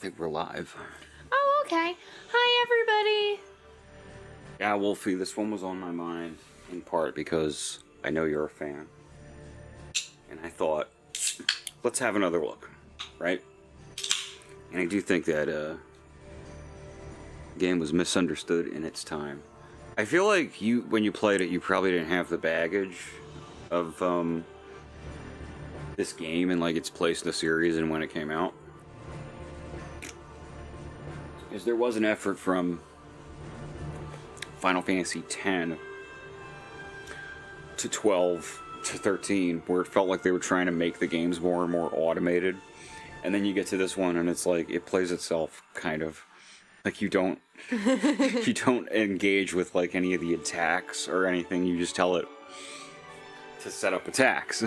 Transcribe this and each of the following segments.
think we're live. Oh, okay. Hi, everybody. Yeah, Wolfie, this one was on my mind in part because I know you're a fan. And I thought, let's have another look, right? And I do think that the game was misunderstood in its time. I feel like when you played it, you probably didn't have the baggage of this game and like its place in the series and when it came out. Because there was an effort from Final Fantasy X to 12 to 13 where it felt like they were trying to make the games more and more automated. And then you get to this one and it's like it plays itself kind of. Like you don't engage with like any of the attacks or anything, you just tell it to set up attacks.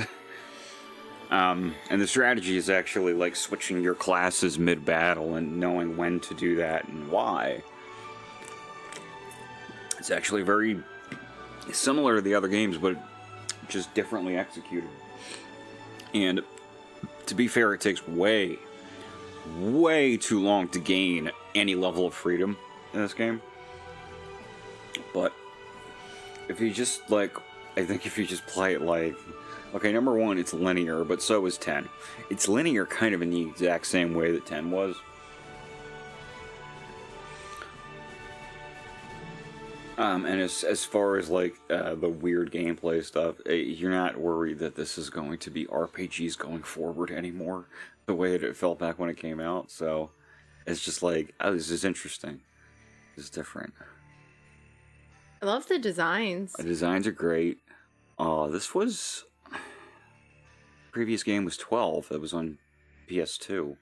And the strategy is actually like switching your classes mid-battle and knowing when to do that and why. It's actually very similar to the other games, but just differently executed. And to be fair, it takes way too long to gain any level of freedom in this game. But if you just like, I think if you just play it like, okay, number one, it's linear, but so is 10. It's linear kind of in the exact same way that 10 was. And as far as like the weird gameplay stuff, you're not worried that this is going to be RPGs going forward anymore, the way that it felt back when it came out. So it's just like, oh, this is interesting. This is different. I love the designs. The designs are great. This was... previous game was 12. That was on PS2.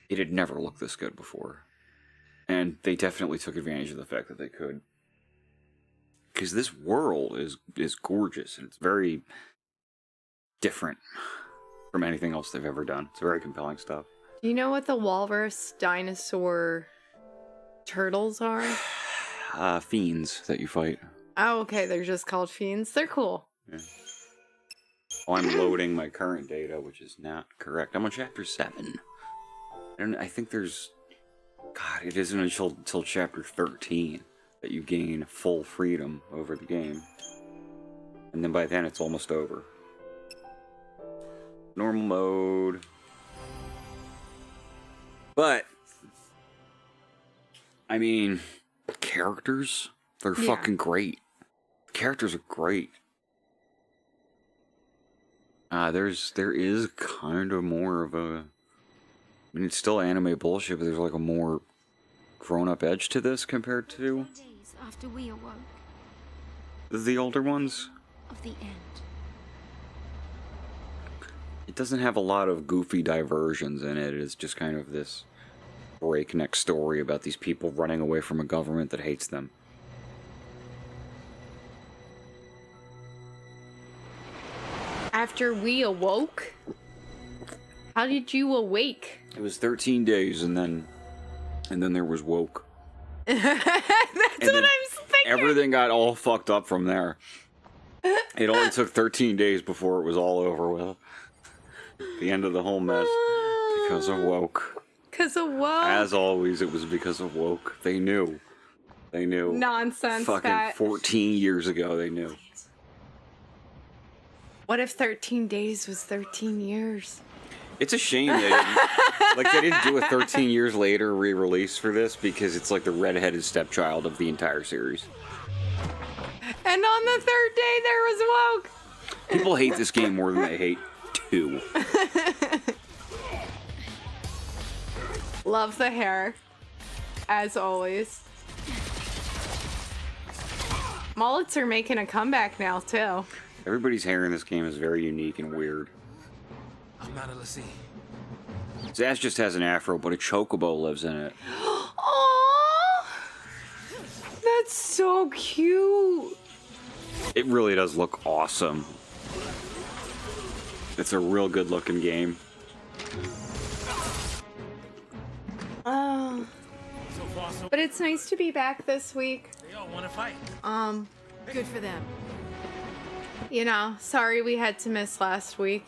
It had never looked this good before. And they definitely took advantage of the fact that they could. Because this world is gorgeous, and it's very different from anything else they've ever done. It's very compelling stuff. Do you know what the walrus, dinosaur, turtles are? Fiends that you fight. Oh, okay. They're just called fiends. They're cool. Yeah. Oh, I'm loading my current data, which is not correct. I'm on chapter 7. And I think there's... God, it isn't until chapter 13 that you gain full freedom over the game. And then by then it's almost over. Normal mode. But, I mean, characters, they're fucking great. Characters are great. There is kind of more of a... I mean, it's still anime bullshit, but there's like a more grown-up edge to this compared to... days after we awoke. The older ones. Of the end. It doesn't have a lot of goofy diversions in it. It's just kind of this breakneck story about these people running away from a government that hates them. After we awoke? How did you awake? It was 13 days, and then there was woke. That's what I'm thinking. Everything got all fucked up from there. It only took 13 days before it was all over with. The end of the whole mess. Because of woke. Because of woke? As always, it was because of woke. They knew. They knew. Nonsense. Fucking 14 years ago, they knew. What if 13 days was 13 years? It's a shame they didn't do a 13 years later re-release for this because it's like the redheaded stepchild of the entire series. And on the third day, there was woke. People hate this game more than they hate 2. Love the hair, as always. Mullets are making a comeback now, too. Everybody's hair in this game is very unique and weird. I'm not a Lassie. Zaz just has an afro, but a chocobo lives in it. Aww! That's so cute. It really does look awesome. It's a real good looking game. But it's nice to be back this week. They all want to fight. Good for them. You know, sorry we had to miss last week.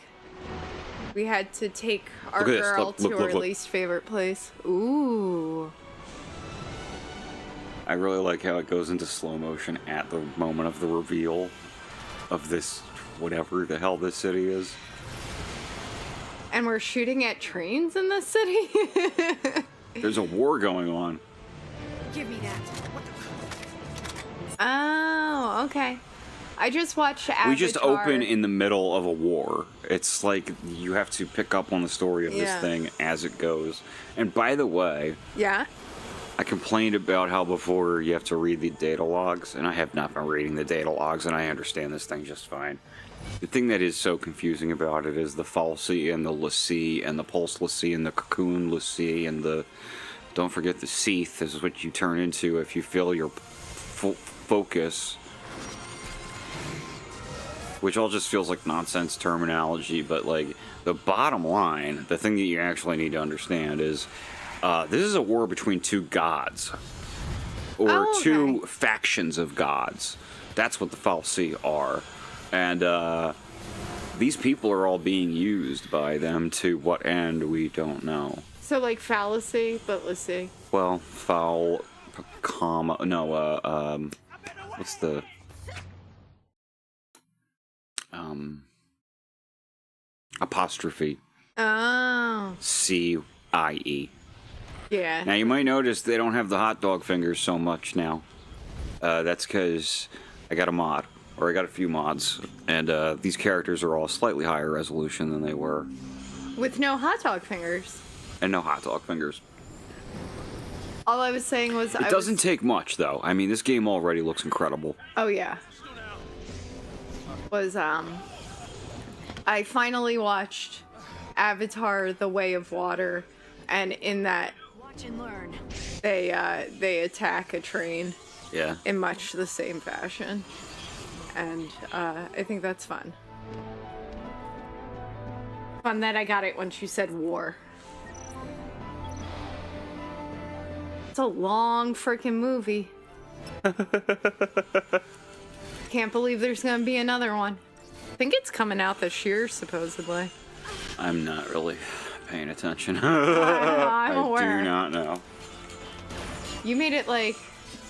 We had to take our Look at this. girl Look, to look, our look, look. least favorite place. Ooh. I really like how it goes into slow motion at the moment of the reveal of this, whatever the hell this city is. And we're shooting at trains in this city? There's a war going on. Give me that. Oh, okay. I just watched Avatar. We just open in the middle of a war. It's like you have to pick up on the story of this thing as it goes. And by the way, Yeah? I complained about how before you have to read the data logs, and I have not been reading the data logs, and I understand this thing just fine. The thing that is so confusing about it is the fal'Cie and the l'Cie and the pulse l'Cie and the cocoon l'Cie and the... Don't forget the Seath is what you turn into if you fill your focus. Which all just feels like nonsense terminology, but like the bottom line, the thing that you actually need to understand is this is a war between two gods. Or two factions of gods. That's what the fal'Cie are. And these people are all being used by them to what end, we don't know. So like fallacy, but let's see. Well, foul, comma, no, what's the, apostrophe, Oh. C-I-E. Yeah. Now, you might notice they don't have the hot dog fingers so much now. That's because I got a mod, or I got a few mods, and these characters are all slightly higher resolution than they were. With no hot dog fingers. And no hot dog fingers. All I was saying was It doesn't take much, though. I mean, this game already looks incredible. Oh yeah. I finally watched Avatar: The Way of Water, and in that Watch and learn. they attack a train Yeah. in much the same fashion, and I think that's fun. Fun that I got it when she said war. It's a long freaking movie. Can't believe there's gonna be another one. I think it's coming out this year, supposedly. I'm not really paying attention. I'm I aware. do not know. You made it like,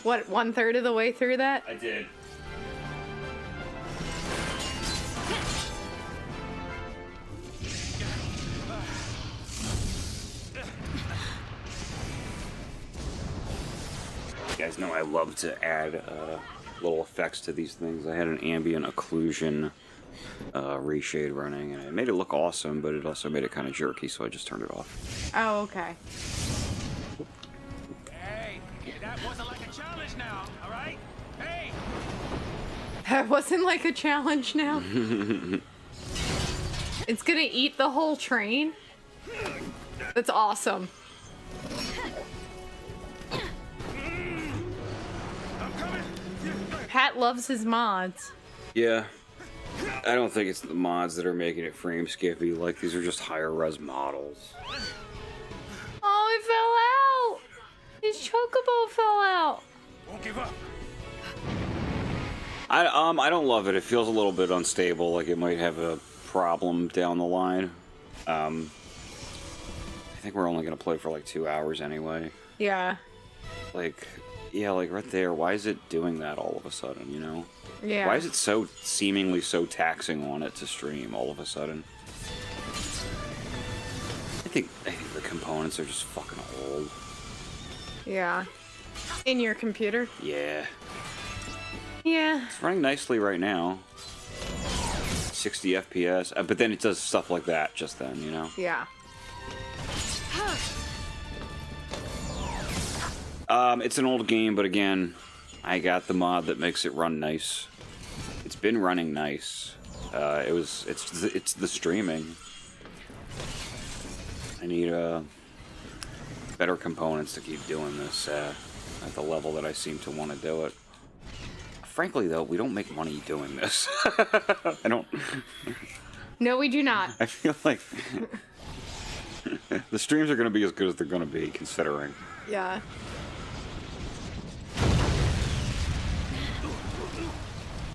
what, 1/3 of the way through that? I did. You guys know I love to add little effects to these things. I had an ambient occlusion reshade running, and it made it look awesome, but it also made it kind of jerky, so I just turned it off. Oh, okay. Hey, that wasn't like a challenge now, all right? Hey! That wasn't like a challenge now. It's gonna eat the whole train? That's awesome. Pat loves his mods. Yeah. I don't think it's the mods that are making it frame skippy. Like, these are just higher res models. Oh, it fell out! His chocobo fell out. Won't give up. I don't love it. It feels a little bit unstable, like it might have a problem down the line. I think we're only gonna play for like 2 hours anyway. Yeah. Like, yeah, like right there, why is it doing that all of a sudden, you know? Yeah. Why is it so seemingly so taxing on it to stream all of a sudden? I think the components are just fucking old. Yeah. In your computer? Yeah. Yeah. It's running nicely right now. 60 FPS, but then it does stuff like that just then, you know? Yeah. It's an old game, but again, I got the mod that makes it run nice. It's been running nice. It's the streaming. I need better components to keep doing this at the level that I seem to want to do it. Frankly, though, we don't make money doing this. I don't. No, we do not. I feel like the streams are going to be as good as they're going to be, considering. Yeah.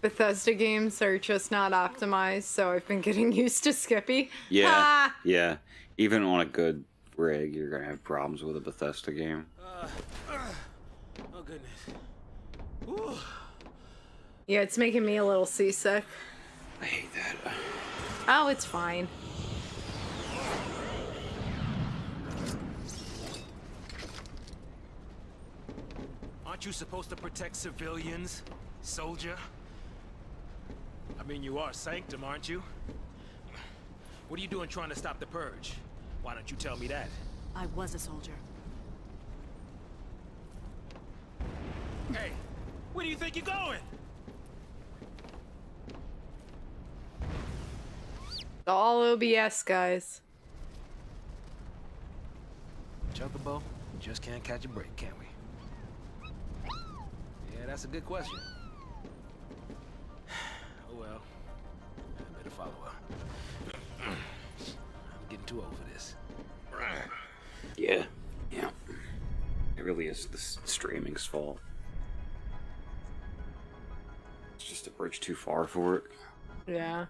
Bethesda games are just not optimized, so I've been getting used to Skippy. Yeah, Ah! yeah. Even on a good rig, you're gonna have problems with a Bethesda game. Oh goodness. Whew. Yeah, it's making me a little seasick. I hate that. Oh, it's fine. Aren't you supposed to protect civilians, soldier? I mean, you are Sanctum, aren't you? What are you doing trying to stop the purge? Why don't you tell me that? I was a soldier. Hey, where do you think you're going? All OBS, guys. Chocobo, we just can't catch a break, can we? Yeah, that's a good question. Oh well, I better follow her. I'm getting too old for this. Yeah. Yeah. It really is the streaming's fault. It's just a bridge too far for it. Yeah.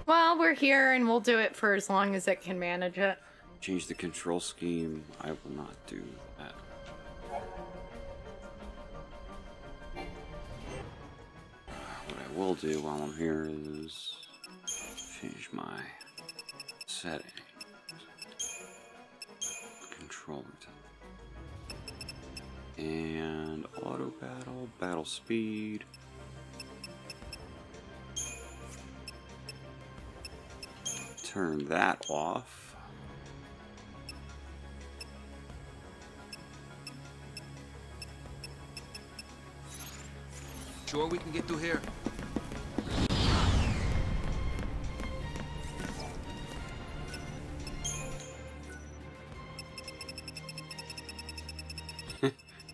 Well, we're here and we'll do it for as long as it can manage it. Change the control scheme. I will not do that. What I will do while I'm here is change my settings. Controller and auto battle, battle speed. Turn that off. Sure we can get through here?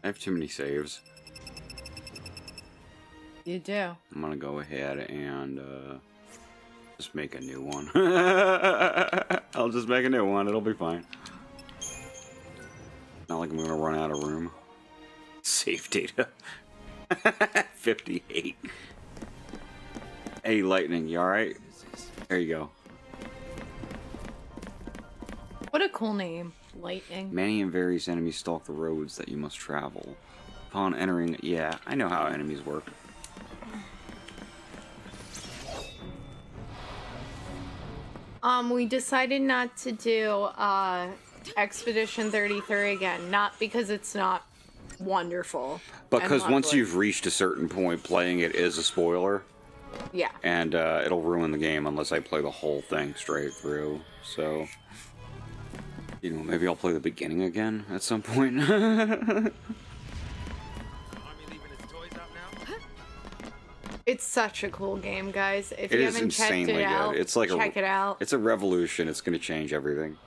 I have too many saves. You do. I'm gonna go ahead and just make a new one. I'll just make a new one. It'll be fine. Not like I'm gonna run out of room. Save data. 58. Hey, Lightning, you alright? There you go. What a cool name. Lightning. Many and various enemies stalk the roads that you must travel. Upon entering, yeah, I know how enemies work. We decided not to do Expedition 33 again, not because it's not wonderful. Because and once lovely. you've reached a certain point, playing it is a spoiler. Yeah. And it'll ruin the game unless I play the whole thing straight through. So, you know, maybe I'll play the beginning again at some point. Army leaving its toys out now? It's such a cool game, guys. If It you is haven't checked insanely it out, good. It's like check it out. It's a revolution. It's going to change everything.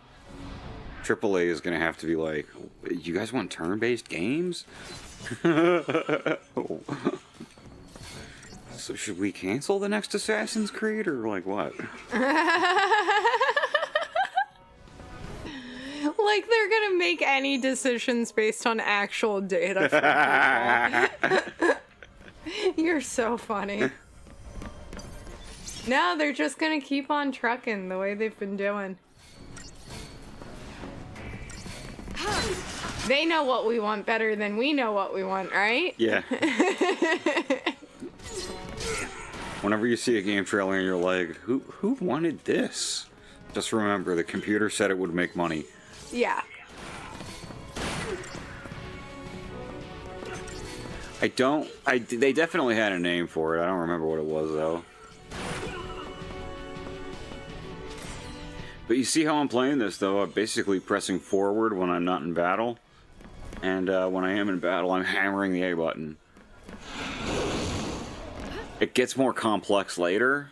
AAA is going to have to be like, you guys want turn-based games? So should we cancel the next Assassin's Creed or like what? Like they're gonna make any decisions based on actual data from people. You're so funny. No, they're just gonna keep on trucking the way they've been doing. They know what we want better than we know what we want, right? Yeah. Whenever you see a game trailer and you're like, who wanted this? Just remember, the computer said it would make money. Yeah. They definitely had a name for it. I don't remember what it was, though. But you see how I'm playing this, though? I'm basically pressing forward when I'm not in battle. And when I am in battle, I'm hammering the A button. It gets more complex later,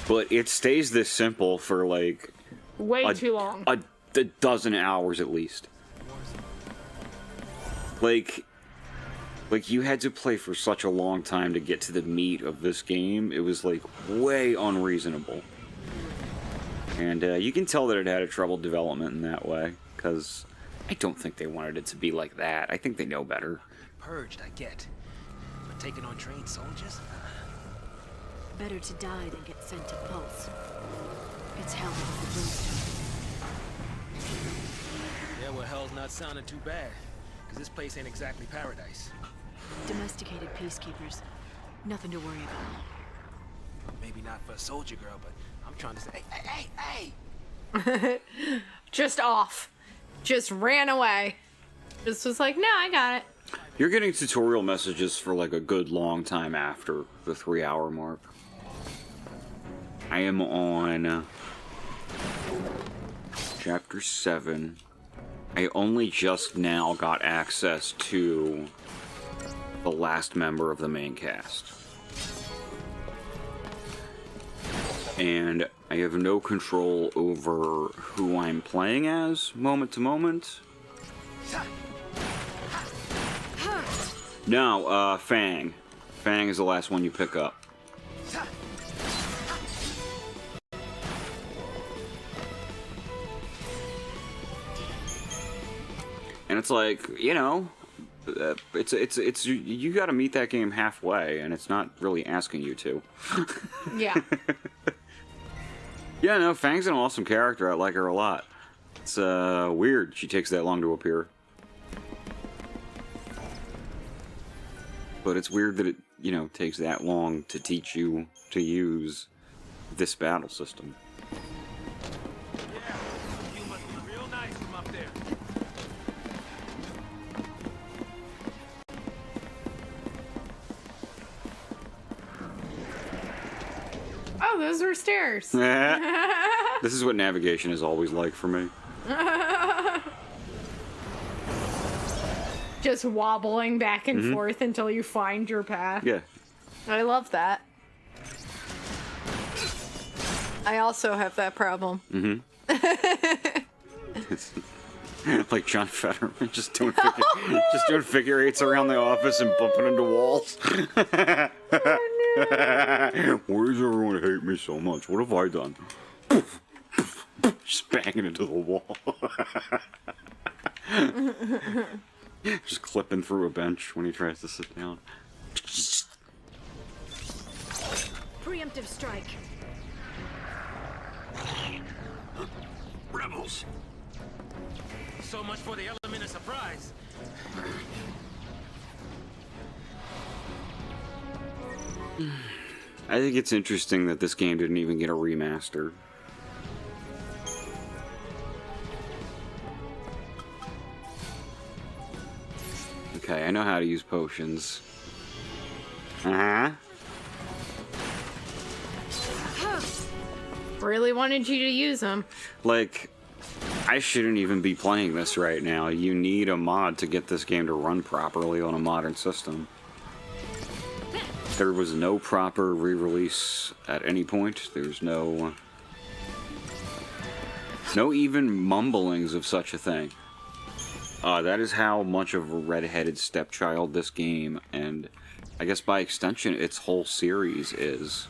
but it stays this simple for, like... Way too long. A dozen hours at least. Like you had to play for such a long time to get to the meat of this game. It was like way unreasonable. And you can tell that it had a troubled development in that way, because I don't think they wanted it to be like that. I think they know better. Purged, I get. But taking on trained soldiers? Better to die than get sent to Pulse. It's hell with the brimstone. Yeah, well, hell's not sounding too bad. Because this place ain't exactly paradise. Domesticated peacekeepers. Nothing to worry about. Maybe not for a soldier girl, but I'm trying to say, hey! Just off. Just ran away. Just was like, no, I got it. You're getting tutorial messages for like a good long time after the 3-hour mark. I am on chapter 7. I only just now got access to the last member of the main cast. And I have no control over who I'm playing as moment to moment. No, Fang. Fang is the last one you pick up. And it's like, you know, it's you got to meet that game halfway, and it's not really asking you to. Yeah. Yeah, no, Fang's an awesome character. I like her a lot. It's weird she takes that long to appear. But it's weird that it, you know, takes that long to teach you to use this battle system. Yeah, you must be real nice from up there. Oh, those were stairs. This is what navigation is always like for me. Just wobbling back and forth until you find your path. Yeah. I love that. I also have that problem. Like John Fetterman, just doing figure eights around the office and bumping into walls. Why does everyone hate me so much? What have I done? Just banging into the wall. Just clipping through a bench when he tries to sit down. Preemptive strike. Rebels! So much for the element of surprise. I think it's interesting that this game didn't even get a remaster. Okay, I know how to use potions. Really wanted you to use them. Like, I shouldn't even be playing this right now. You need a mod to get this game to run properly on a modern system. There was no proper re-release at any point. There's no even mumblings of such a thing. That is how much of a red-headed stepchild this game, and I guess by extension, its whole series is.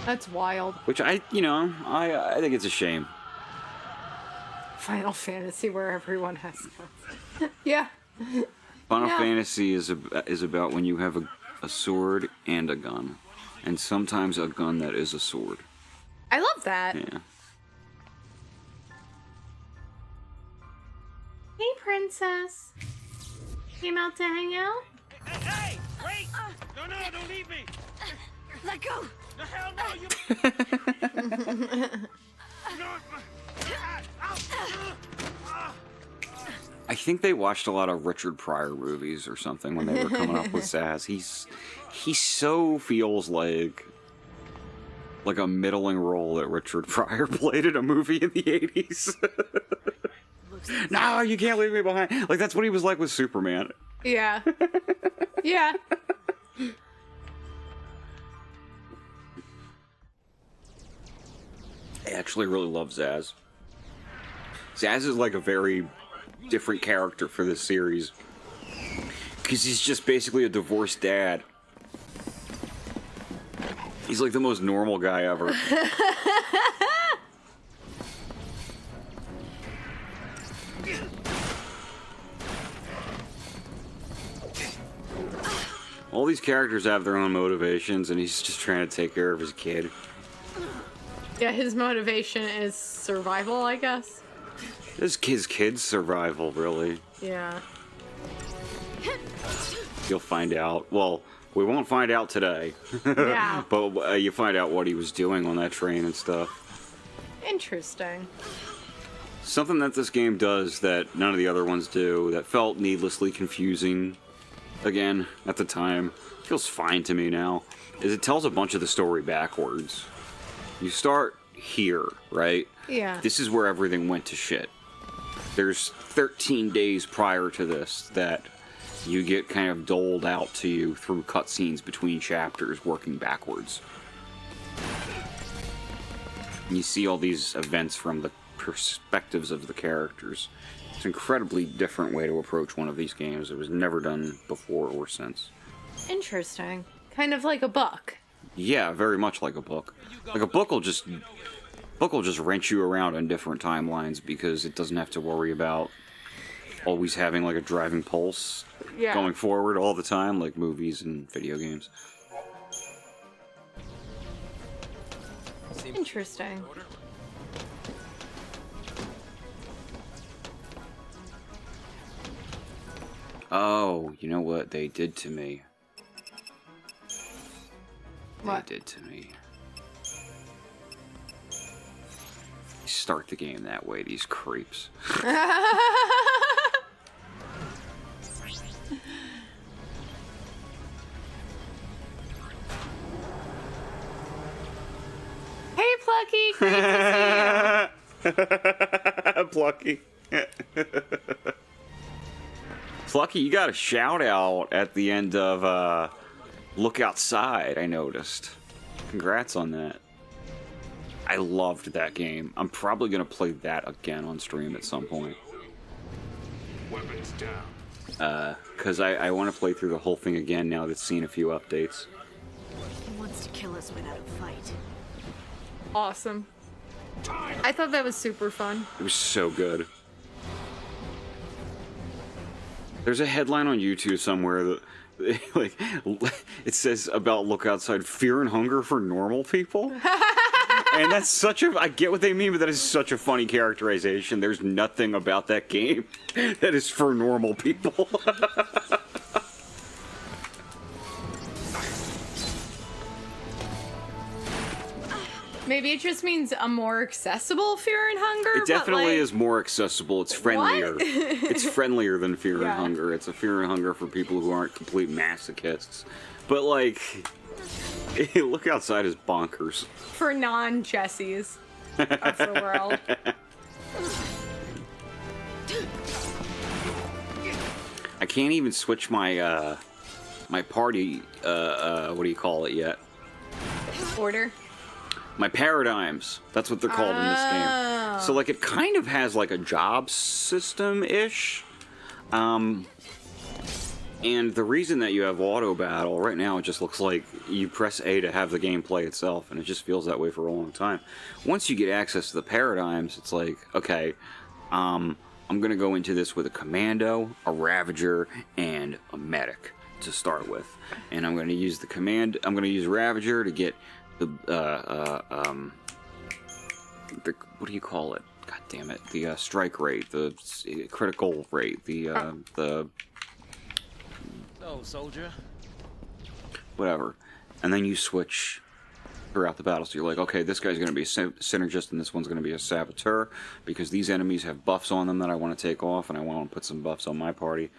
That's wild. Which I think it's a shame. Final Fantasy where everyone has guns. Yeah. Final Yeah. Fantasy is about when you have a sword and a gun, and sometimes a gun that is a sword. I love that. Yeah. Hey, princess. Came out to hang out? Hey! Wait! No, don't leave me! Let go! The hell no, you... I think they watched a lot of Richard Pryor movies or something when they were coming up with Zaz. He so feels like a middling role that Richard Pryor played in a movie in the 80s. No, you can't leave me behind. Like, that's what he was like with Superman. Yeah. Yeah. I actually really love Zaz. Zaz is like a very different character for this series. Because he's just basically a divorced dad. He's like the most normal guy ever. All these characters have their own motivations, and he's just trying to take care of his kid. Yeah, his motivation is survival, I guess. This his kid's survival, really. Yeah. You'll find out. Well, we won't find out today. Yeah. But you find out what he was doing on that train and stuff. Interesting. Something that this game does that none of the other ones do, that felt needlessly confusing, again, at the time, feels fine to me now, is it tells a bunch of the story backwards. You start here, right? Yeah. This is where everything went to shit. There's 13 days prior to this that you get kind of doled out to you through cutscenes between chapters working backwards. You see all these events from the perspectives of the characters. It's an incredibly different way to approach one of these games. It was never done before or since. Interesting. Kind of like a book. Yeah, very much like a book. Like a book will just wrench you around on different timelines because it doesn't have to worry about always having like a driving pulse going forward all the time, like movies and video games. Interesting. Oh, you know what they did to me? What? They did to me. Start the game that way, these creeps. Hey, Plucky! Great to see you. Plucky. Plucky, you got a shout out at the end of Look Outside, I noticed. Congrats on that. I loved that game. I'm probably going to play that again on stream at some point. Weapons down. Because I want to play through the whole thing again now that it's seen a few updates. He wants to kill us without a fight. Awesome. I thought that was super fun. It was so good. There's a headline on YouTube somewhere that, like, it says about Look Outside, fear and hunger for normal people. And that's such a... I get what they mean, but that is such a funny characterization. There's nothing about that game that is for normal people. Maybe it just means a more accessible fear and hunger. It definitely but, like, is more accessible. It's friendlier. What? It's friendlier than fear Yeah. and hunger. It's a fear and hunger for people who aren't complete masochists. But, like... Look Outside is bonkers. for non-Jessies of the world. I can't even switch my my party what do you call it yet? Order. My paradigms. That's what they're called in this game. So like it kind of has like a job system-ish. And the reason that you have auto battle right now, it just looks like you press A to have the game play itself, and it just feels that way for a long time. Once you get access to the paradigms, it's like, okay, I'm gonna go into this with a commando, a ravager, and a medic to start with, and I'm gonna use I'm gonna use ravager to get the what do you call it? God damn it, the strike rate, the critical rate, the Oh, soldier. whatever, and then you switch throughout the battle. So you're like, okay, this guy's going to be a synergist, and this one's going to be a saboteur, because these enemies have buffs on them that I want to take off, and I want to put some buffs on my party.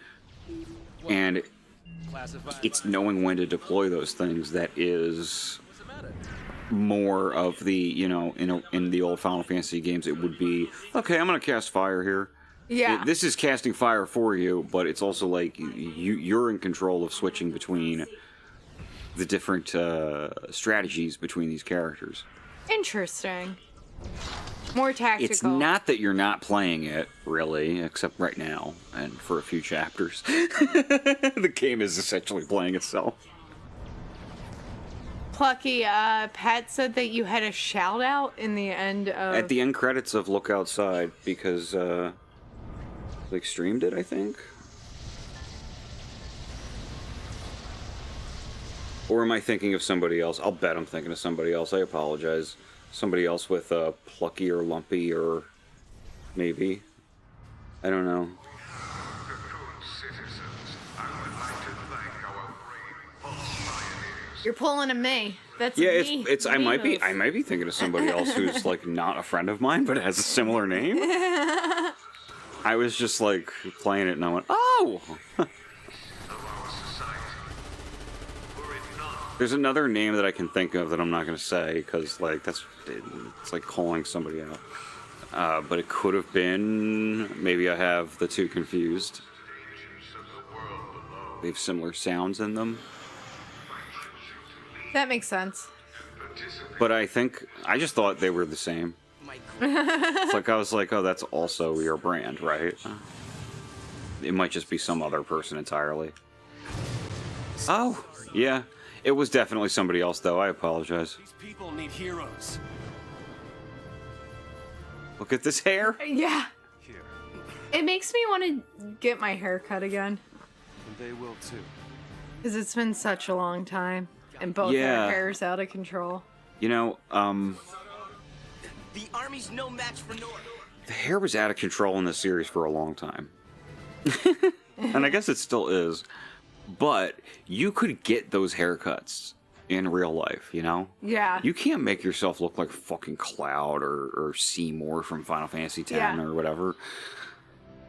And it's knowing when to deploy those things that is more of the, you know, in the old Final Fantasy games, it would be, okay, I'm going to cast fire here. Yeah. This is casting fire for you, but it's also like you're in control of switching between the different strategies between these characters. Interesting. More tactical. It's not that you're not playing it, really, except right now and for a few chapters. The game is essentially playing itself. Plucky, Pat said that you had a shout out in the end of... At the end credits of Look Outside, because like streamed it, I think. Or am I thinking of somebody else? I'll bet I'm thinking of somebody else. I apologize. Somebody else with Plucky or Lumpy or maybe. I don't know. You're pulling a me. That's Yeah, a me. it's I me might move. be thinking of somebody else who's like not a friend of mine but has a similar name. I was just like playing it and I went, "Oh." There's another name that I can think of that I'm not going to say because like it's like calling somebody out. But it could have been, maybe I have the two confused. They have similar sounds in them. That makes sense. But I just thought they were the same. It's like I was like, oh, that's also your brand, right? It might just be some other person entirely. Oh, yeah. It was definitely somebody else, though. I apologize. These people need heroes. Look at this hair. Yeah. Here. It makes me want to get my hair cut again. And they will too. Because it's been such a long time. And both Yeah. our hair's out of control. You know, The army's no match for Nora. the hair was out of control in this series for a long time. And I guess it still is. But you could get those haircuts in real life, you know? Yeah. You can't make yourself look like fucking Cloud or Seymour from Final Fantasy X Yeah. or whatever.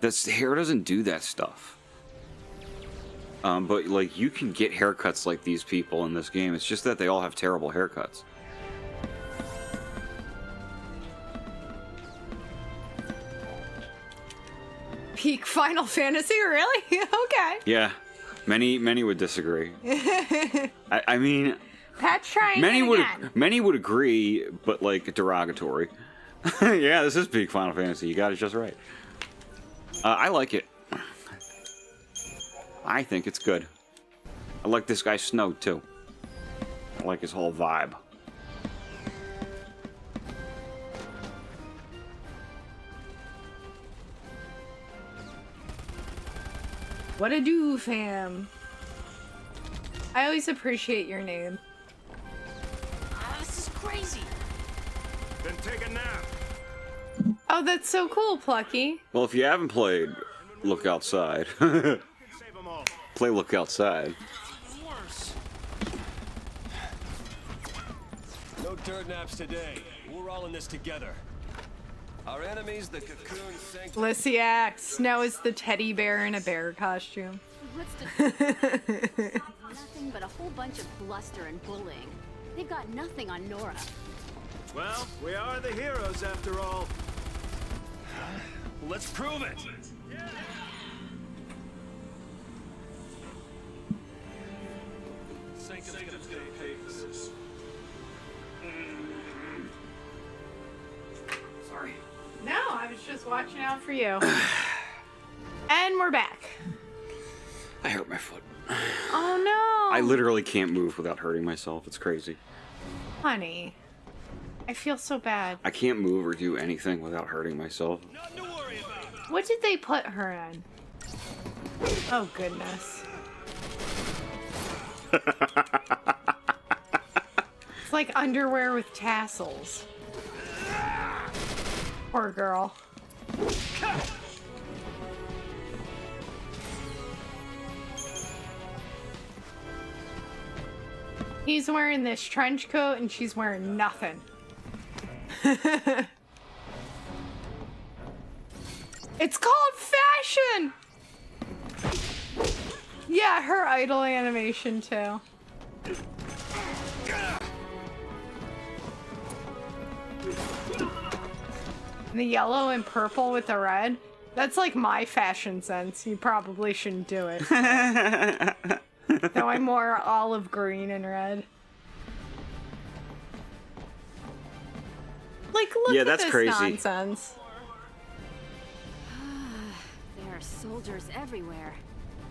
Hair doesn't do that stuff. But like you can get haircuts like these people in this game. It's just that they all have terrible haircuts. Peak Final Fantasy, really? Okay. Yeah, many would disagree. I mean, Pat's trying many it would again. many would agree, but like derogatory. Yeah, this is peak Final Fantasy. You got it just right. I like it. I think it's good. I like this guy Snow too. I like his whole vibe. What a do, fam. I always appreciate your name. This is crazy. Then take a nap. Oh, that's so cool, Plucky. Well, if you haven't played Look Outside, Save them all. play Look Outside. Worse. No dirt naps today. We're all in this together. Our enemies, the cocoon sank. Lysiak. Snow is the teddy bear in a bear costume. What's the nothing but a whole bunch of bluster and bullying. They've got nothing on Nora. Well, we are the heroes after all. Let's prove it. Sorry. No, I was just watching out for you. And we're back. I hurt my foot. Oh no. I literally can't move without hurting myself. It's crazy. Honey. I feel so bad. I can't move or do anything without hurting myself. Nothing to worry about. What did they put her in? Oh goodness. It's like underwear with tassels. Poor girl. He's wearing this trench coat and she's wearing nothing. It's called fashion! Yeah, her idle animation too. The yellow and purple with the red. That's like my fashion sense. You probably shouldn't do it. Though I'm more olive green and red. Like, look Yeah, at that's this crazy. nonsense. There are soldiers everywhere.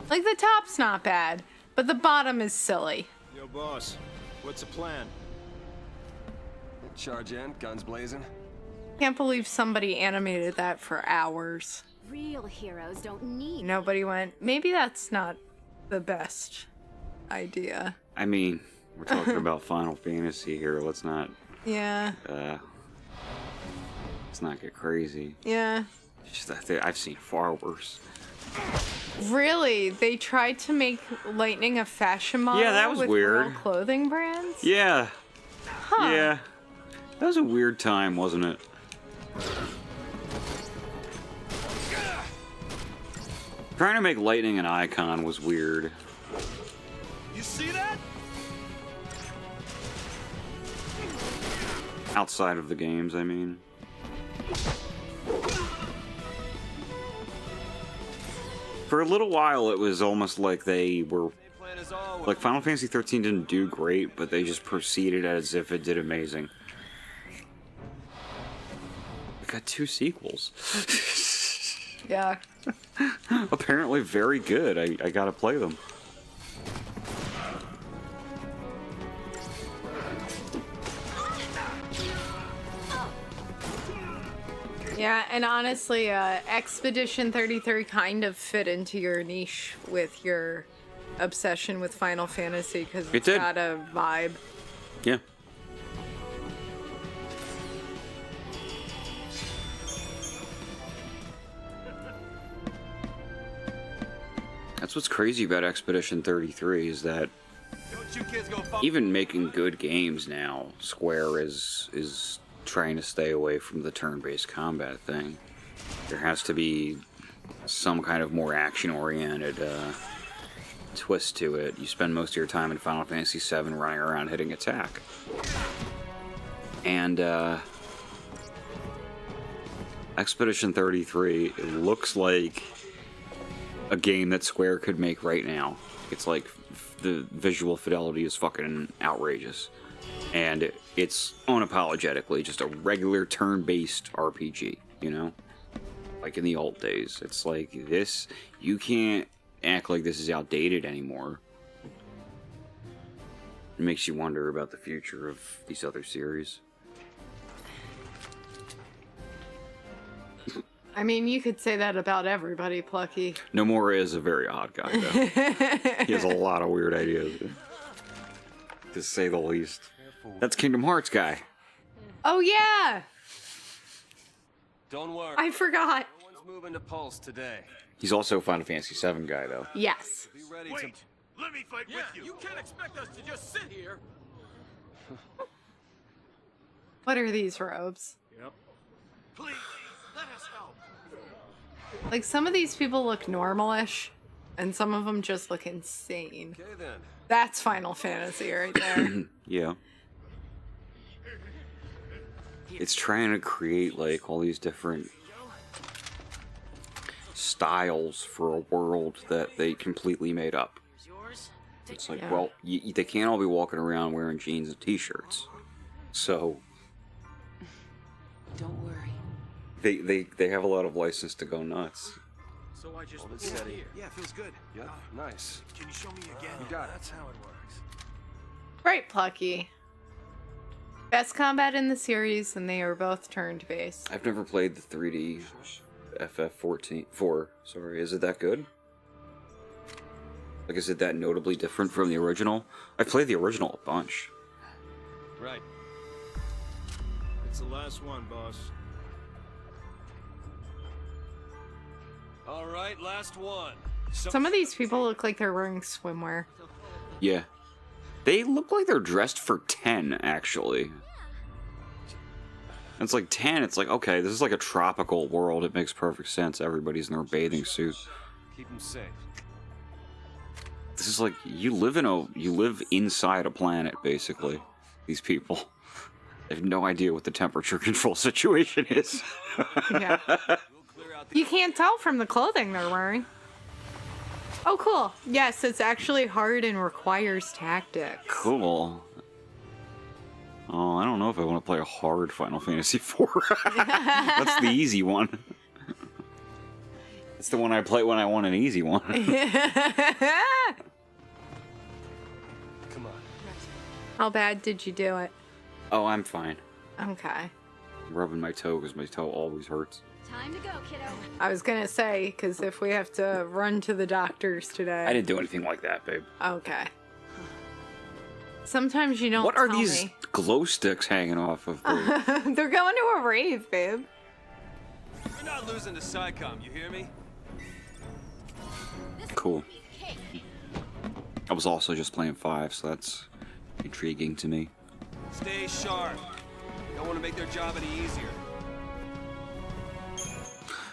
Like, the top's not bad, but the bottom is silly. Yo, boss. What's the plan? Charge in, guns blazing. Can't believe somebody animated that for hours. Real heroes don't need. Nobody went, maybe that's not the best idea. I mean, We're talking about Final Fantasy here. Let's not Yeah. let's not get crazy. Yeah. It's just, I've seen far worse. Really? They tried to make Lightning a fashion model Yeah, that was with weird. real clothing brands? Yeah. Huh. Yeah. That was a weird time, wasn't it? Trying to make Lightning an icon was weird. You see that? Outside of the games, I mean. For a little while, it was almost like they were... Plan is always. Like, Final Fantasy XIII didn't do great, but they just proceeded as if it did amazing. It got 2 sequels. Yeah. Apparently very good. I gotta play them. Yeah, and honestly, Expedition 33 kind of fit into your niche with your obsession with Final Fantasy because It it's did. got a vibe. Yeah. That's what's crazy about Expedition 33 is that Don't you kids go fuck. even making good games now, Square is trying to stay away from the turn-based combat thing. There has to be some kind of more action-oriented twist to it. You spend most of your time in Final Fantasy VII running around hitting attack. And Expedition 33, it looks like a game that Square could make right now. It's like the visual fidelity is fucking outrageous. And it's unapologetically just a regular turn-based RPG, you know? Like in the old days. It's like this, you can't act like this is outdated anymore. It makes you wonder about the future of these other series. I mean, you could say that about everybody, Plucky. Nomura is a very odd guy, though. He has a lot of weird ideas, to say the least. That's Kingdom Hearts guy. Oh, yeah! Don't worry. I forgot. No one's moving to Pulse today. He's also a Final Fantasy VII guy, though. Yes. Be ready Wait, to. let me fight with you. You can't expect us to just sit here. What are these robes? Please, let us help. Like, some of these people look normalish, and some of them just look insane. Okay then. That's Final Fantasy right there. Yeah. It's trying to create, like, all these different styles for a world that they completely made up. Yours? It's like, Yeah. well, they can't all be walking around wearing jeans and t-shirts. So, Don't worry. they have a lot of license to go nuts. So I just Hold it pull steady. here. Yeah, feels good. Yeah, nice. Can you show me again? You got it. That's how it works. Right, Plucky. Best combat in the series, and they are both turned-based. I've never played the 3D FF4. Sorry, is it that good? Like, is it that notably different from the original? I played the original a bunch. Right. It's the last one, boss. All right, last one. Some of these people look like they're wearing swimwear. Yeah. They look like they're dressed for 10, actually. It's like 10, it's like, okay, this is like a tropical world. It makes perfect sense. Everybody's in their bathing suit. Keep them safe. This is like, you live inside a planet, basically. These people. They have no idea what the temperature control situation is. Yeah. We'll clear out the. You can't tell from the clothing they're wearing. Oh, cool. Yes, it's actually hard and requires tactics. Cool. Oh, I don't know if I want to play a hard Final Fantasy IV. That's the easy one. It's the one I play when I want an easy one. Come on. How bad did you do it? Oh, I'm fine. Okay. I'm rubbing my toe because my toe always hurts. Time to go, kiddo. I was gonna say, because if we have to run to the doctors today. I didn't do anything like that, babe. Okay. Sometimes you don't. What are tell these me. glow sticks hanging off of? They're going to a rave, babe. We're not losing to SciComm, you hear me? Cool. I was also just playing 5, so that's intriguing to me. Stay sharp. Don't want to make their job any easier.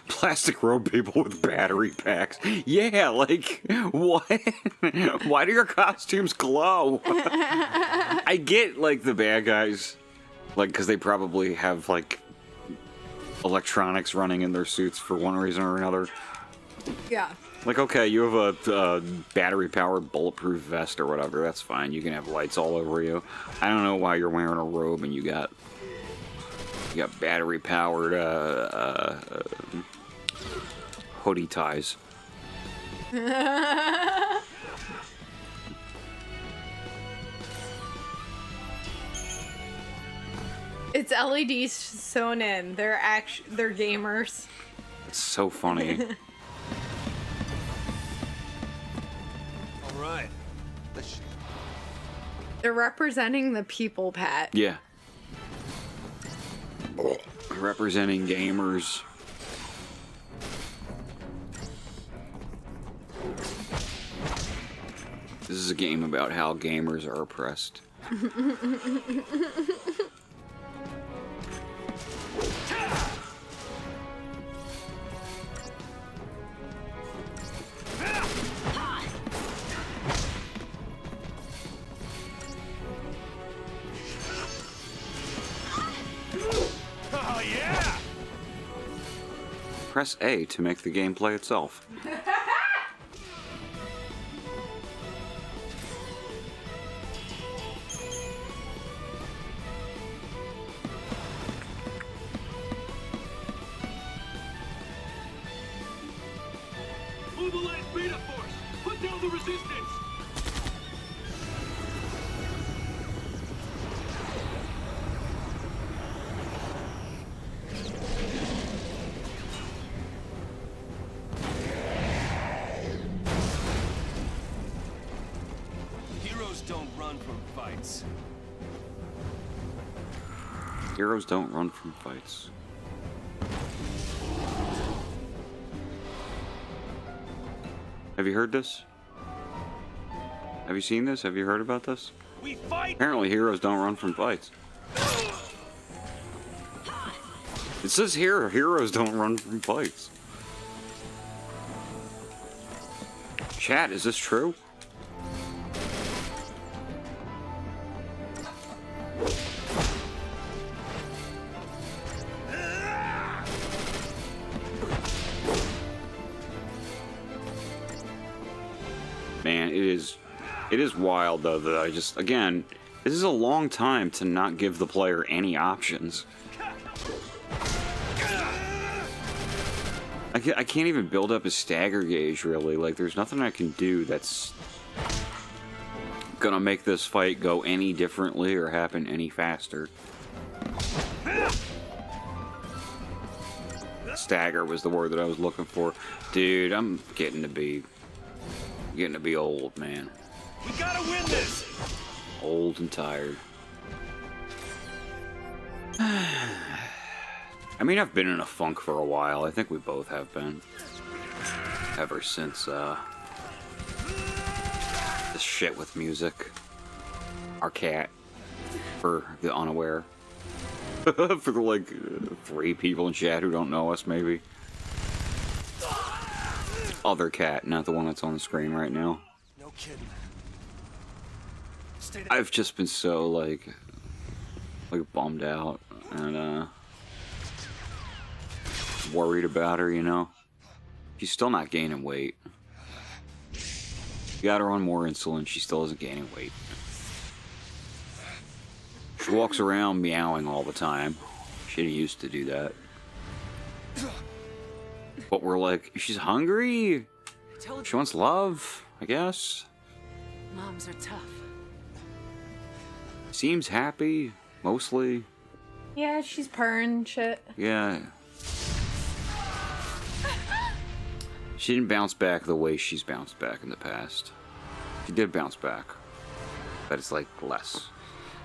Plastic robe people with battery packs. Yeah, like, what? Why do your costumes glow? I get, like, the bad guys, like, because they probably have, like, electronics running in their suits for one reason or another. Yeah. Like, okay, you have a battery-powered bulletproof vest or whatever. That's fine. You can have lights all over you. I don't know why you're wearing a robe and you got battery-powered hoodie ties. It's LEDs sewn in. They're gamers. It's so funny. All right. Let's... They're representing the people, Pat. Yeah. Representing gamers. This is a game about how gamers are oppressed. Oh, yeah! Press A to make the game play itself. Mobilize beta force! Put down the resistance! Heroes don't run from fights. Heroes don't run from fights. Have you heard this? Have you seen this? Have you heard about this? We fight! Apparently heroes don't run from fights. It says here, heroes don't run from fights. Chat, is this true? Man, it is wild though that I just, again, this is a long time to not give the player any options. I can't even build up a stagger gauge really, like there's nothing I can do that's gonna make this fight go any differently or happen any faster. Stagger was the word that I was looking for. Dude, I'm getting to be old, man. We gotta win this! Old and tired. I mean, I've been in a funk for a while. I think we both have been. Ever since, this shit with music. Our cat. For the unaware. For the, like, 3 people in chat who don't know us, maybe. Other cat, not the one that's on the screen right now. No kidding. Stay down. I've just been so, like bummed out and, worried about her, you know? She's still not gaining weight. You got her on more insulin, she still isn't gaining weight. She walks around meowing all the time. She didn't used to do that. But we're like, she's hungry. She wants love, I guess. Moms are tough. Seems happy, mostly. Yeah, she's purring shit. Yeah. She didn't bounce back the way she's bounced back in the past. She did bounce back. but it's like less.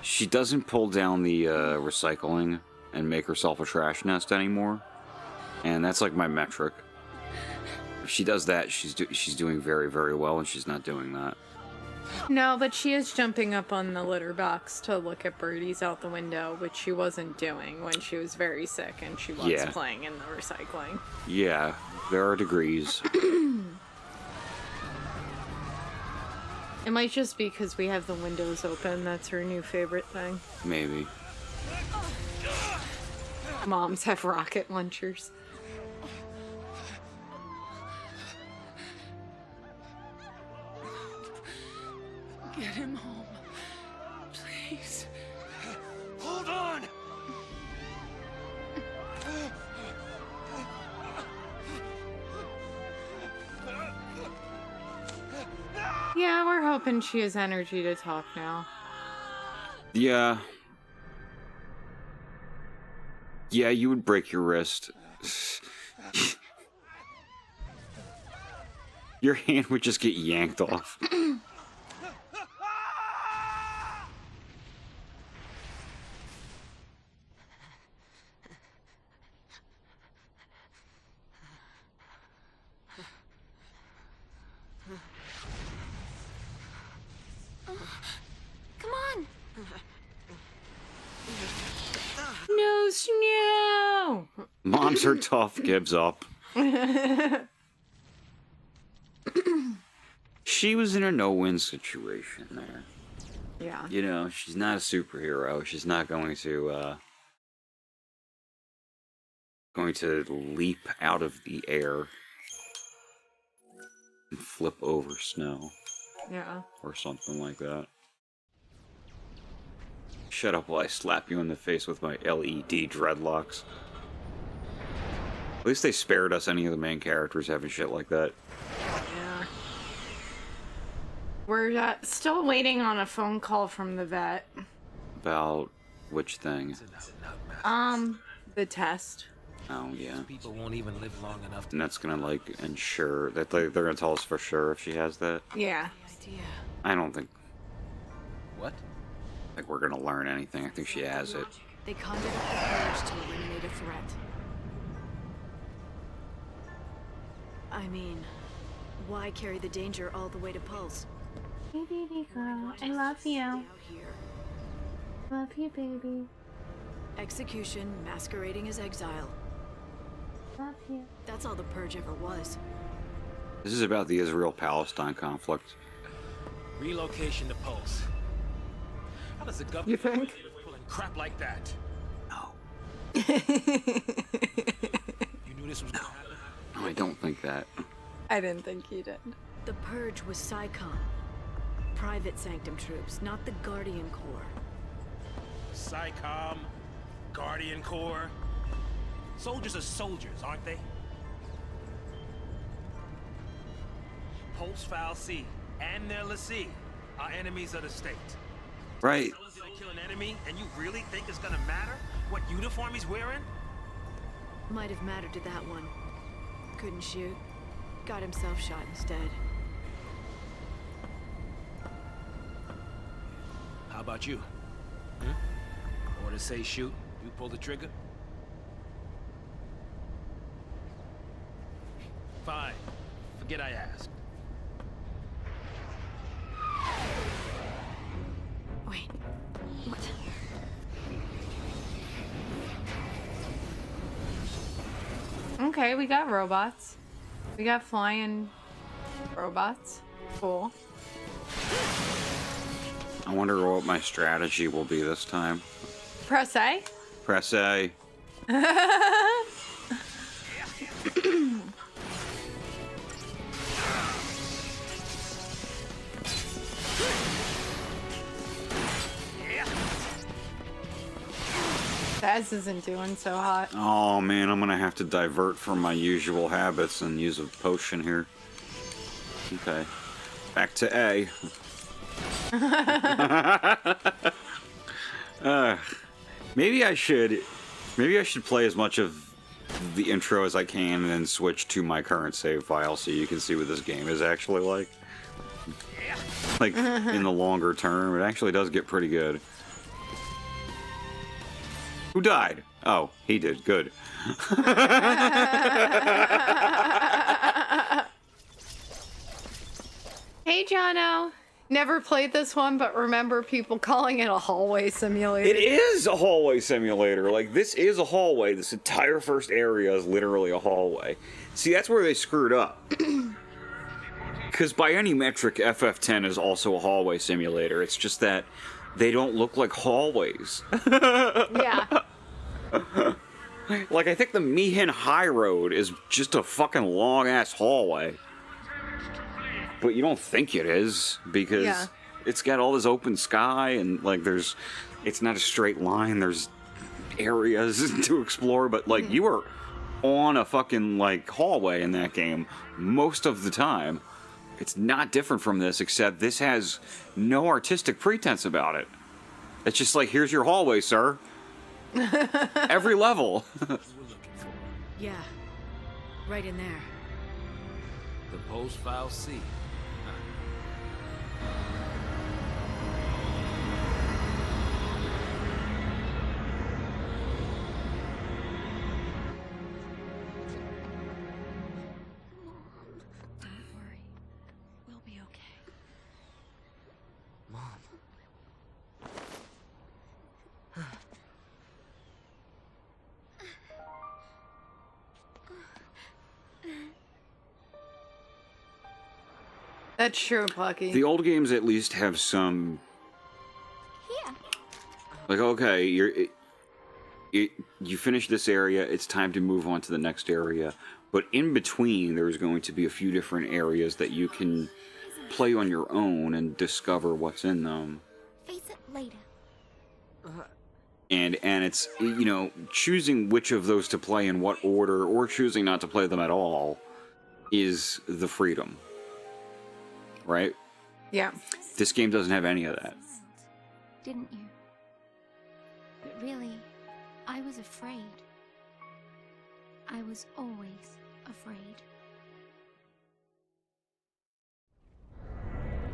She doesn't pull down the recycling and make herself a trash nest anymore, and that's like my metric. If she does that, she's doing very, very well, and she's not doing that. No, but she is jumping up on the litter box to look at birdies out the window, which she wasn't doing when she was very sick and she was playing in the recycling. Yeah, there are degrees. It might just be because we have the windows open. That's her new favorite thing. Maybe. Moms have rocket launchers. Get him home. Please. Hold on! Yeah, we're hoping she has energy to talk now. Yeah. Yeah, you would break your wrist. Your hand would just get yanked off. Come on! No snow! Moms are tough, gives up. She was in a no-win situation there. Yeah. You know, she's not a superhero. She's not going to leap out of the air and flip over snow. Yeah. Or something like that. Shut up while I slap you in the face with my LED dreadlocks. At least they spared us any of the main characters having shit like that. Yeah. We're still waiting on a phone call from the vet. About which thing? The test. Oh, yeah. People won't even live long enough to... And that's gonna, like, ensure that they're gonna tell us for sure if she has that. Yeah. I don't think What? we're gonna learn anything. I think she has it. They conjured up the purge to eliminate a threat. I mean, why carry the danger all the way to Pulse? Hey, baby girl. I love you. Out here. Love you, baby. Execution masquerading as exile. Love you. That's all the purge ever was. This is about the Israel-Palestine conflict. Relocation to Pulse. How does the government... You think? ...pulling crap like that? No. You knew this was gonna happen? No, I don't think that. I didn't think you did. The purge was SciComm. Private Sanctum troops, not the Guardian Corps. SciComm, Guardian Corps. Soldiers are soldiers, aren't they? Pulse Foul C and their lessee are enemies of the state. Right. Someone's gonna kill an enemy, and you really think it's gonna matter what uniform he's wearing? Might have mattered to that one. Couldn't shoot. Got himself shot instead. How about you? Order say shoot, you pull the trigger? Fine. Forget I asked. Wait. What? Okay, we got robots. We got flying robots. Cool. I wonder what my strategy will be this time. Press A. Press A. Taz isn't doing so hot. Oh man, I'm gonna have to divert from my usual habits and use a potion here. Okay. Back to A. Maybe I should play as much of the intro as I can and then switch to my current save file so you can see what this game is actually like. Like, in the longer term, it actually does get pretty good. Who died? Oh, he did. Good. Hey, Jono. Never played this one, but remember people calling it a hallway simulator. It is a hallway simulator. Like, this is a hallway. This entire first area is literally a hallway. See, that's where they screwed up. Because by any metric, FF10 is also a hallway simulator. It's just that they don't look like hallways. Yeah. Like, I think the Mihin High Road is just a fucking long-ass hallway. But you don't think it is, because it's got all this open sky, and, like, it's not a straight line, there's areas to explore, but, like, you are on a fucking, like, hallway in that game most of the time. It's not different from this, except this has no artistic pretense about it. It's just like, here's your hallway, sir. Every level. Yeah. Right in there. The post file C. Don't worry. We'll be okay. Mom. That's true, Plucky. The old games at least have some... Yeah. Like, okay, you finish this area, it's time to move on to the next area. But in between, there's going to be a few different areas that you can play on your own and discover what's in them. Face it later. And it's, you know, choosing which of those to play in what order, or choosing not to play them at all, is the freedom. Right? Yeah. This game doesn't have any of that. Didn't you? But really, I was afraid. I was always afraid.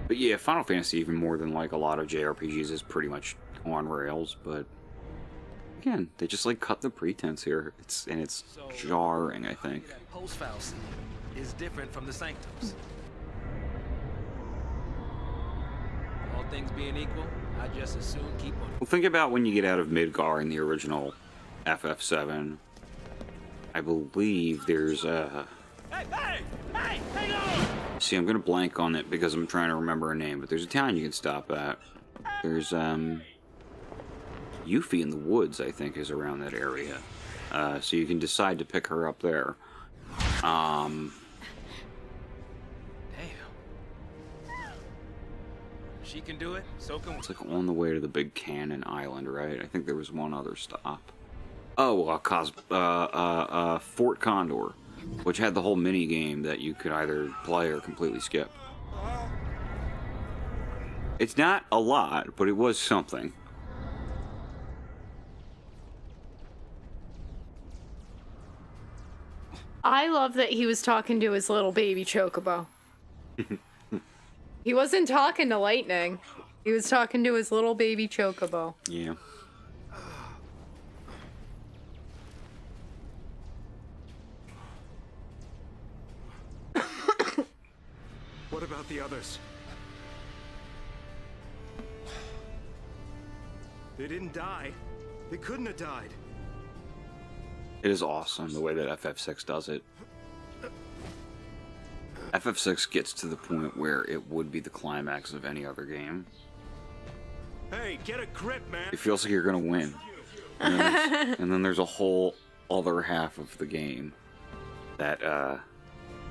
But yeah, Final Fantasy, even more than like a lot of JRPGs, is pretty much on rails, but again, they just like cut the pretense here. It's jarring, I think. That post file C is different from the sanctums. All things being equal, I just as soon keep on. Well, think about when you get out of Midgar in the original FF7. I believe there's a... Hey, hang on! See, I'm gonna blank on it because I'm trying to remember a name, but there's a town you can stop at. There's, Yuffie in the Woods, I think, is around that area. So you can decide to pick her up there. Damn. She can do it, so can we. It's like on the way to the Big Cannon Island, right? I think there was one other stop. Oh, Fort Condor, which had the whole mini game that you could either play or completely skip. It's not a lot, but it was something. I love that he was talking to his little baby Chocobo. He wasn't talking to Lightning. He was talking to his little baby Chocobo. Yeah. What about the others? They didn't die. They couldn't have died. It is awesome the way that FF6 does it. FF6 gets to the point where it would be the climax of any other game. Hey, get a grip, man. It feels like you're gonna win. And then there's a whole other half of the game that,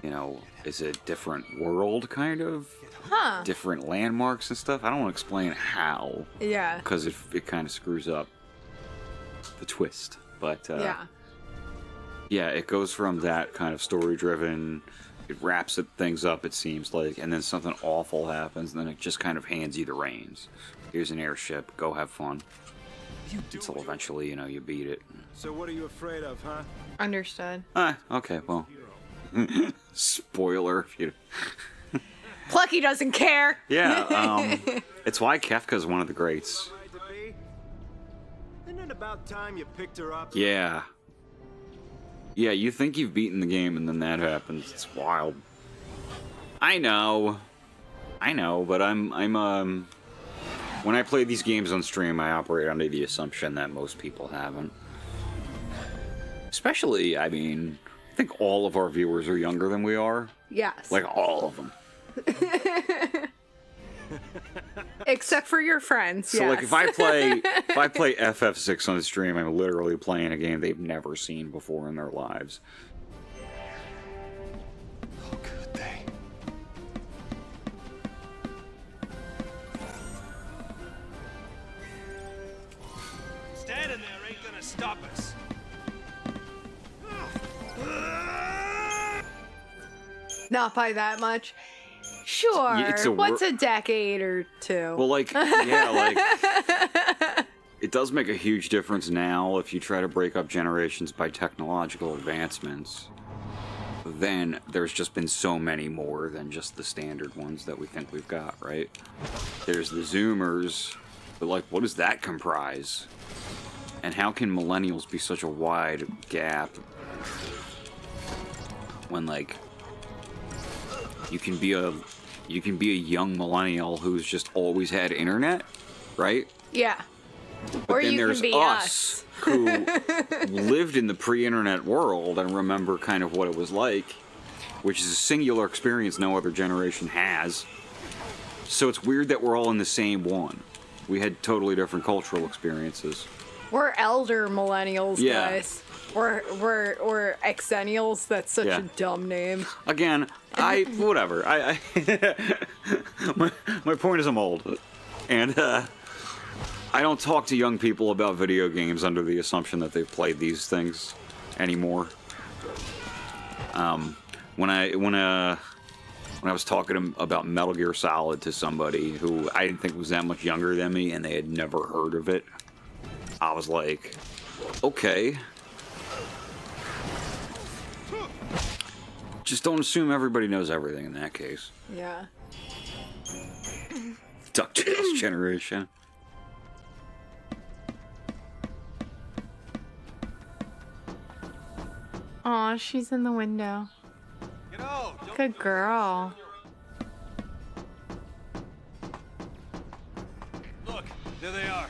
you know, is a different world, kind of. Huh. Different landmarks and stuff. I don't want to explain how. Yeah. Because it kind of screws up the twist. But, yeah, it goes from that kind of story-driven, it wraps things up, it seems like, and then something awful happens, and then it just kind of hands you the reins. Here's an airship, go have fun. Until eventually, you know, you beat it. So what are you afraid of, huh? Understood. Okay, well. Spoiler if you... Plucky doesn't care. Yeah, it's why Kefka's one of the greats. Right to be? Isn't it about time you picked her up? Yeah. Yeah, you think you've beaten the game and then that happens. It's wild. I know, but I'm when I play these games on stream, I operate under the assumption that most people haven't. Especially, I mean, I think all of our viewers are younger than we are. Yes. Like, all of them. Except for your friends, So, like, if I play FF6 on stream, I'm literally playing a game they've never seen before in their lives. Oh, good day. Standing there ain't gonna stop us. Not by that much. Sure. Yeah, it's a What's a decade or two? Well, like, yeah, like, it does make a huge difference now if you try to break up generations by technological advancements. Then there's just been so many more than just the standard ones that we think we've got, right? There's the Zoomers, but, like, what does that comprise? And how can millennials be such a wide gap when, like, you can be a young millennial who's just always had internet, right? Yeah. But Or then you there's can be us who lived in the pre-internet world and remember kind of what it was like, which is a singular experience no other generation has. So it's weird that we're all in the same one. We had totally different cultural experiences. We're elder millennials, Yeah. guys. We're exennials. That's such Yeah. a dumb name. Again, whatever. My point is I'm old. And I don't talk to young people about video games under the assumption that they've played these things anymore. When I was talking about Metal Gear Solid to somebody who I didn't think was that much younger than me and they had never heard of it, I was like, okay. Just don't assume everybody knows everything in that case. Yeah. DuckTales generation. Aw, she's in the window. Get out! Good girl. Look, there they are.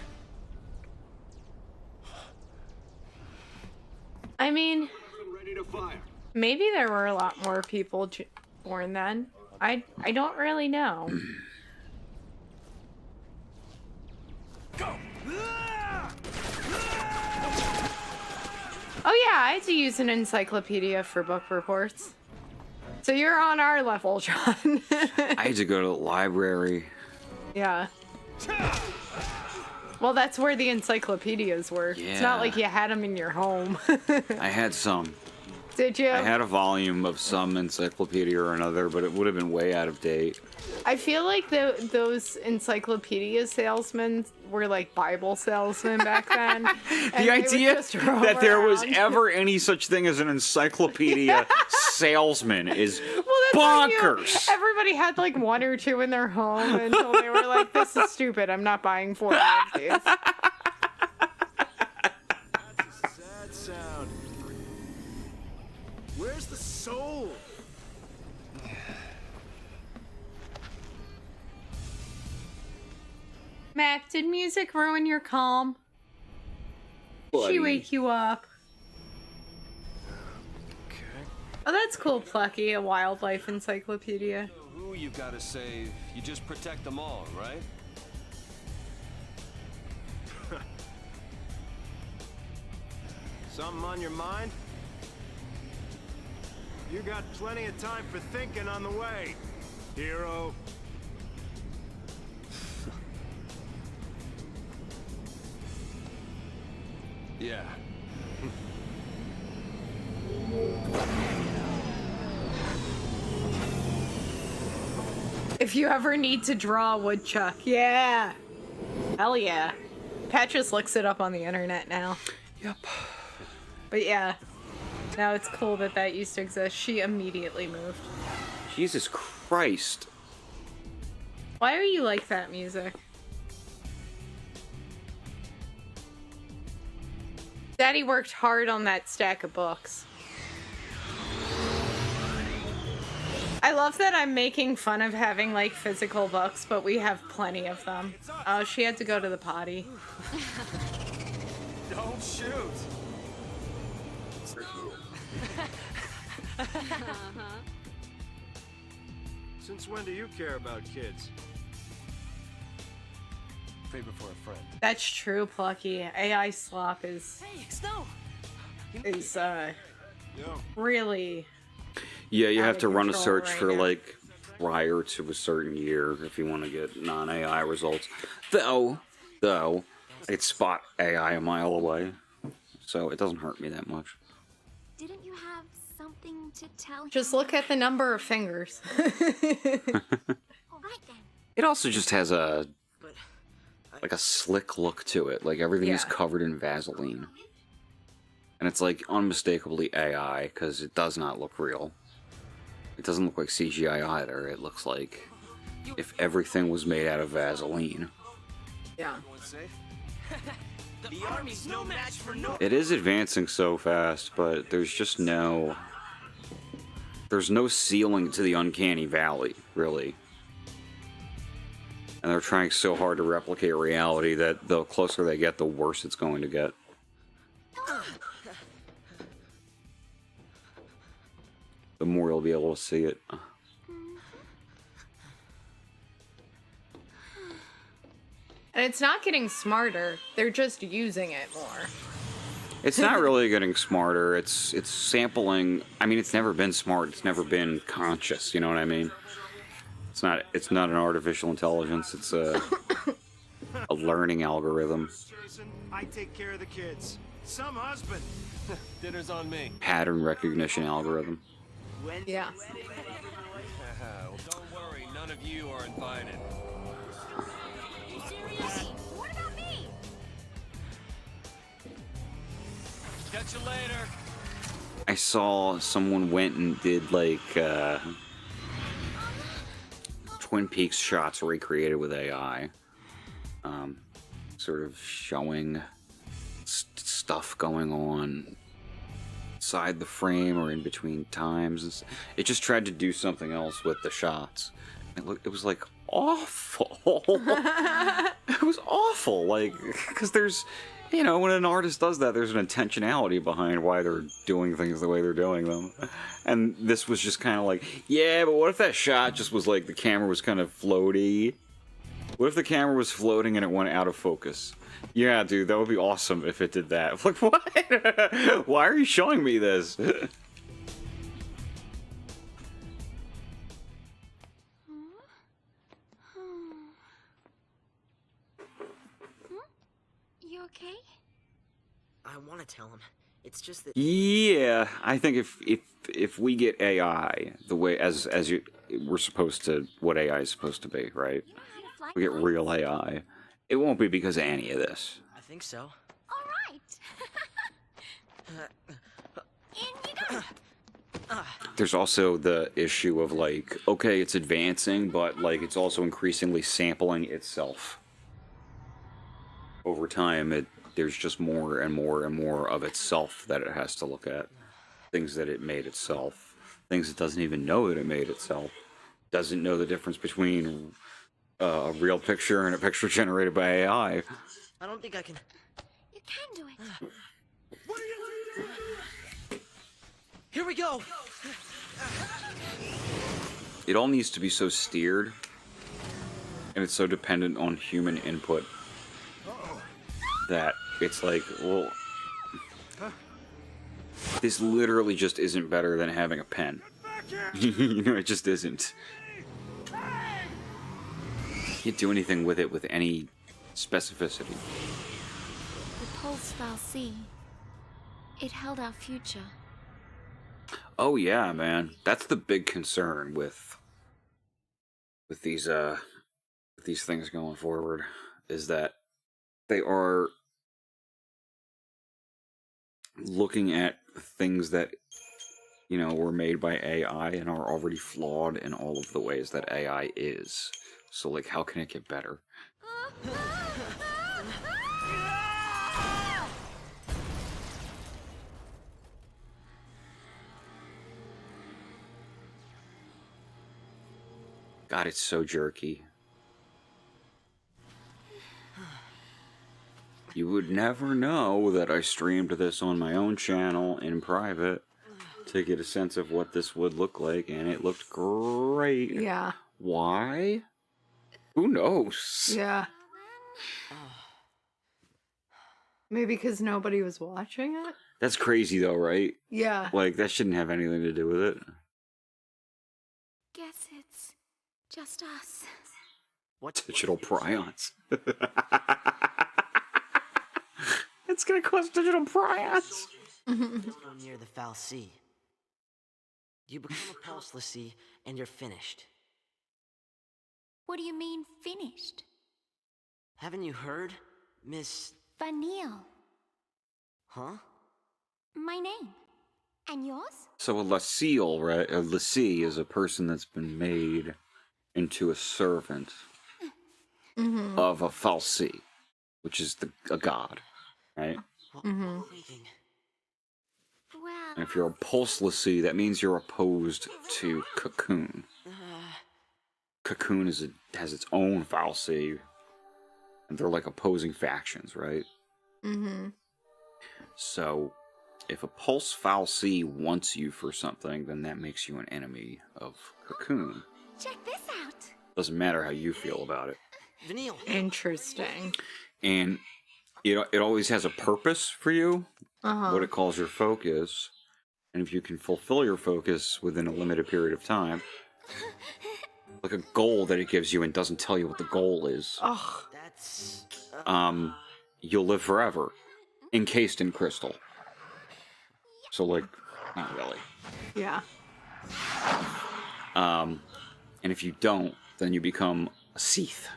I mean, Ready to fire. maybe there were a lot more people born then. I don't really know. Go! Oh yeah, I had to use an encyclopedia for book reports. So you're on our level, John. I had to go to the library. Yeah. Well, that's where the encyclopedias were. It's not Yeah. like you had them in your home. I had some. Did you? I had a volume of some encyclopedia or another, but it would have been way out of date. I feel like those encyclopedia salesmen were like Bible salesmen back then. The idea that there was ever any such thing as an encyclopedia salesman is bonkers. Everybody had like one or two in their home until they were like, "This is stupid. I'm not buying 40 of these." That's a sad sound. Where's the soul? Mac, did music ruin your calm? Did she Buddy. wake you up? Okay. Oh, that's cool, Plucky, a wildlife encyclopedia. Who you gotta save? You just protect them all, right? Something on your mind? You got plenty of time for thinking on the way, hero. Yeah. If you ever need to draw a woodchuck, yeah. Hell yeah. Pat just looks it up on the internet now. Yep. But yeah. Now it's cool that that used to exist. She immediately moved. Jesus Christ. Why are you like that music? Daddy worked hard on that stack of books. I love that I'm making fun of having, like, physical books, but we have plenty of them. Oh, she had to go to the potty. Don't shoot. Since when do you care about kids? Favor for a friend. That's true, Plucky. AI slop is really... Yeah, you out have of to run a control search right for now. like prior to a certain year if you want to get non-AI results. Though, I'd spot AI a mile away, so it doesn't hurt me that much. Didn't you have something to tell Just him? look at the number of fingers. All right then. It also just has a like a slick look to it. Like everything is Yeah. covered in Vaseline, and it's like unmistakably AI because it does not look real. It doesn't look like CGI either. It looks like if everything was made out of Vaseline. Yeah. Going safe? The army's no match for North. It is advancing so fast, but there's just there's no ceiling to the uncanny valley, really. And they're trying so hard to replicate reality that the closer they get, the worse it's going to get. The more you'll be able to see it. And it's not getting smarter. They're just using it more. It's not really getting smarter. It's sampling. I mean, it's never been smart. It's never been conscious. You know what I mean? It's not an artificial intelligence. It's a learning algorithm. Jason, I take care of the kids. Some husband. Dinner's on me. Pattern recognition algorithm. Yeah. Well, don't worry, none of you are invited. You serious? What about me? Catch you later. I saw someone went and did like Twin Peaks shots recreated with AI, sort of showing stuff going on inside the frame or in between times. It just tried to do something else with the shots. It was like awful. It was awful, like, because there's, you know, when an artist does that, there's an intentionality behind why they're doing things the way they're doing them. And this was just kind of like, yeah, but what if that shot just was like the camera was kind of floaty? What if the camera was floating and it went out of focus? Yeah, dude, that would be awesome if it did that. Like, what? Why are you showing me this? You okay? I want to tell him. It's just that Yeah, I think if we get AI the way as we're supposed to, what AI is supposed to be, right? We get real AI. It won't be because of any of this. I think so. All right. In you go. There's also the issue of like, okay, it's advancing, but like it's also increasingly sampling itself. Over time, there's just more and more and more of itself that it has to look at. Things that it made itself. Things it doesn't even know that it made itself. Doesn't know the difference between a real picture and a picture generated by AI. I don't think I can. You can do it. Here we go. It all needs to be so steered, and it's so dependent on human input that it's like, well, this literally just isn't better than having a pen. You know, it just isn't. You can't do anything with it with any specificity. The pulse fal'Cie. It held our future. Oh yeah, man, that's the big concern with these things going forward, is that they are looking at things that, you know, were made by AI and are already flawed in all of the ways that AI is. So, like, how can it get better? God, it's so jerky. You would never know that I streamed this on my own channel in private to get a sense of what this would look like, and it looked great. Yeah. Why? Who knows? Yeah. Maybe because nobody was watching it? That's crazy though, right? Yeah. Like, that shouldn't have anything to do with it. Guess it's just us. What? Digital prions. It's gonna cost digital prions. Go near the Foul Sea. You become a pulse Lassie, and you're finished. What do you mean, finished? Haven't you heard, Miss... Vanille. Huh? My name. And yours? So a Lassile, right? A Lassie is a person that's been made into a servant of a Falsi, which is a god, right? What am I thinking? Well, And if you're a Pulse Lassie, that means you're opposed to Cocoon. Cocoon has its own Falsi, and they're like opposing factions, right? So, if a Pulse Falsi wants you for something, then that makes you an enemy of Cocoon. check this out. Doesn't matter how you feel about it. Vanille! Interesting. And it always has a purpose for you, what it calls your focus. And if you can fulfill your focus within a limited period of time, like a goal that it gives you and doesn't tell you what the goal is, Oh, That's... you'll live forever, encased in crystal. So, like, not really. yeah. And if you don't, then you become a Seath,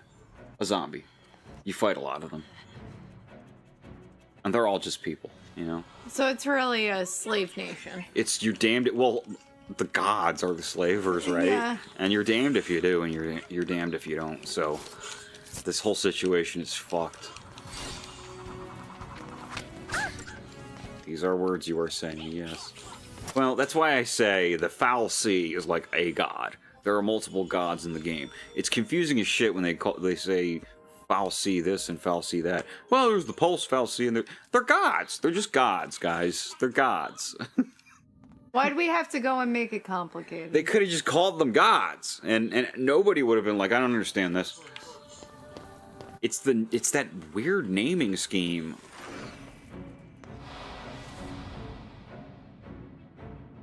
a zombie. You fight a lot of them. And they're all just people, you know? So it's really a slave nation. It's, you're damned, well, the gods are the slavers, right? Yeah. And you're damned if you do, and you're damned if you don't, so this whole situation is fucked. These are words you are saying, yes. Well, that's why I say the Foul Sea is like a god. There are multiple gods in the game. It's confusing as shit when they say Foul Sea this and Foul Sea that. Well, there's the Pulse Foul Sea, and they're gods. They're just gods, guys. They're gods. Why'd we have to go and make it complicated? They could have just called them gods, and nobody would have been like, I don't understand this. It's that weird naming scheme.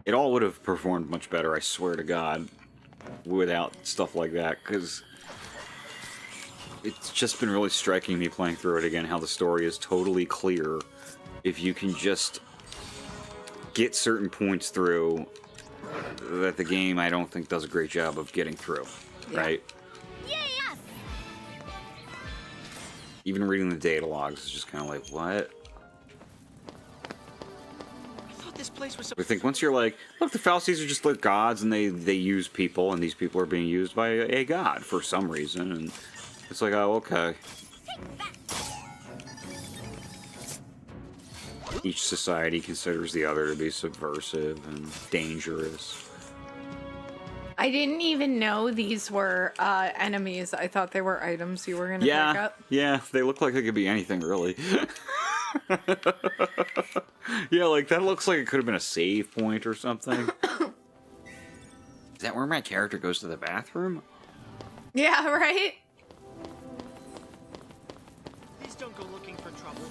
It all would have performed much better, I swear to God, without stuff like that, because it's just been really striking me playing through it again how the story is totally clear if you can just get certain points through that the game, I don't think, does a great job of getting through, right? Yes! Even reading the data logs is just kind of like, what? I thought this place was... I think once you're like, look, the Falsies are just like gods, and they use people, and these people are being used by a god for some reason, and it's like, oh, okay. Each society considers the other to be subversive and dangerous. I didn't even know these were enemies. I thought they were items you were going to pick up. Yeah, they look like they could be anything, really. Yeah, like, that looks like it could have been a save point or something. Is that where my character goes to the bathroom? Yeah, right? Please don't go looking for trouble.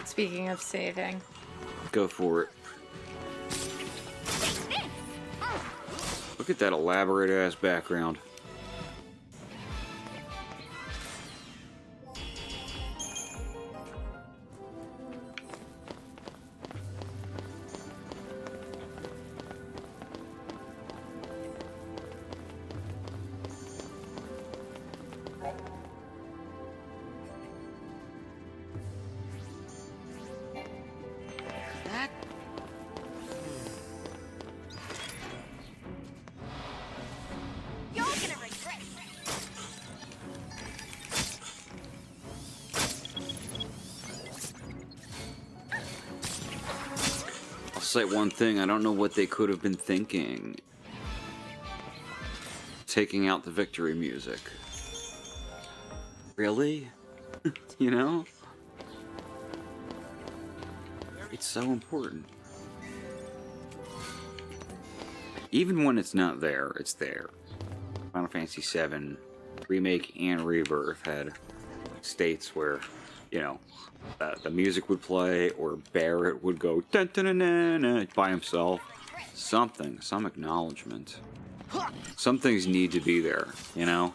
Speaking of saving. Go for it. Look at that elaborate ass background. hindsight, one thing, I don't know what they could have been thinking. Taking out the victory music. Really? You know? It's so important. Even when it's not there, it's there. Final Fantasy VII Remake and Rebirth had states where, you know, the music would play, or Barrett would go dun dun dun dun dun by himself. Something, some acknowledgement. Some things need to be there, you know?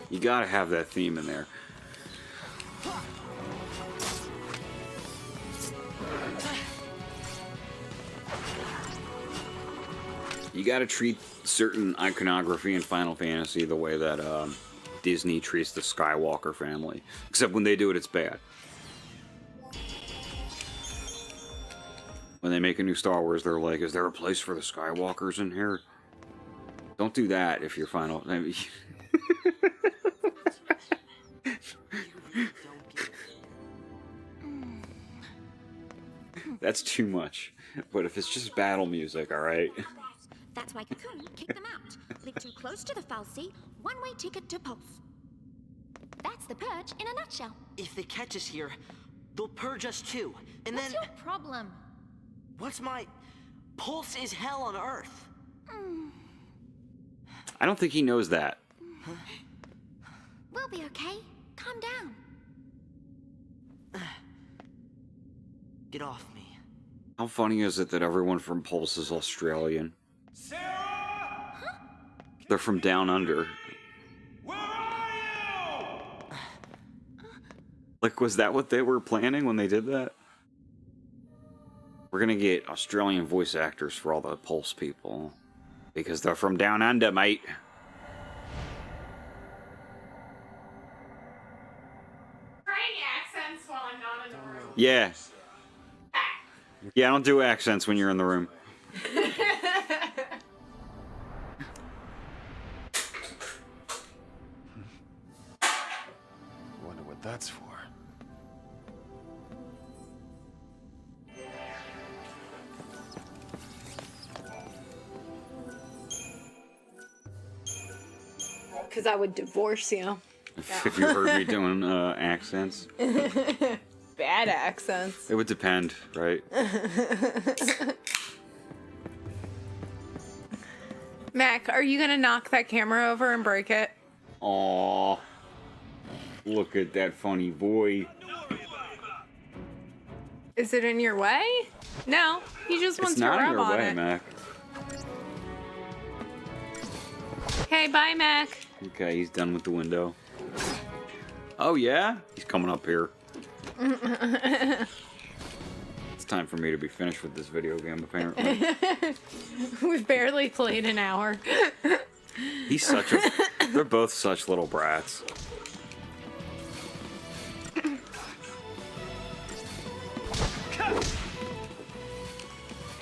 You gotta have that theme in there. You gotta treat certain iconography in Final Fantasy the way that Disney treats the Skywalker family. Except when they do it, it's bad. When they make a new Star Wars, they're like, is there a place for the Skywalkers in here? Don't do that if you're Final... I mean, that's too much. But if it's just battle music, alright? That's why Cocoon kicked them out. Live too close to the Fal'Cie, one-way ticket to Pulse. That's the purge in a nutshell. If they catch us here, they'll purge us too. And What's then... your problem? What's my... Pulse is hell on Earth. I don't think he knows that. We'll be okay. Calm down. Get off me. How funny is it that everyone from Pulse is Australian? Sarah! Huh? They're from down under. Where are you? Like, was that what they were planning when they did that? We're gonna get Australian voice actors for all the Pulse people. Because they're from down under, mate. Trying accents while I'm not in the room. Yeah. Yeah, I don't do accents when you're in the room. Wonder what that's for. Because I would divorce you. If you heard me doing accents. Bad accents. It would depend, right? Mac, are you gonna knock that camera over and break it? Aww. Look at that funny boy. Is it in your way? No, he just wants It's to not in rub your on way, it. Mac. Okay, bye, Mac. Okay, he's done with the window. Oh, yeah? He's coming up here. It's time for me to be finished with this video game, apparently. We've barely played an hour. He's such a... They're both such little brats.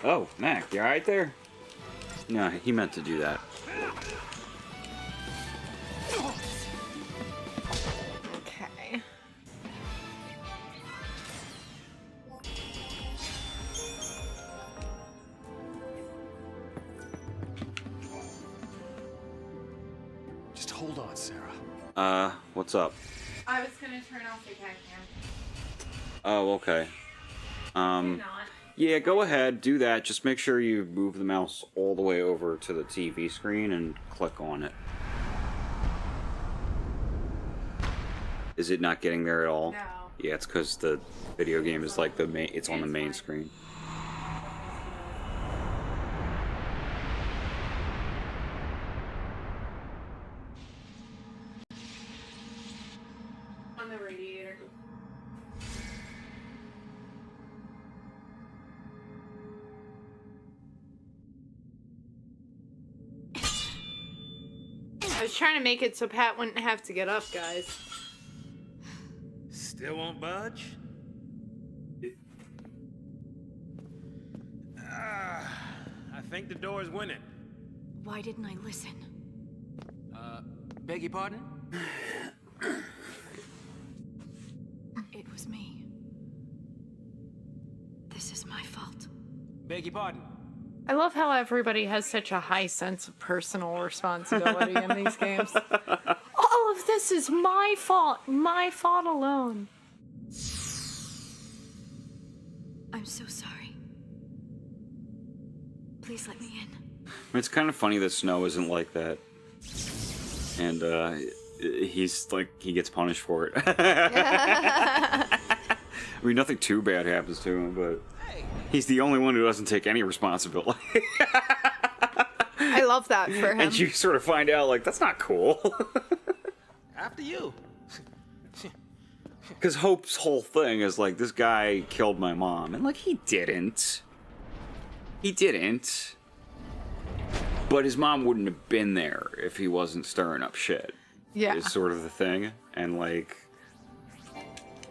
Oh, Mac, you alright there? No, he meant to do that. Okay. Just hold on, Sarah. What's up? I was gonna turn off the cat cam. Oh, okay. Not. Yeah, go ahead, do that. Just make sure you move the mouse all the way over to the TV screen and click on it. Is it not getting there at all? No. Yeah, it's because the video game is like the main. It's on the main screen. On the radiator. I was trying to make it so Pat wouldn't have to get up, guys. Still won't budge? I think the door's winning. Why didn't I listen? Beg your pardon? It was me. This is my fault. Beg your pardon? I love how everybody has such a high sense of personal responsibility in these games. All of this is my fault alone. I'm so sorry. Please let me in. It's kind of funny that Snow isn't like that. And, he's like, he gets punished for it. I mean, nothing too bad happens to him, but he's the only one who doesn't take any responsibility. I love that for him. And you sort of find out, like, that's not cool. After you. Because Hope's whole thing is, like, this guy killed my mom. And, like, he didn't. He didn't. But his mom wouldn't have been there if he wasn't stirring up shit. Yeah. Is sort of the thing. And, like,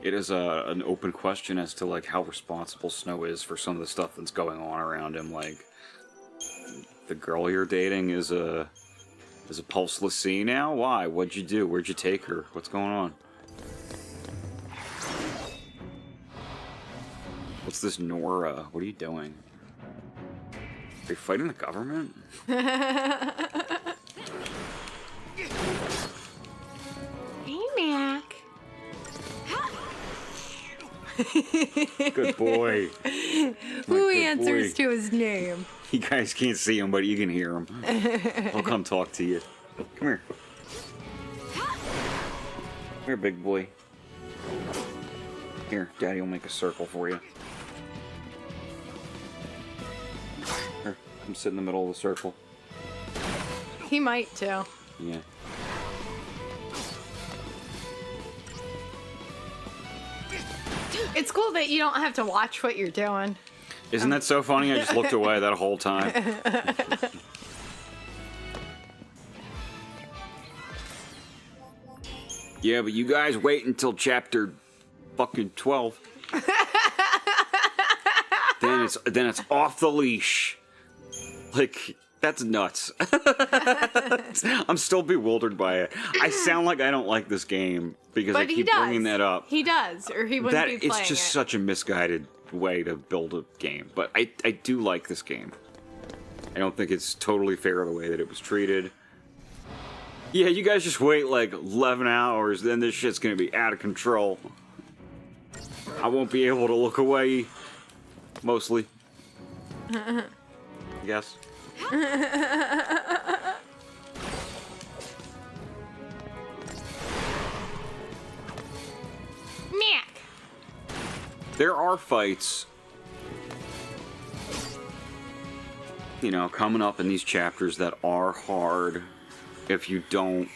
it is an open question as to, like, how responsible Snow is for some of the stuff that's going on around him. Like, the girl you're dating is a pulseless sea now? Why? What'd you do? Where'd you take her? What's going on? What's this Nora? What are you doing? Are you fighting the government? Hey, Mac. Good boy. Who answers to his name? You guys can't see him, but you can hear him. I'll come talk to you. Come here. Come here, big boy. Here, Daddy will make a circle for you. Here, come sit in the middle of the circle. He might too. Yeah. It's cool that you don't have to watch what you're doing. Isn't that so funny? I just looked away that whole time. Yeah, but you guys wait until chapter fucking 12. then it's off the leash. Like, that's nuts. I'm still bewildered by it. I sound like I don't like this game because I keep bringing that up. He does, or he wouldn't be playing It's just such a misguided way to build a game. But I do like this game. I don't think it's totally fair the way that it was treated. Yeah, you guys just wait like 11 hours, then this shit's gonna be out of control. I won't be able to look away, mostly. I guess. Mac. There are fights, you know, coming up in these chapters that are hard if you don't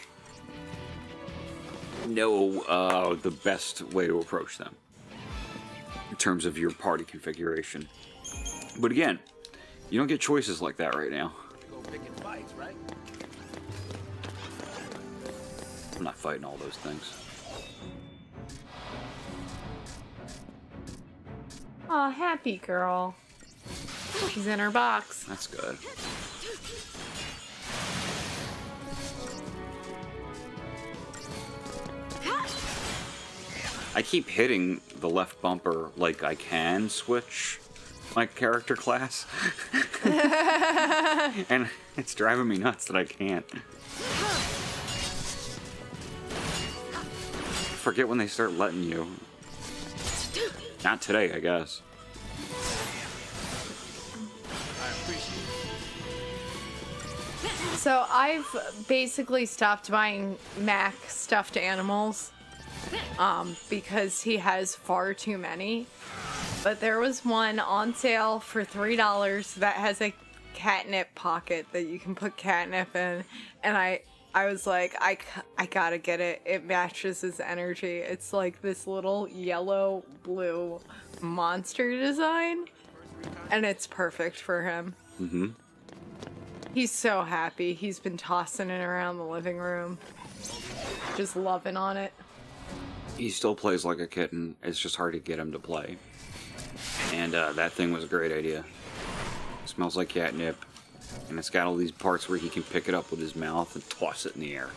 know the best way to approach them in terms of your party configuration. But again, you don't get choices like that right now. Go picking fights, right? I'm not fighting all those things. Oh, happy girl. She's in her box. That's good. I keep hitting the left bumper like I can switch my character class. And it's driving me nuts that I can't. Forget when they start letting you. Not today, I guess. I appreciate it. So I've basically stopped buying Mac stuffed animals because he has far too many. But there was one on sale for $3 that has a catnip pocket that you can put catnip in, and I was like, I gotta get it. It matches his energy. It's like this little yellow blue monster design, and it's perfect for him. Mm-hmm. He's so happy. He's been tossing it around the living room, just loving on it. He still plays like a kitten. It's just hard to get him to play. And that thing was a great idea. It smells like catnip. And it's got all these parts where he can pick it up with his mouth and toss it in the air.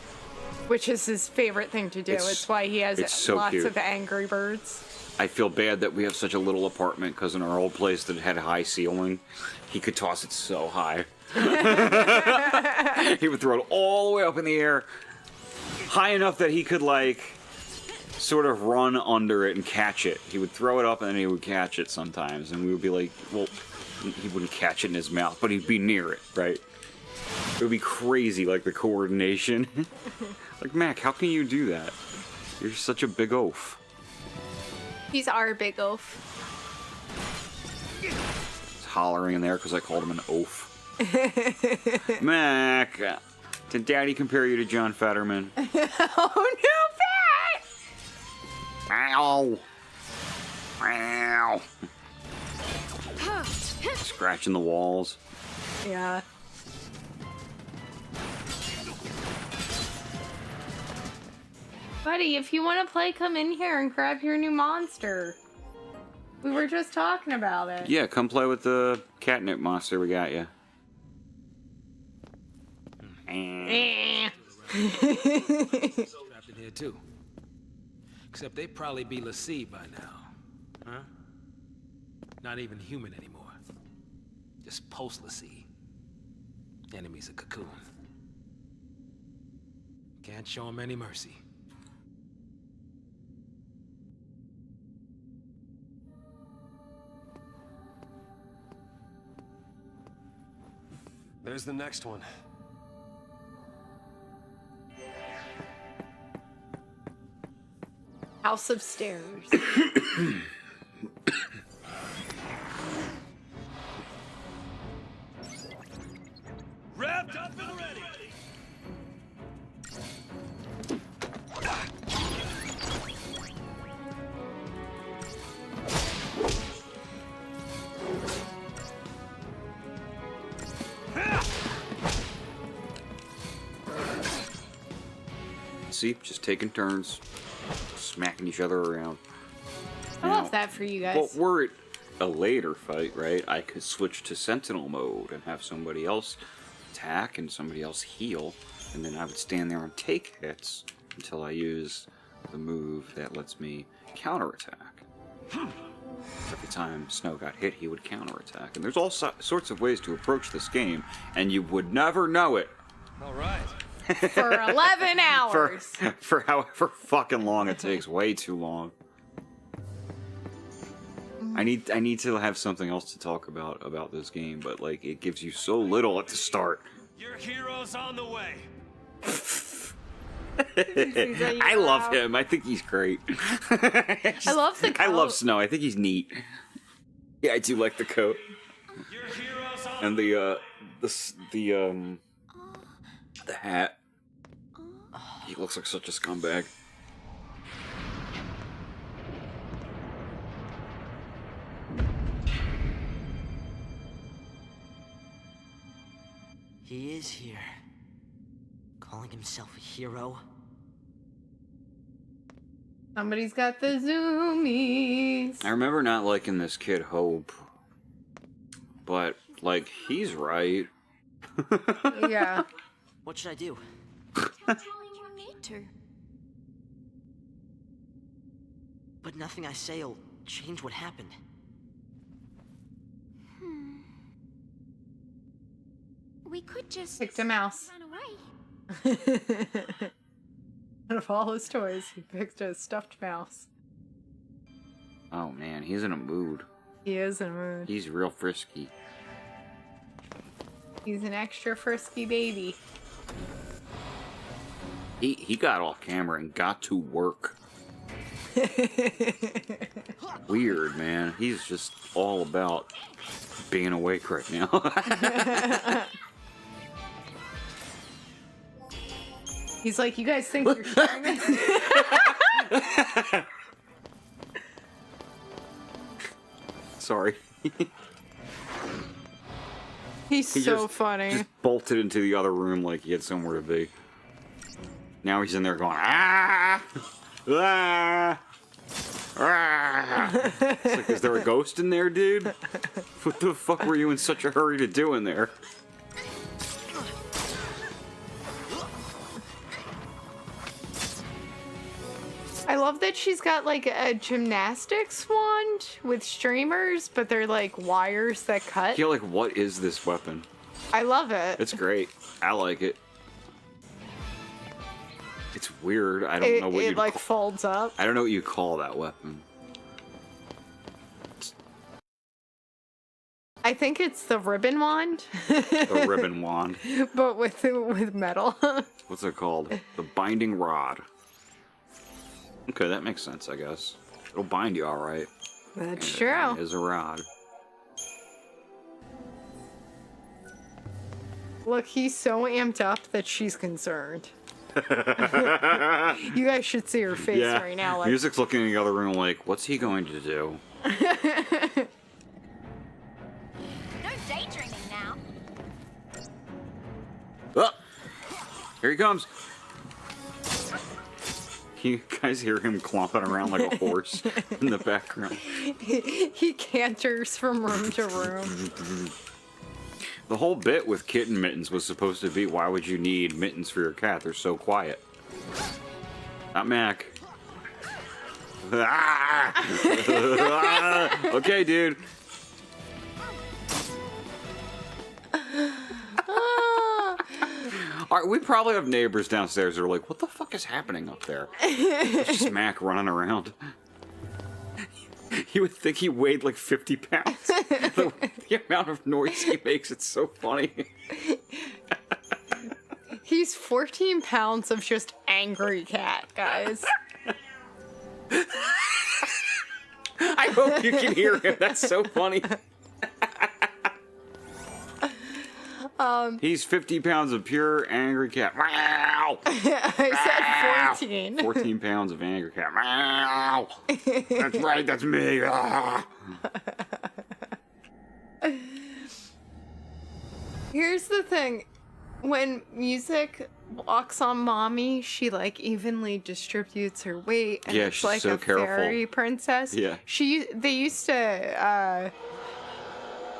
Which is his favorite thing to do. It's why he has so lots cute. of Angry Birds. I feel bad that we have such a little apartment because in our old place that had a high ceiling, he could toss it so high. He would throw it all the way up in the air, high enough that he could, like, sort of run under it and catch it. He would throw it up and then he would catch it sometimes. And we would be like, well, he wouldn't catch it in his mouth, but he'd be near it, right? It would be crazy, like, the coordination. Like, Mac, how can you do that? You're such a big oaf. He's our big oaf. He's hollering in there because I called him an oaf. Mac, did Daddy compare you to John Fetterman? Oh no, Pat! Ow! Ow! Scratching the walls. Yeah. Buddy, if you want to play, come in here and grab your new monster. We were just talking about it. Yeah, come play with the catnip monster we got you. Trapped in here too. Except they'd probably be Lassie by now. Huh? Not even human anymore. Just post-Lassie. Enemies of Cocoon. Can't show them any mercy. There's the next one. House of Stairs. Wrapped up and ready. See, just taking turns, smacking each other around. I love that for you guys. Well, were it a later fight, right, I could switch to Sentinel mode and have somebody else attack and somebody else heal, and then I would stand there and take hits until I use the move that lets me counterattack. Every time Snow got hit, he would counterattack. And there's all sorts of ways to approach this game, and you would never know it. All right. For 11 hours. For however fucking long it takes. Way too long. I need to have something else to talk about this game, but like it gives you so little at the start. Your hero's on the way. I love him. I think he's great. I love the coat. I love Snow. I think he's neat. Yeah, I do like the coat. Your hero's on And the hat. He looks like such a scumbag. He is here. Calling himself a hero. Somebody's got the zoomies. I remember not liking this kid Hope. But, like, he's right. Yeah. What should I do? Tell you need to. But nothing I say'll change what happened. We could just Picked a mouse. run away. Out of all his toys, he picked a stuffed mouse. Oh man, he's in a mood. He is in a mood. He's real frisky. He's an extra frisky baby. He got off camera and got to work. Weird, man. He's just all about being awake right now. He's like, you guys think you're streaming? Sorry. He's He so just- funny. Just bolted into the other room like he had somewhere to be. Now he's in there going, ah! Ah! Ah! It's like, is there a ghost in there, dude? What the fuck were you in such a hurry to do in there? I love that she's got like a gymnastics wand with streamers, but they're like wires that cut. You're like, what is this weapon? I love it. It's great. I like it. It's weird. I don't know what you It like folds up. I don't know what you call that weapon. I think it's the ribbon wand. The ribbon wand. But with metal. What's it called? The binding rod. Okay, that makes sense, I guess. It'll bind you all right. That's And true. It is a rod. Look, he's so amped up that she's concerned. You guys should see her face Yeah. right now. Like, Music's looking in the other room like, what's he going to do? No daydreaming now. Oh! Here he comes. You guys hear him clomping around like a horse in the background. he canters from room to room. The whole bit with kitten mittens was supposed to be, why would you need mittens for your cat? They're so quiet. Not Mac. Ah! Okay, dude. All right, we probably have neighbors downstairs that are like, what the fuck is happening up there? It's just Mac running around. You would think he weighed like 50 pounds. The amount of noise he makes, it's so funny. He's 14 pounds of just angry cat, guys. I hope you can hear him. That's so funny. He's 50 pounds of pure angry cat. Wow! I said 14. 14 pounds of angry cat. Wow! That's right, that's me. Ah. Here's the thing. When music walks on mommy, she like evenly distributes her weight, and Yeah, it's she's like so a careful. fairy princess. Yeah. They used to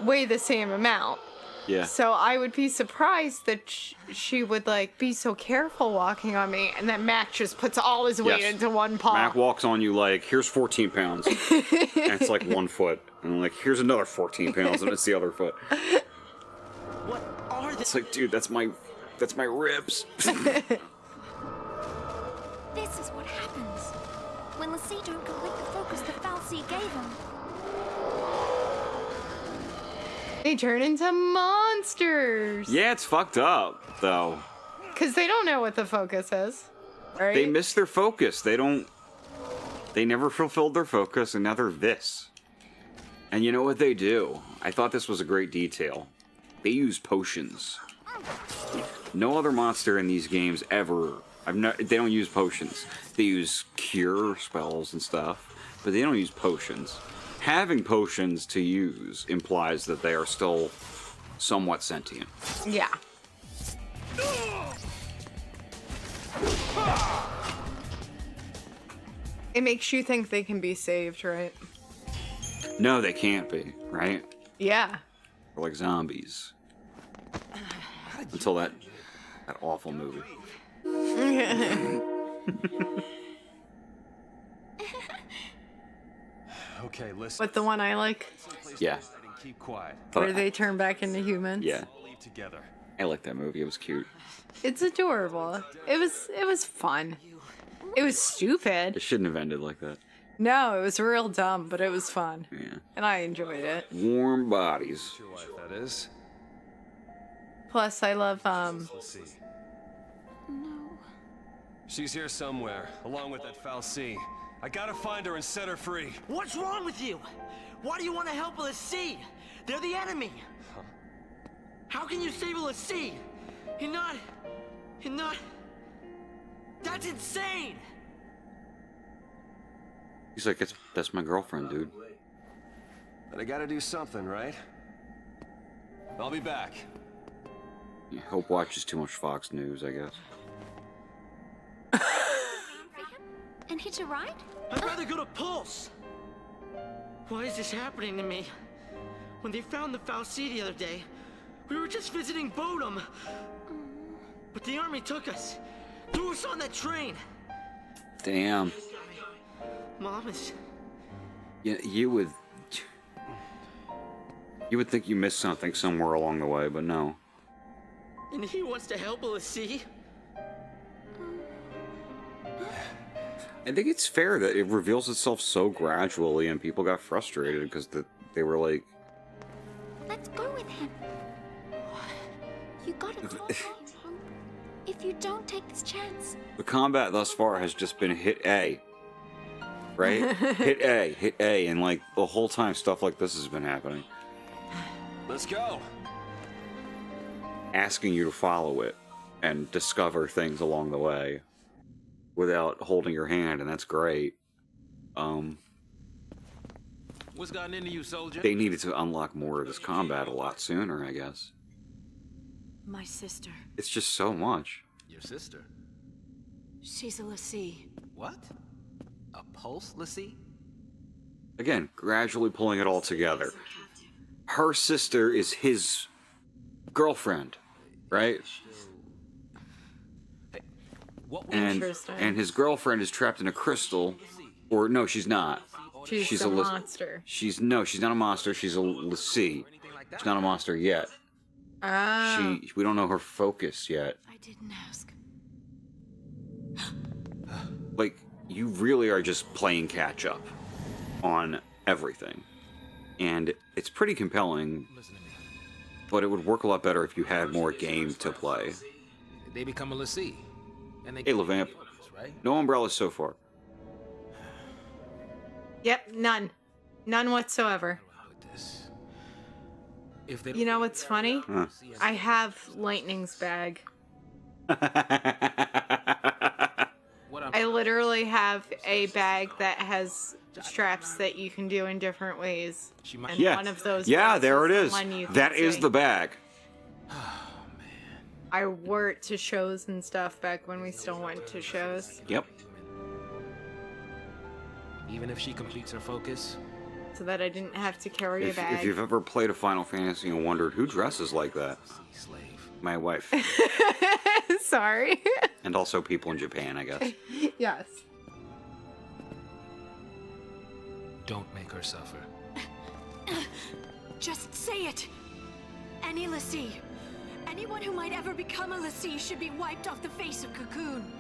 weigh the same amount. Yeah. So I would be surprised that she would like be so careful walking on me, and then Mac just puts all his weight Yes. into one paw. Mac walks on you like, here's 14 pounds. And it's like 1 foot. And I'm like, here's another 14 pounds, and it's the other foot. What are they? It's like, dude, that's my ribs. This is what happens when Lassie don't collect the focus the Fal'Cie gave him. They turn into monsters. Yeah, it's fucked up, though. Because they don't know what the focus is. Right? They missed their focus. They never fulfilled their focus, and now they're this. And you know what they do? I thought this was a great detail. They use potions. No other monster in these games ever. They don't use potions. They use cure spells and stuff, but they don't use potions. Having potions to use implies that they are still somewhat sentient. Yeah. It makes you think they can be saved, right? No, they can't be, right? Yeah. They're like zombies. Until that awful movie. Okay, listen. But the one I like, Yeah. Keep quiet. where they turn back into humans. Yeah. We'll leave together. I like that movie. It was cute. It's adorable. It was fun. It was stupid. It shouldn't have ended like that. No, it was real dumb, but it was fun. Yeah. And I enjoyed it. Warm bodies. Your wife, that is. Plus, I love, Let's see. No. She's here somewhere, along with that Fal'Cie. I gotta find her and set her free. What's wrong with you? Why do you want to help Lassie? They're the enemy. How can you save Lassie? You're not... That's insane! He's like, that's my girlfriend, dude. But I gotta do something, right? I'll be back. Yeah, Hope watches too much Fox News, I guess. And hitch a ride? I'd rather go to Pulse! Why is this happening to me? When they found the Fal'Cie the other day, we were just visiting Bodum. But the army took us, threw us on that train. Damn. Mom is... Yeah, you would think you missed something somewhere along the way, but no. And he wants to help LaCie? I think it's fair that it reveals itself so gradually, and people got frustrated because they were like, Let's go with him. You gotta call out, Hope. If you don't take this chance. the combat thus far has just been hit A. Right? hit A, and like the whole time stuff like this has been happening. Let's go. Asking you to follow it and discover things along the way without holding your hand, and that's great. What's gotten into you, soldier? They needed to unlock more of this combat a lot sooner, I guess. My sister. It's just so much. Your sister. She's a LaCie. What? A pulse, LaCie? Again, gradually pulling it all together. Her sister is his girlfriend, right? What And his girlfriend is trapped in a crystal, or no, she's not. She's a monster. She's not a monster. She's a LaCie. She's not a monster yet. Oh. We don't know her focus yet. I didn't ask. Like, you really are just playing catch up on everything, and it's pretty compelling. But it would work a lot better if you had more game to play. They become a LaCie. And they Hey, Levamp. right? No umbrellas so far. Yep, none. None whatsoever. If they You know what's funny? Huh. I have Lightning's bag. I literally have a bag that has straps that you can do in different ways. And Yeah. one of those Yeah, bags there it the is. one you can That is see. the bag. I wore it to shows and stuff back when we still went to shows. Yep. Even if she completes her focus, So that I didn't have to carry a If bag. you've ever played a Final Fantasy and wondered who dresses like that, slave. my wife. Sorry. And also people in Japan, I guess. Yes. Don't make her suffer. Just say it. Any LaCie. Anyone who might ever become a LaCie should be wiped off the face of Cocoon.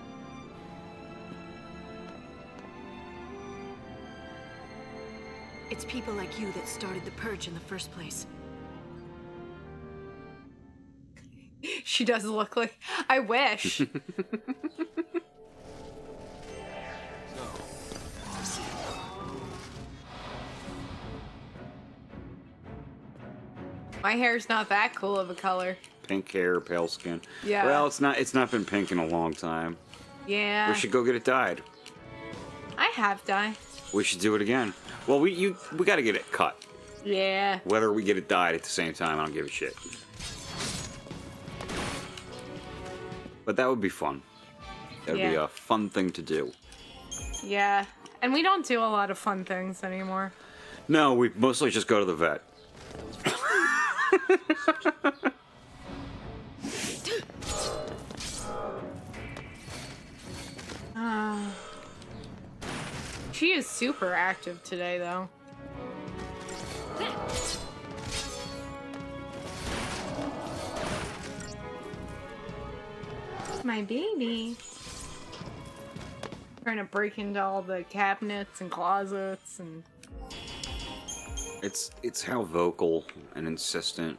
It's people like you that started the Purge in the first place. She does look like... I wish. My hair's not that cool of a color. Pink hair, pale skin. Yeah. Well, it's not been pink in a long time. Yeah. We should go get it dyed. I have dye. We should do it again. Well, we got to get it cut. Yeah. Whether we get it dyed at the same time, I don't give a shit. But that would be fun. That would be Yeah. a fun thing to do. Yeah. And we don't do a lot of fun things anymore. No, we mostly just go to the vet. She is super active today, though. My baby. Trying to break into all the cabinets and closets and... It's how vocal and insistent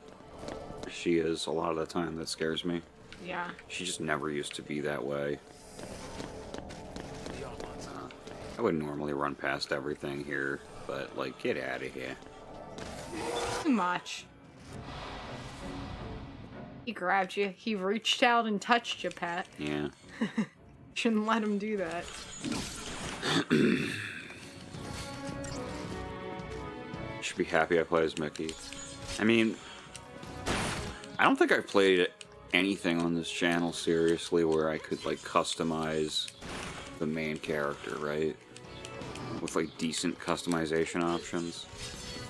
she is a lot of the time that scares me. Yeah. She just never used to be that way. I would normally run past everything here, but, like, get out of here. Too much. He grabbed you. He reached out and touched you, Pat. Yeah. Shouldn't let him do that. Should be happy I played as Micki. I mean, I don't think I've played anything on this channel seriously where I could, like, customize the main character, right? With, like, decent customization options.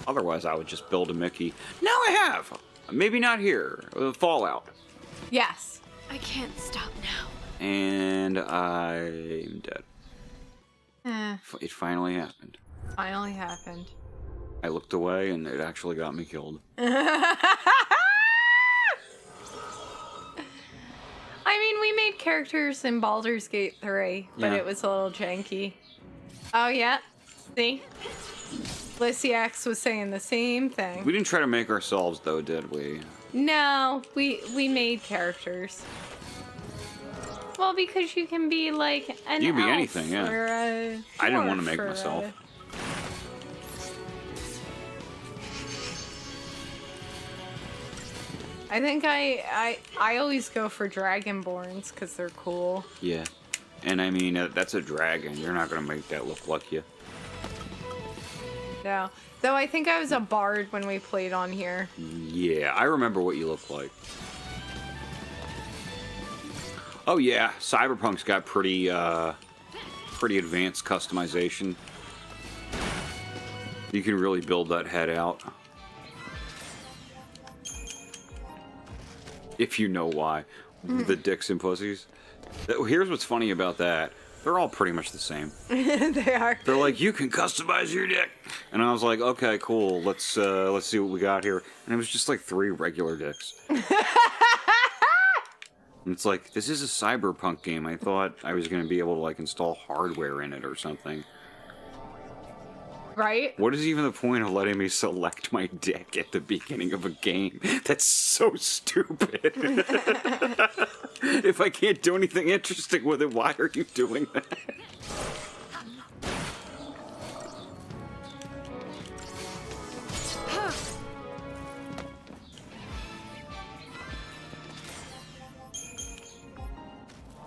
Otherwise, I would just build a Micki. Now I have! Maybe not here. Fallout. Yes. I can't stop now. And I'm dead. Eh. It finally happened. Finally happened. I looked away and it actually got me killed. I mean, we made characters in Baldur's Gate 3, but Yeah. it was a little janky. Oh, yeah. See? Lysiax was saying the same thing. We didn't try to make ourselves, though, did we? No, we made characters. Well, because you can be like an You can be elf anything, yeah. or a I didn't want to dwarf make or myself. I think I always go for Dragonborns because they're cool. Yeah. And I mean, that's a dragon. You're not going to make that look like you. No. Though I think I was a bard when we played on here. Yeah, I remember what you look like. Oh yeah, Cyberpunk's got pretty advanced customization. You can really build that head out. If you know why. The dicks and pussies. Here's what's funny about that. They're all pretty much the same. They are. They're like, you can customize your dick. And I was like, okay, cool. Let's see what we got here. And it was just like 3 regular dicks. And it's like, this is a cyberpunk game. I thought I was going to be able to like install hardware in it or something. Right? What is even the point of letting me select my dick at the beginning of a game? That's so stupid. If I can't do anything interesting with it, why are you doing that?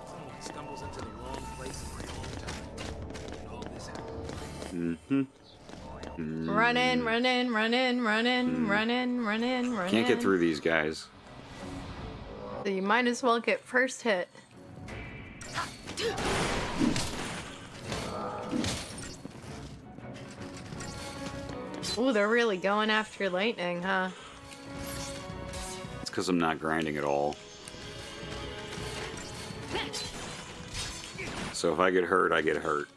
Someone stumbles into the wrong place at the wrong time. And all this happens. Mm-hmm. Run in, run in, run in, run in, run in, run in, run in. Can't get through these guys. So you might as well get first hit. Ooh, they're really going after lightning, huh? It's because I'm not grinding at all. So if I get hurt, I get hurt.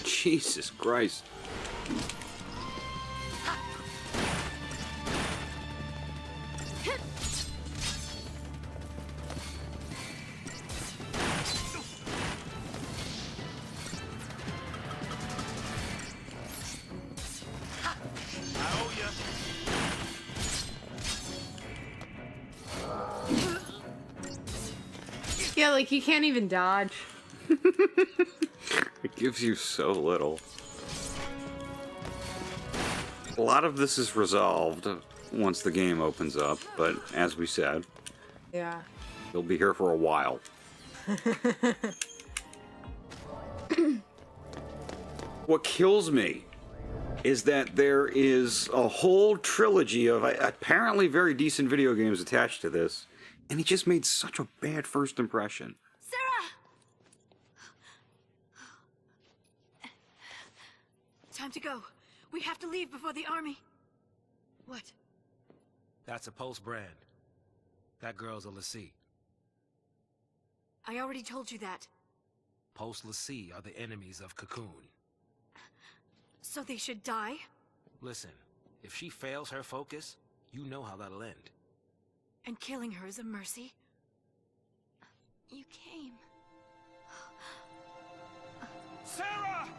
Jesus Christ. I owe ya. Yeah, like you can't even dodge. It gives you so little. A lot of this is resolved once the game opens up, but as we said, Yeah. you'll be here for a while. What kills me is that there is a whole trilogy of apparently very decent video games attached to this, and it just made such a bad first impression. Sarah! Time to go. We have to leave before the army. What? That's a Pulse brand. That girl's a Lassie. I already told you that. Pulse Lassie are the enemies of Cocoon. So they should die? Listen, if she fails her focus, you know how that'll end. And killing her is a mercy? You came. Sarah!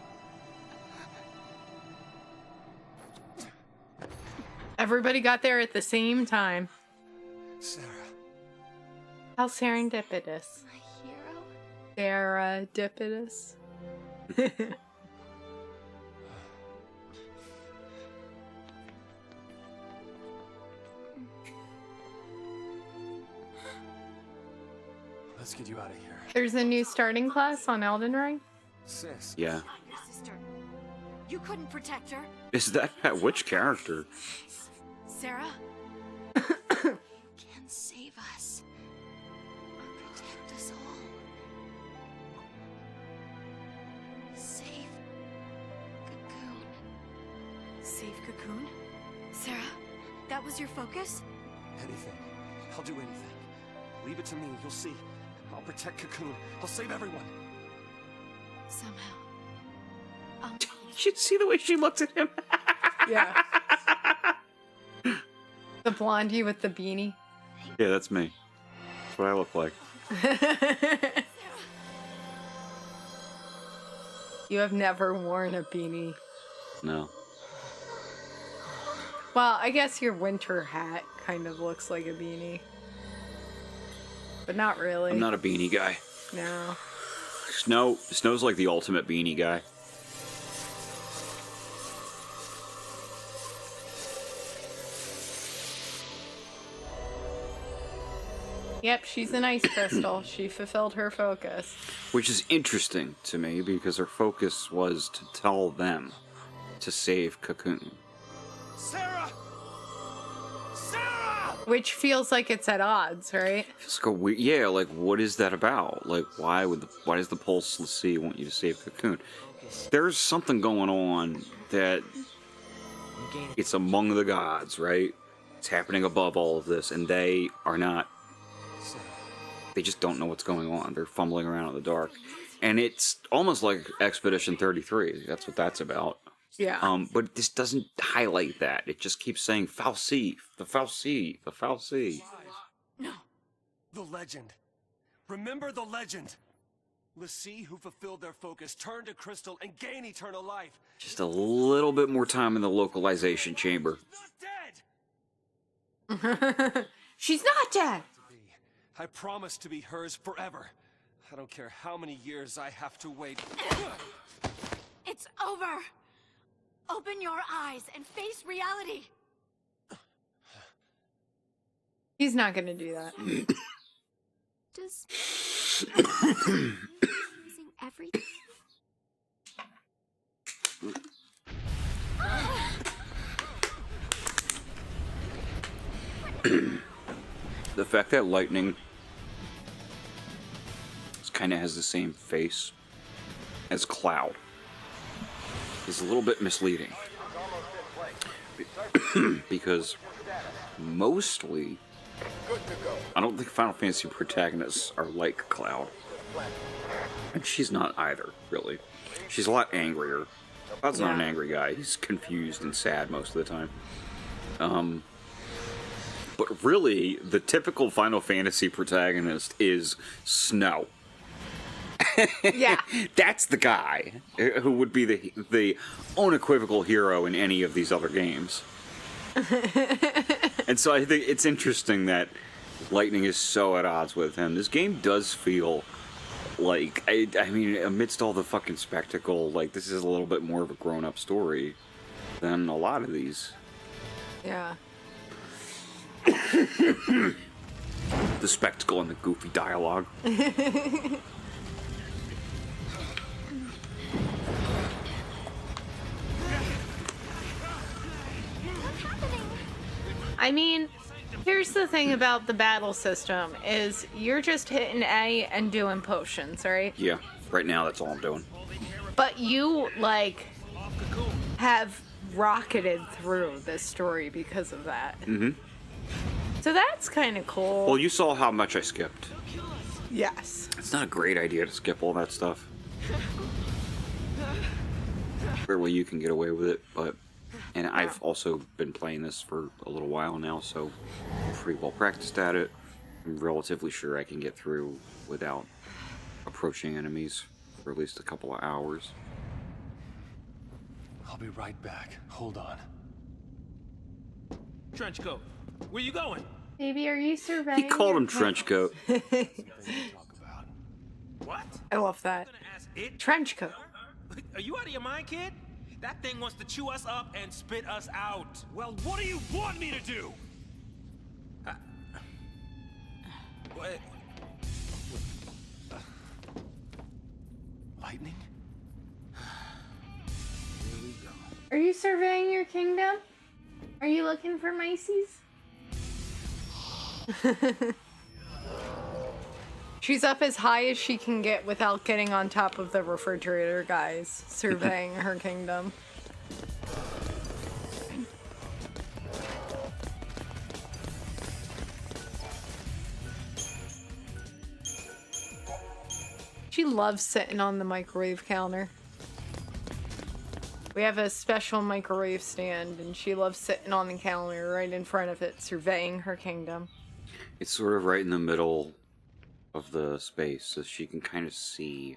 Everybody got there at the same time. Sarah. How serendipitous. My hero? Serendipitous. Let's get you out of here. There's a new starting class on Elden Ring. Sis. Yeah. Not your sister. You couldn't protect her. Is that which character? Sarah? Can save us. Or protect us all. Save Cocoon. Save Cocoon? Sarah? That was your focus? Anything. I'll do anything. Leave it to me. You'll see. I'll protect Cocoon. I'll save everyone. Somehow. You see the way she looked at him? Yeah. The blondie with the beanie. Yeah, that's me. That's what I look like. You have never worn a beanie. No. Well, I guess your winter hat kind of looks like a beanie. But not really. I'm not a beanie guy. No. Snow's like the ultimate beanie guy. Yep, she's an ice crystal. She fulfilled her focus. Which is interesting to me because her focus was to tell them to save Cocoon. Sarah! Sarah! Which feels like it's at odds, right? Feels like a weird, yeah, like what is that about? Like why does the Pulse L'Cie want you to save Cocoon? There's something going on that it's among the gods, right? It's happening above all of this, and they are not. They just don't know what's going on. They're fumbling around in the dark, and it's almost like Expedition 33. That's what that's about. Yeah. But this doesn't highlight that. It just keeps saying Fal'Cie, the Fal'Cie, the Fal'Cie. No. The legend. Remember the legend. L'Cie, who fulfilled their focus, turned to Crystal and gained eternal life. Just a little bit more time in the localization chamber. Not dead! She's not dead! I promise to be hers forever. I don't care how many years I have to wait. It's over. Open your eyes and face reality. He's not gonna do that. Does losing everything? The fact that Lightning kind of has the same face as Cloud is a little bit misleading. Because mostly, I don't think Final Fantasy protagonists are like Cloud. And she's not either, really. She's a lot angrier. Cloud's not an angry guy. He's confused and sad most of the time. But really, the typical Final Fantasy protagonist is Snow. Yeah. That's the guy who would be the unequivocal hero in any of these other games. And so I think it's interesting that Lightning is so at odds with him. This game does feel like, I mean, amidst all the fucking spectacle, like, this is a little bit more of a grown-up story than a lot of these. Yeah. The spectacle and the goofy dialogue. I mean, here's the thing about the battle system is you're just hitting A and doing potions, right? Yeah, right now that's all I'm doing. But you, like, have rocketed through this story because of that. Mm-hmm. So that's kind of cool. Well, you saw how much I skipped. Yes. It's not a great idea to skip all that stuff. Clearly you can get away with it, but... And I've also been playing this for a little while now, so I'm pretty well practiced at it. I'm relatively sure I can get through without approaching enemies for at least a couple of hours. I'll be right back. Hold on. Trenchcoat, where you going? Baby, are you surveying? He called him Trenchcoat. What? I love that. Trenchcoat. Are you out of your mind, kid? That thing wants to chew us up and spit us out. Well, what do you want me to do? What? you surveying your kingdom? Are you looking for Macy's? She's up as high as she can get without getting on top of the refrigerator, guys. Surveying her kingdom. She loves sitting on the microwave counter. We have a special microwave stand, and she loves sitting on the counter right in front of it, surveying her kingdom. It's sort of right in the middle of the space, so she can kind of see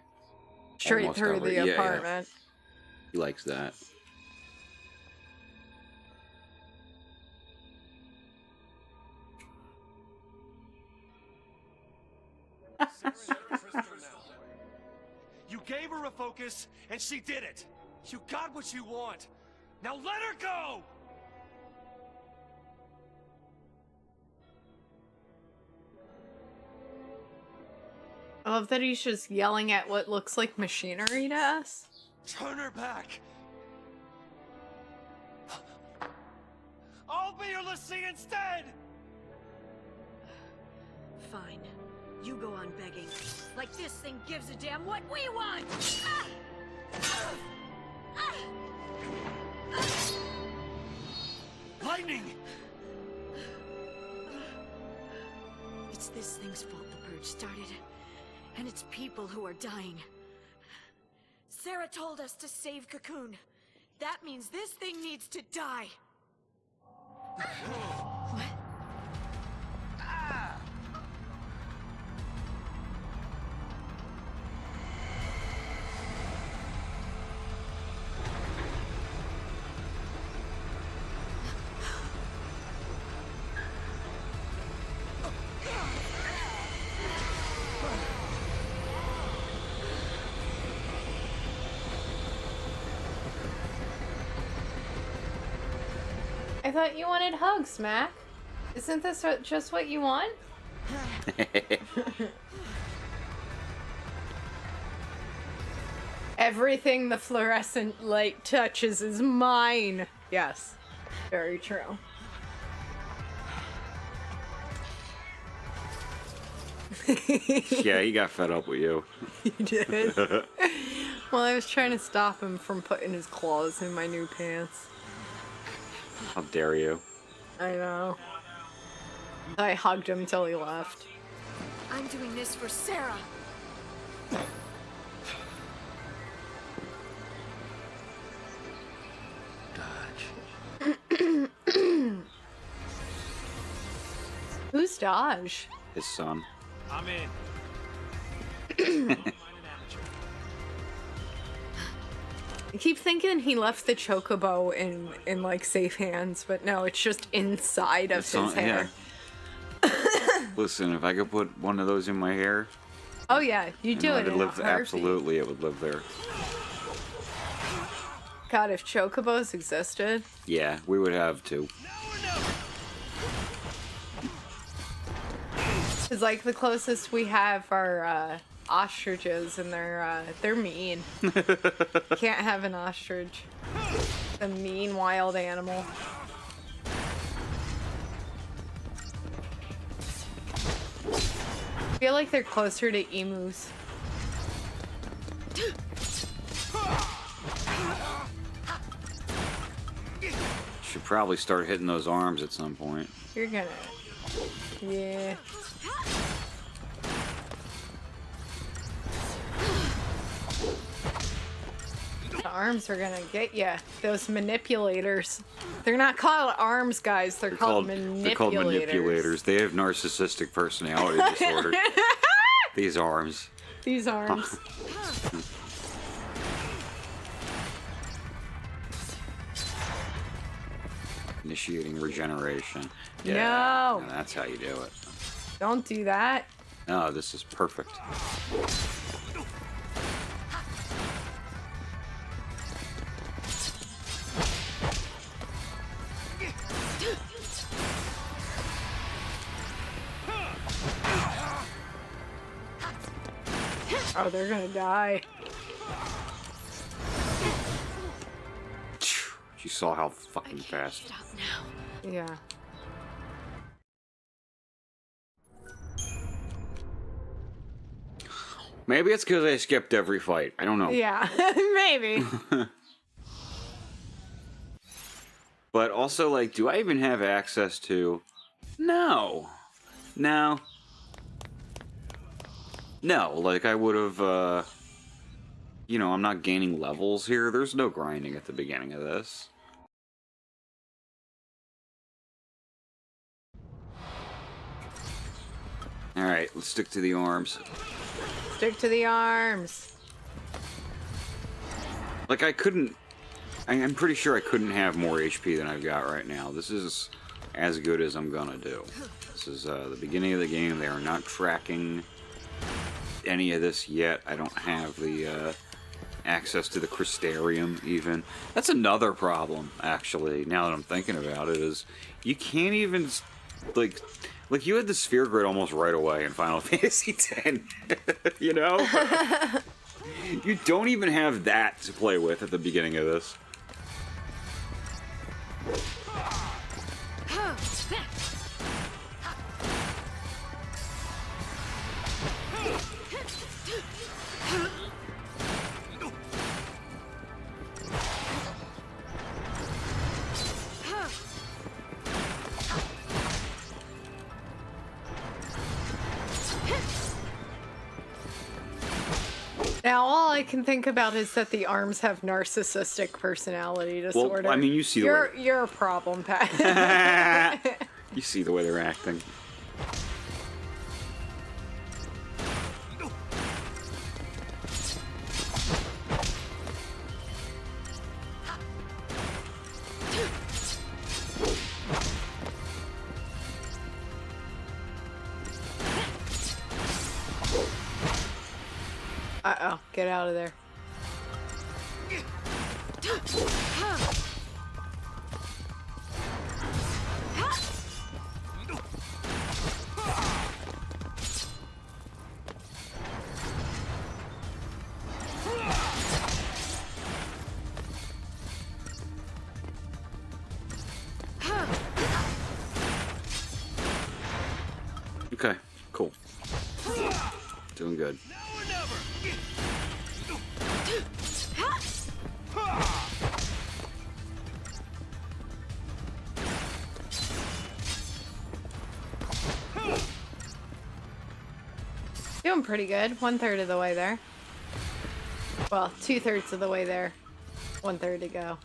Straight almost through over- the yeah, yeah. apartment. He likes that. You gave her a focus, and she did it. You got what you want. Now let her go! I love that he's just yelling at what looks like machinery to us. Turn her back. I'll be your Lassie instead! Fine. You go on begging. Like this thing gives a damn what we want! Lightning! It's this thing's fault the purge started. And it's people who are dying. Sarah told us to save Cocoon. That means this thing needs to die. What? I thought you wanted hugs, Mac. Isn't this just what you want? Everything the fluorescent light touches is mine. Yes, very true. Yeah, he got fed up with you. He did. Well, I was trying to stop him from putting his claws in my new pants. How dare you? I know. I hugged him till he left. I'm doing this for Sarah. Who's Dodge? His son. I'm in. I keep thinking he left the chocobo in like safe hands, but no, it's just inside of his hair. Yeah. Listen, if I could put one of those in my hair, Oh yeah, you do it. it in a live heartbeat. absolutely. It would live there. God, if chocobos existed, Yeah, we would have two. it's like the closest we have are ostriches, and they're mean. Can't have an ostrich. A mean wild animal. I feel like they're closer to emus. Should probably start hitting those arms at some point. You're gonna... Yeah. The arms are gonna get ya. Those manipulators. They're not called arms, guys. They're called manipulators. They're called manipulators. They have narcissistic personality disorder. These arms. These arms. Initiating regeneration. No. Yeah, that's how you do it. Don't do that. No, this is perfect. Oh, they're gonna die. She saw how fucking fast. Get up now. Yeah. Maybe it's because I skipped every fight. I don't know. Yeah, maybe. But also, like, do I even have access to... No. No. No, like, I would have, you know, I'm not gaining levels here. There's no grinding at the beginning of this. Alright, let's stick to the arms. Stick to the arms. Like, I couldn't... I'm pretty sure I couldn't have more HP than I've got right now. This is as good as I'm gonna do. This is the beginning of the game. They are not tracking any of this yet. I don't have the access to the Crystalarium even. That's another problem, actually, now that I'm thinking about it, is you can't even, like you had the sphere grid almost right away in Final Fantasy X, you know? You don't even have that to play with at the beginning of this. Now, all I can think about is that the arms have narcissistic personality disorder. Well, I mean, you see the way... You're a problem, Pat. You see the way they're acting. Uh-oh, get out of there. Okay, cool. Doing good. Doing pretty good. 1/3 of the way there. Well, 2/3 of the way there. 1/3 to go.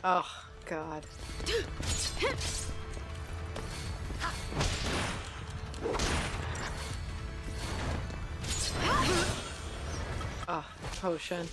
Oh, God. Oh, potion.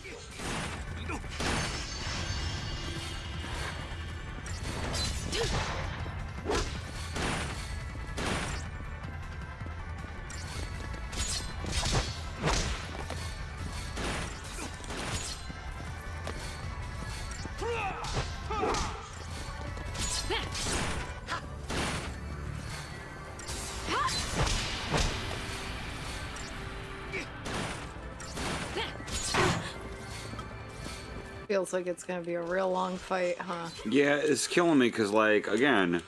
Feels like it's gonna be a real long fight, huh? Yeah, it's killing me because, like, again,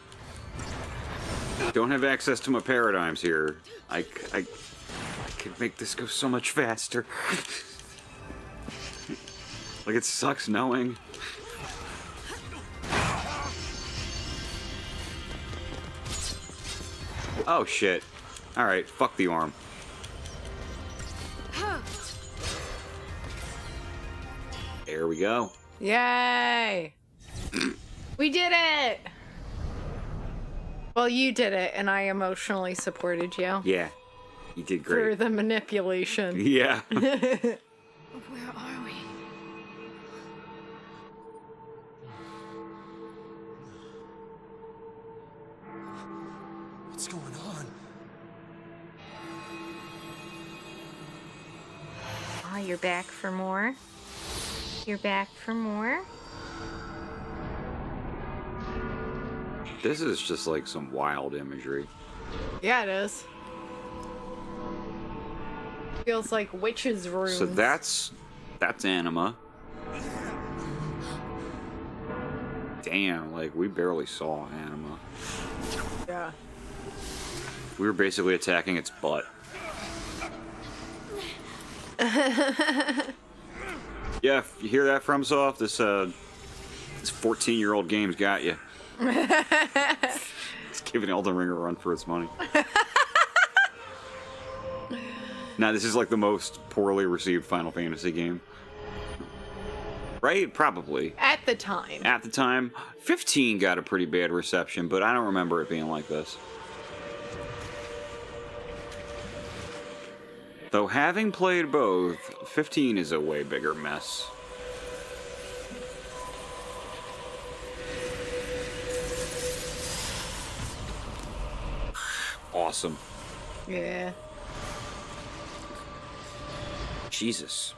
don't have access to my paradigms here. I could make this go so much faster. Like, it sucks knowing. Oh, shit. Alright, fuck the arm. There we go. Yay! We did it! Well, you did it, and I emotionally supported you. Yeah, you did great. Through the manipulation. Yeah. Where are we? What's going on? Oh, you're back for more? You're back for more? This is just like some wild imagery. Yeah, it is. Feels like witches' rooms. So that's That's anima. Damn, like, we barely saw anima. Yeah. We were basically attacking its butt. Yeah, if you hear that, FromSoft, this 14-year-old game's got you. It's giving Elden Ring a run for its money. Now, this is like the most poorly received Final Fantasy game. Right? Probably. At the time. At the time. 15 got a pretty bad reception, but I don't remember it being like this. Though having played both, 15 is a way bigger mess. Awesome. Yeah. Jesus.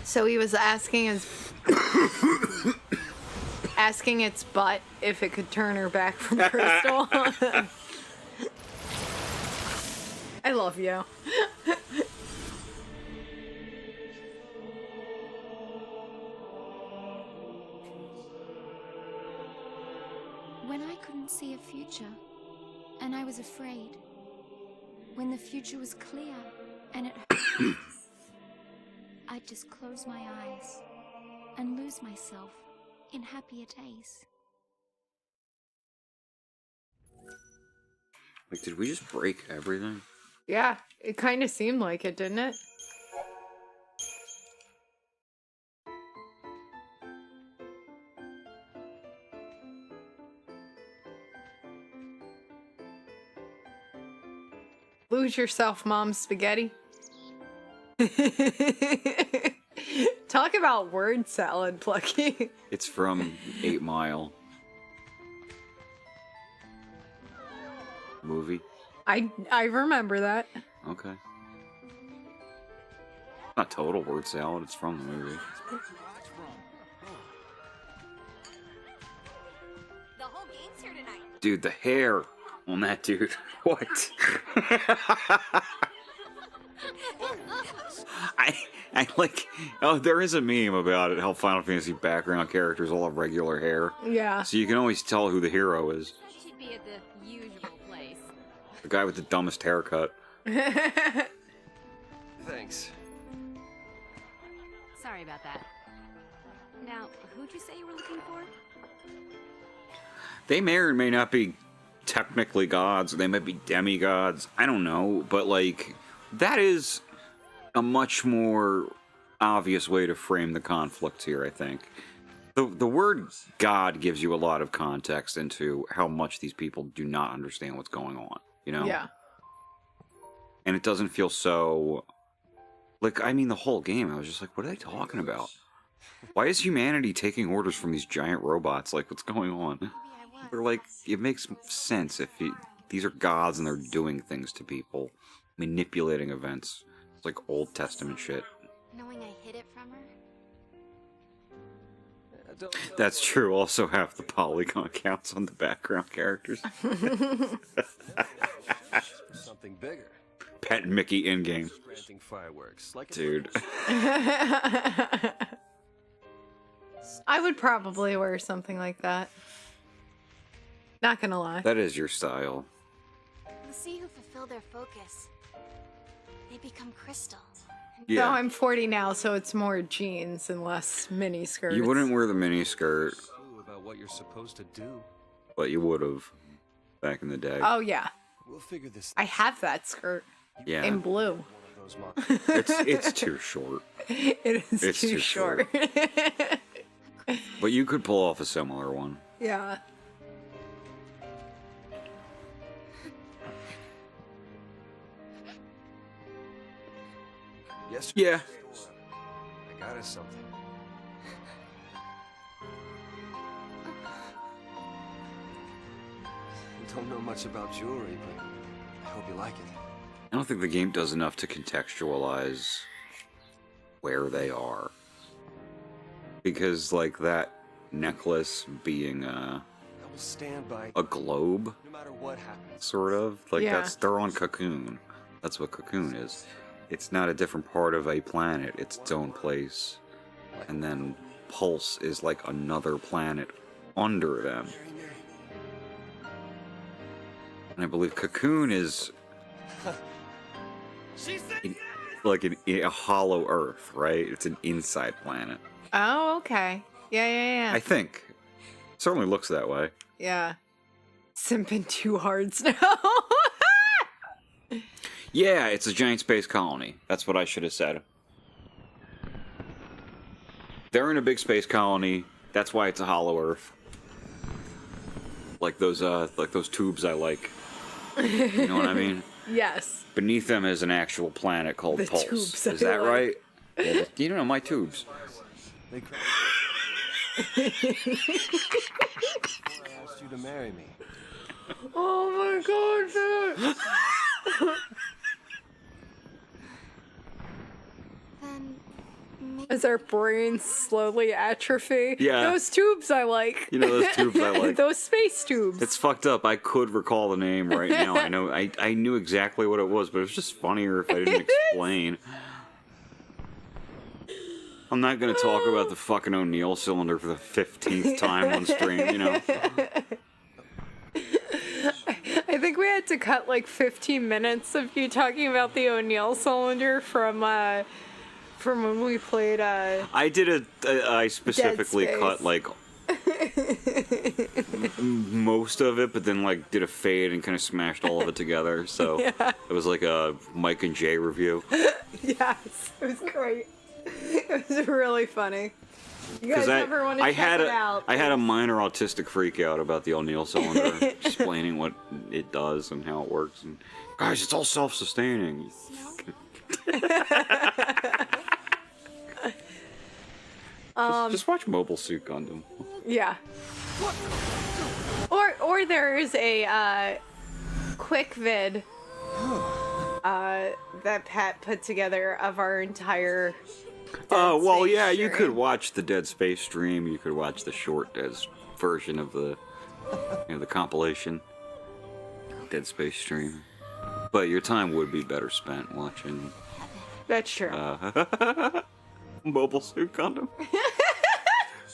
So he was asking its butt if it could turn her back from Crystal. I love you. When I couldn't see a future, and I was afraid. When the future was clear, and it hurt, I'd just close my eyes and lose myself in happier days. Like, did we just break everything? Yeah, it kind of seemed like it, didn't it? Lose yourself, Mom Spaghetti. Talk about word salad, Plucky. It's from 8 Mile. Movie? I remember that. Okay. Not total word salad, it's from the movie. The whole gang's here tonight. Dude, the hair on that dude. What? I like, oh, there is a meme about it, how Final Fantasy background characters all have regular hair. Yeah. So you can always tell who the hero is. Should be at the usual place. The guy with the dumbest haircut. Thanks. Sorry about that. Now, who'd you say you were looking for? They may or may not be technically gods, they might be demigods, I don't know, but like, that is a much more obvious way to frame the conflict here, I think. The word God gives you a lot of context into how much these people do not understand what's going on, you know? Yeah. And it doesn't feel so... Like, I mean, the whole game, I was just like, what are they talking about? Why is humanity taking orders from these giant robots? Like, what's going on? They're like, it makes sense if these are gods and they're doing things to people. Manipulating events. It's like Old Testament shit. Knowing I hid it from her? That's true. Also have the polygon counts on the background characters. Something bigger. Pet Micki in-game. Granting fireworks. Like Dude. I would probably wear something like that. Not gonna lie. That is your style. The sea who fulfill their focus. They become crystal. Yeah. No, I'm 40 now, so it's more jeans and less mini skirts. You wouldn't wear the mini skirt, about what you're supposed to do. but you would have back in the day. Oh, yeah. We'll figure this. I have that skirt. Yeah. In blue. It's too short. It is It's too too short. But you could pull off a similar one. Yeah. Yes. Yeah. I got us something. Don't know much about jewelry, but I hope you like it. I don't think the game does enough to contextualize where they are. Because, like, that necklace being will stand by a globe, no matter what happens. sort of. Like, Yeah. they're on Cocoon. That's what Cocoon is. It's not a different part of a planet, it's its own place. And then Pulse is like another planet under them. And I believe Cocoon is a hollow Earth, right? It's an inside planet. Oh, okay. Yeah. I think. Certainly looks that way. Yeah. Simping too hard now. Yeah, it's a giant space colony. That's what I should have said. They're in a big space colony. That's why it's a hollow Earth. Like those tubes I like. You know what I mean? Yes. Beneath them is an actual planet called The Pulse. tubes Is I that like. right? Yeah, you don't know my tubes. They cried. I asked you to marry me. Oh my god, dude. Then maybe As our brains slowly atrophy. Yeah. Those tubes I like. You know those tubes I like. Those space tubes. It's fucked up. I could recall the name right now. I knew exactly what it was, but it was just funnier if I didn't explain. I'm not gonna talk about the fucking O'Neill cylinder for the 15th time on stream, you know? I think we had to cut like 15 minutes of you talking about the O'Neill cylinder from when we played I specifically Space. cut like most of it, but then like did a fade and kind of smashed all of it together. So it was like a Mike and Jay review. Yes, it was great. It was really funny. You guys Because ever want to check it out? I had a minor autistic freak out about the O'Neill cylinder, explaining what it does and how it works. And guys, it's all self-sustaining. Just watch Mobile Suit Gundam. Yeah. Or there's a quick vid that Pat put together of our entire. Oh, well, Space yeah, you stream. could watch the Dead Space stream. You could watch the short version of the, the compilation Dead Space stream. But your time would be better spent watching That's true. Mobile Suit Gundam.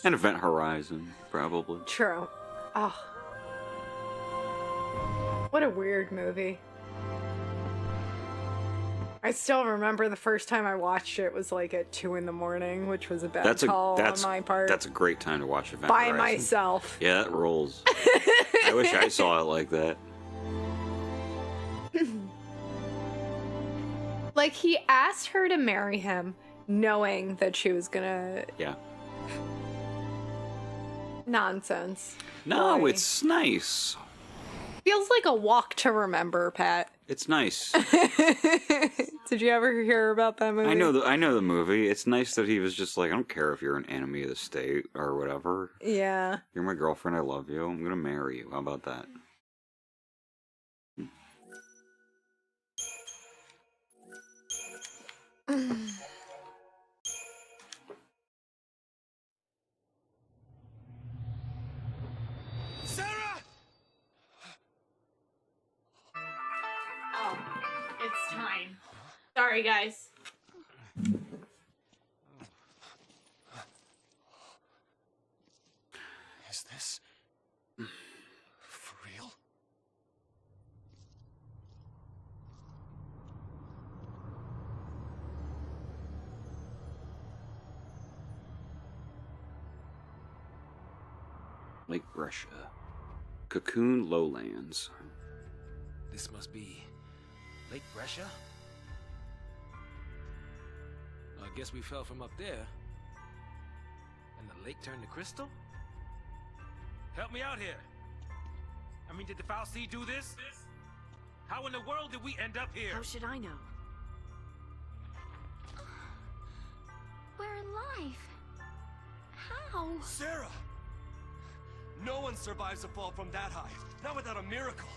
And Event Horizon, probably. True. Oh. What a weird movie. I still remember the first time I watched it was like at 2 a.m, which was a bad call on my part. That's a great time to watch Event By Horizon. myself. Yeah, that rolls. I wish I saw it like that. Like, he asked her to marry him, knowing that she was gonna... Yeah. Nonsense. No, Really. it's nice. Feels like a walk to remember, Pat. It's nice. Did you ever hear about that movie? I know the movie. It's nice that he was just like, I don't care if you're an enemy of the state or whatever. Yeah. You're my girlfriend. I love you. I'm gonna marry you. How about that? Sarah! Oh, it's time. Sorry, guys. Is this for real? Lake Brescia. Cocoon Lowlands. This must be Lake Brescia? I guess we fell from up there. And the lake turned to crystal? Help me out here. I mean, did the Foul Sea do this? How in the world did we end up here? How should I know? we're alive. How? Sarah! No one survives a fall from that high. Not without a miracle.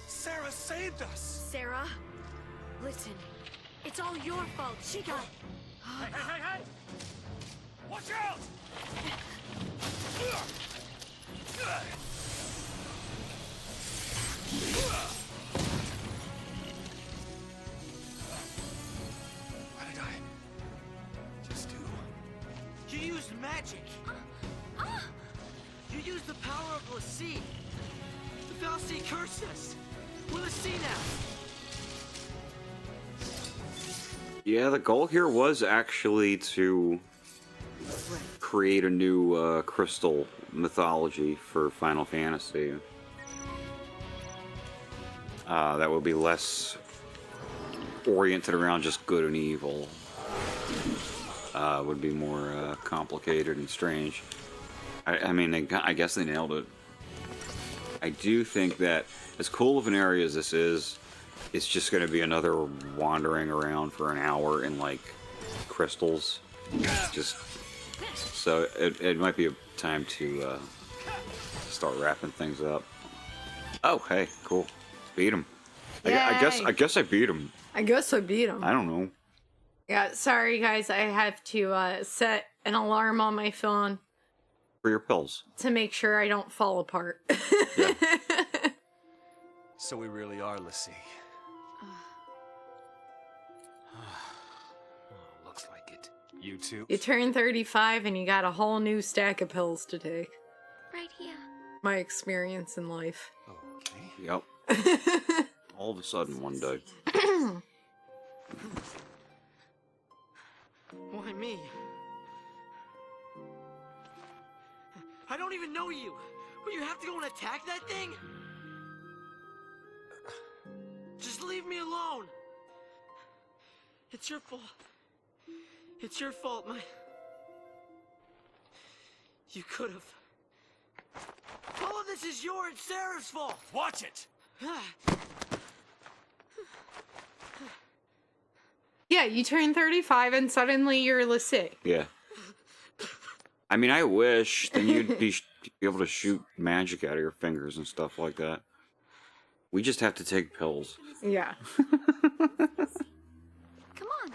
Sarah saved us! Sarah, listen. It's all your fault. She got... Hey, hey, hey, hey! Watch out! used magic. You used the power of Lassie. The Fal'Cie cursed us. We're Lassie now. Yeah, the goal here was actually to create a new crystal mythology for Final Fantasy. That would be less oriented around just good and evil. Would be more complicated and strange. I mean, I guess they nailed it. I do think that as cool of an area as this is, it's just going to be another wandering around for an hour in like crystals. Just so it might be a time to start wrapping things up. Oh, hey, cool, beat him. I guess I beat him. I guess I beat him. I don't know. Yeah, sorry guys, I have to set an alarm on my phone For your pills. to make sure I don't fall apart. Yeah. So we really are Lassie. Looks like it. You too? You turn 35 and you got a whole new stack of pills to take. Right here. My experience in life. Okay. Yep. All of a sudden, one day. Why me? I don't even know you. Will you have to go and attack that thing? Just leave me alone. It's your fault. It's your fault, You could have. All of this is your and Sarah's fault. Watch it! Yeah, you turn 35 and suddenly you're Lassie. Yeah. I mean, I wish then you'd be able to shoot magic out of your fingers and stuff like that. We just have to take pills. Yeah. Come on.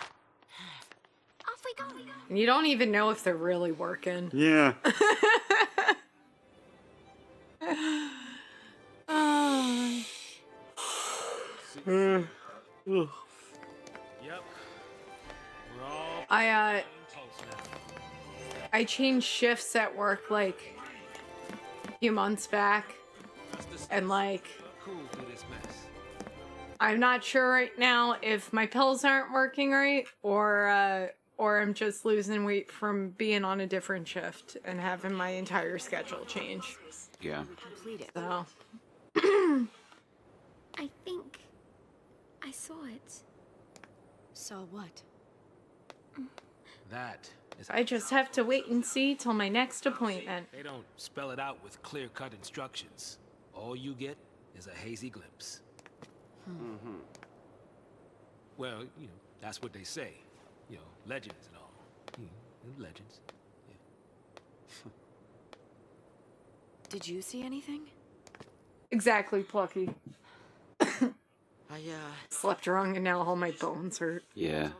Off we go. And you don't even know if they're really working. Yeah. Yep. We're all I close now. I changed shifts at work like a few months back, and like Cool through this mess. I'm not sure right now if my pills aren't working right or I'm just losing weight from being on a different shift and having my entire schedule change. Yeah. So I think I saw it. Saw what? That is. I just have to wait and see till my next appointment. They don't spell it out with clear-cut instructions. All you get is a hazy glimpse. Well, you know, that's what they say. You know, legends and all. Legends. Yeah. Did you see anything? Exactly, Plucky. I Slept wrong and now all my bones hurt. Yeah.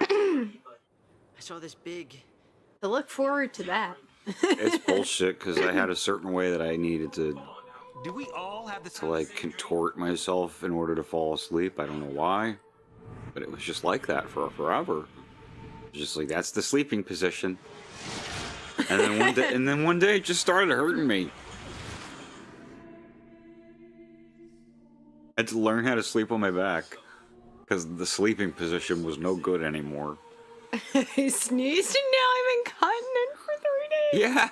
I saw this big. I look forward to that. It's bullshit because I had a certain way that I needed to Do we all have the like contort myself in order to fall asleep. I don't know why, but it was just like that for forever. Just like that's the sleeping position. And then one day, it just started hurting me. I had to learn how to sleep on my back because the sleeping position was no good anymore. I sneezed and now I'm incontinent for 3 days. Yeah.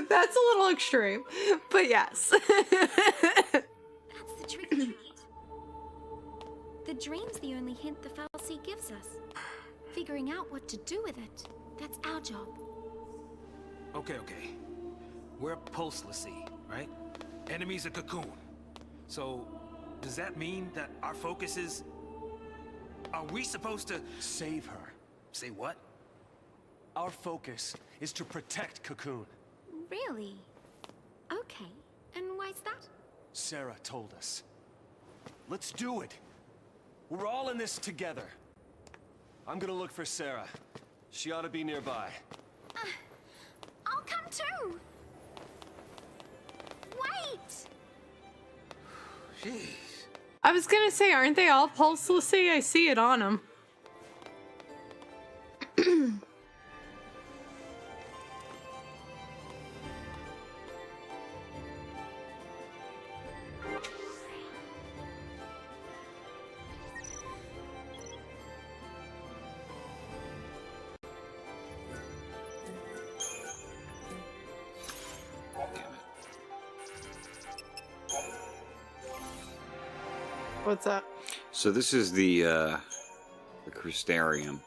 That's a little extreme, but yes. That's the tricky part. The dream's the only hint the Fal'Cie gives us. Figuring out what to do with it, that's our job. Okay. We're Pulse Lassie, right? Enemy's a Cocoon. So, does that mean that our focus is... Are we supposed to... Save her. Say what? Our focus is to protect Cocoon. Really? Okay. And why's that? Sarah told us. Let's do it. We're all in this together. I'm gonna look for Sarah. She ought to be nearby. I'll come too! Wait! Jeez. I was gonna say, aren't they all Pulse Lassie? I see it on them. What's up? So this is the Crystalarium.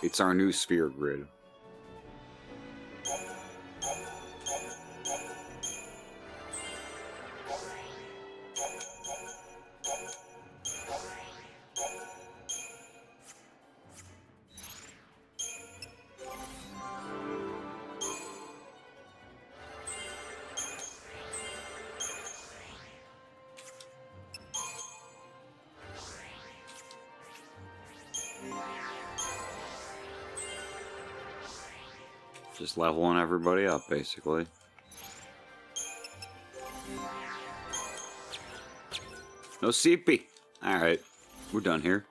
It's our new sphere grid. Just leveling everybody up, basically. No CP. Alright, we're done here.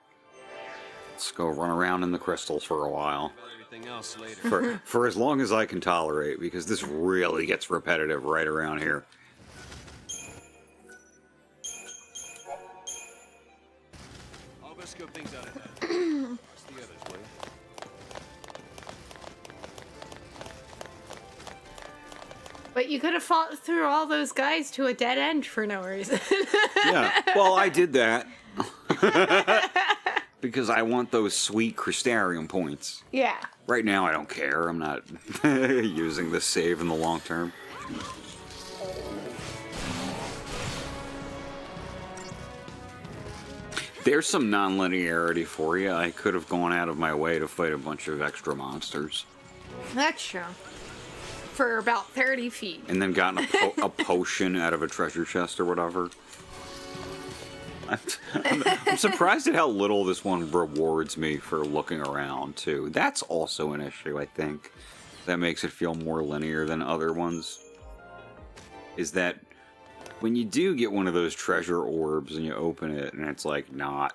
Let's go run around in the crystals for a while. Everything else later. For as long as I can tolerate, because this really gets repetitive right around here. I'll go scope things out ahead. It's the others, will you? But you could have fought through all those guys to a dead end for no reason. Yeah, well, I did that. Because I want those sweet Crystalarium points. Yeah. Right now, I don't care. I'm not using this save in the long term. There's some non-linearity for you. I could have gone out of my way to fight a bunch of extra monsters. That's true. For about 30 feet. And then gotten a potion out of a treasure chest or whatever. I'm surprised at how little this one rewards me for looking around, too. That's also an issue, I think. That makes it feel more linear than other ones. Is that when you do get one of those treasure orbs and you open it and it's like not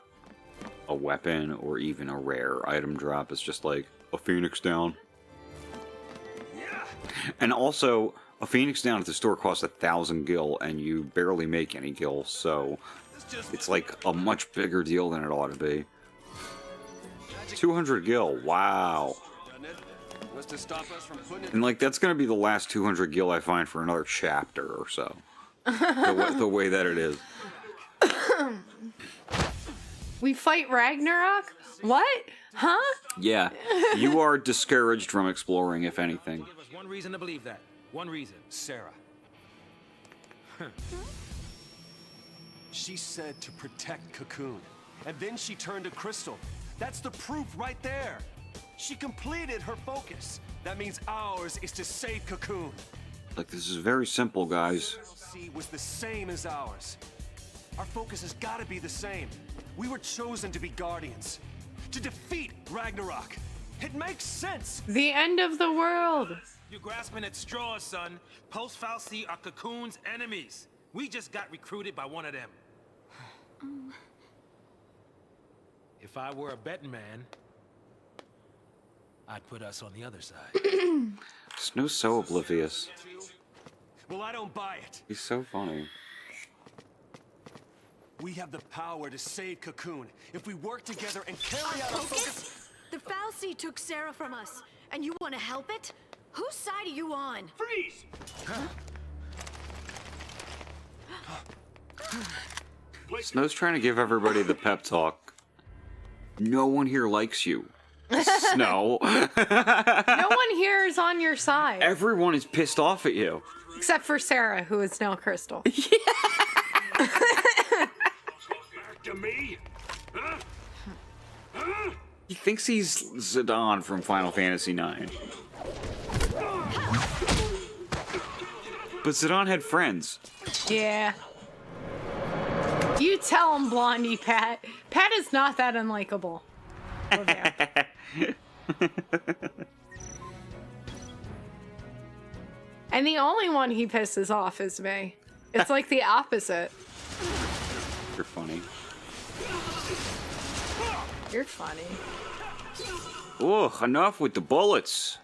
a weapon or even a rare item drop, it's just like a phoenix down. And also, a phoenix down at the store costs 1,000 gil and you barely make any gil, so it's like a much bigger deal than it ought to be. 200 gil, wow. And like, that's gonna be the last 200 gil I find for another chapter or so. The way that it is. We fight Ragnarok? What? Huh? Yeah, you are discouraged from exploring, if anything. Give us one reason to believe that. One reason. Sarah. She said to protect Cocoon, and then she turned to Crystal. That's the proof right there. She completed her focus. That means ours is to save Cocoon. Like, this is very simple, guys. Was the same as ours. Our focus has got to be the same. We were chosen to be guardians, to defeat Ragnarok. It makes sense. The end of the world. You're grasping at straws, son. Post-Falsi are Cocoon's enemies. We just got recruited by one of them. If I were a betting man, I'd put us on the other side. Snow's so oblivious. Well, I don't buy it. He's so funny. We have the power to save Cocoon if we work together and carry out our focus. The Falsi took Sarah from us, and you want to help it? Whose side are you on? Freeze! Snow's trying to give everybody the pep talk. No one here likes you. Snow. No one here is on your side. Everyone is pissed off at you. Except for Sarah, who is now Crystal. Back to me? Huh? Huh? He thinks he's Zidane from Final Fantasy IX. But Zidane had friends. Yeah. You tell him, Blondie Pat. Pat is not that unlikable. And the only one he pisses off is me. It's like the opposite. You're funny. You're funny. Ugh, enough with the bullets.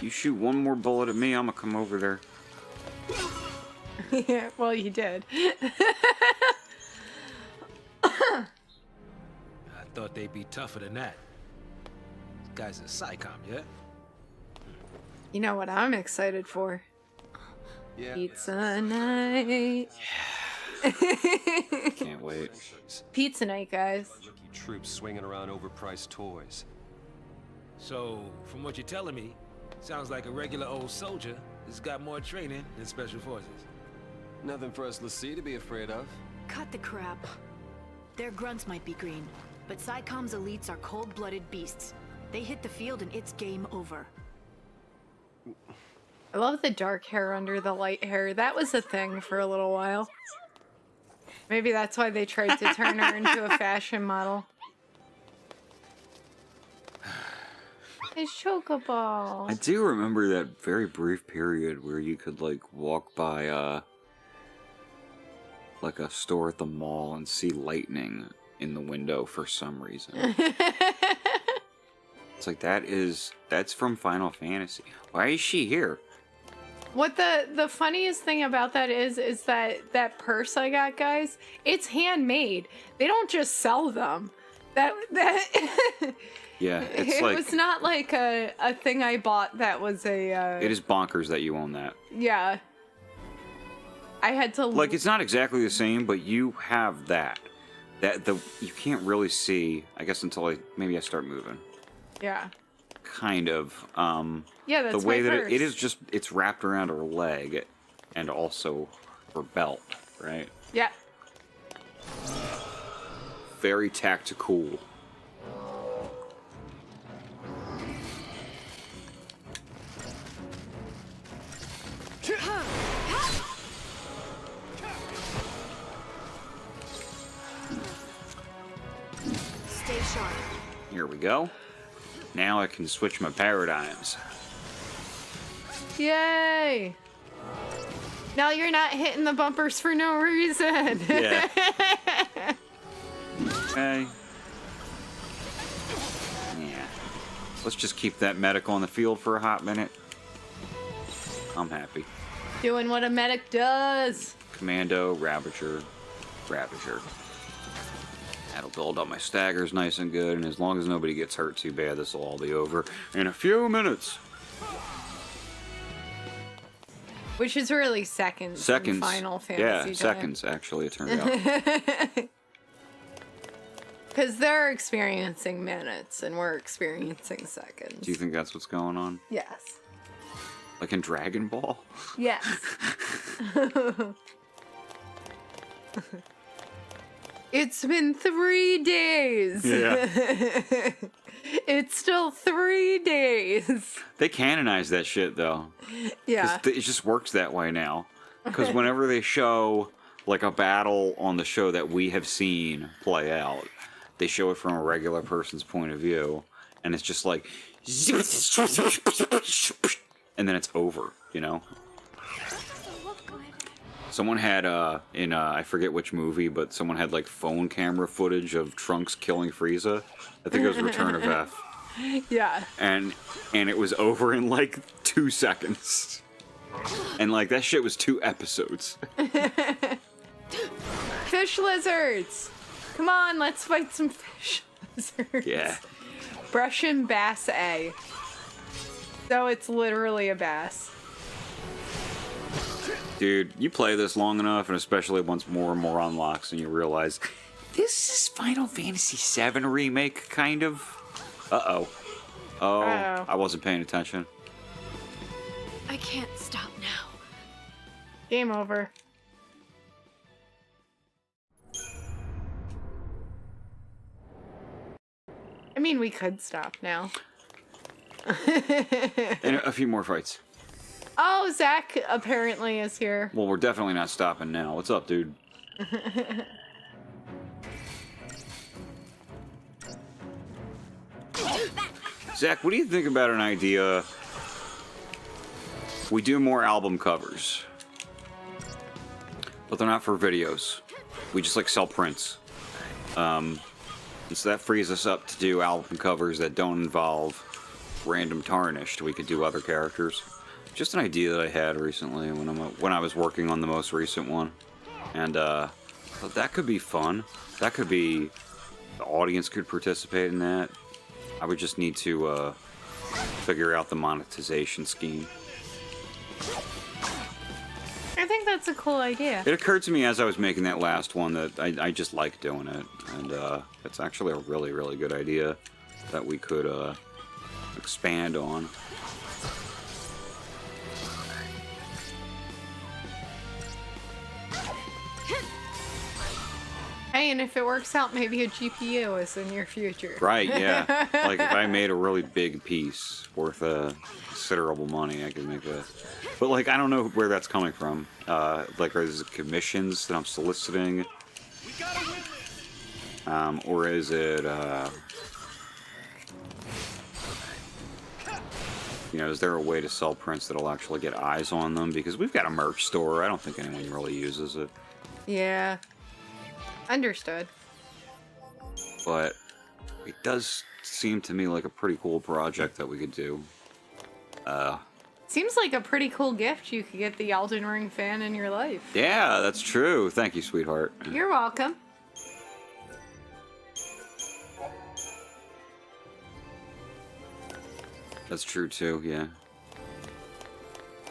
You shoot one more bullet at me, I'm gonna come over there. Yeah, well, you did. I thought they'd be tougher than that. This guy's a psychom, yeah? You know what I'm excited for? Yeah. Pizza night. Can't wait. Pizza night, guys. Rookie troops swinging around overpriced toys. So, from what you're telling me, sounds like a regular old soldier has got more training than special forces. Nothing for us Lassie to be afraid of. Cut the crap. Their grunts might be green, but SciComm's elites are cold-blooded beasts. They hit the field and it's game over. I love the dark hair under the light hair. That was a thing for a little while. Maybe that's why they tried to turn her into a fashion model. It's Chocoball. I do remember that very brief period where you could like walk by like a store at the mall and see lightning in the window for some reason. It's like that's from Final Fantasy. Why is she here? What the funniest thing about that is that purse I got, guys, it's handmade. They don't just sell them. That Yeah, it's it like was not like a thing I bought that was a it is bonkers that you own that. yeah. I had to Like it's not exactly the same, but you have that. You can't really see, I guess, until maybe I start moving. yeah. Kind of. Yeah, that's the way my that purse. it is just it's wrapped around her leg and also her belt, right? Yeah. Very tactical. Stay sharp. Here we go. Now I can switch my paradigms. Yay! Now you're not hitting the bumpers for no reason. Yeah. Okay. Yeah. Let's just keep that medic on the field for a hot minute. I'm happy. Doing what a medic does. Commando, Ravager, Ravager. That'll build up my staggers nice and good, and as long as nobody gets hurt too bad, this will all be over in a few minutes. Which is really seconds. Seconds. In Final Fantasy. Yeah, time. seconds, actually, it turned out. Because they're experiencing minutes and we're experiencing seconds. Do you think that's what's going on? Yes. Like in Dragon Ball? Yes. It's been 3 days. Yeah. It's still 3 days. They canonize that shit, though. Yeah. It just works that way now. Because whenever they show, like, a battle on the show that we have seen play out, they show it from a regular person's point of view, and it's just like... And then it's over, you know? Someone had, in, I forget which movie, but someone had, like, phone camera footage of Trunks killing Frieza. I think it was Return of F. Yeah. And it was over in, like, 2 seconds. And, like, that shit was 2 episodes. Fish lizards! Come on, let's fight some fish lizards. Yeah. Brushin Bass A. So it's literally a bass. Dude, you play this long enough, and especially once more and more unlocks, and you realize, this is Final Fantasy VII Remake, kind of? Uh-oh. Oh, Uh-oh. I wasn't paying attention. I can't stop now. Game over. I mean, we could stop now. And a few more fights. Oh, Zach apparently is here. Well, we're definitely not stopping now. What's up, dude? Zach, what do you think about an idea? We do more album covers. But they're not for videos. We just like sell prints. And so that frees us up to do album covers that don't involve random tarnished. We could do other characters. Just an idea that I had recently when I was working on the most recent one. And thought that could be fun. That could be... The audience could participate in that. I would just need to figure out the monetization scheme. a cool idea. It occurred to me as I was making that last one that I just like doing it, and it's actually a really, really good idea that we could expand on. Hey, and if it works out, maybe a GPU is in your future. Right, yeah. Like, if I made a really big piece worth considerable money, I could make a... But, like, I don't know where that's coming from. Like, is it commissions that I'm soliciting? Or is it, you know, is there a way to sell prints that'll actually get eyes on them? Because we've got a merch store. I don't think anyone really uses it. Yeah. Understood. But it does seem to me like a pretty cool project that we could do. Seems like a pretty cool gift you could get the Elden Ring fan in your life. Yeah, that's true. Thank you, sweetheart. You're welcome. That's true too, yeah.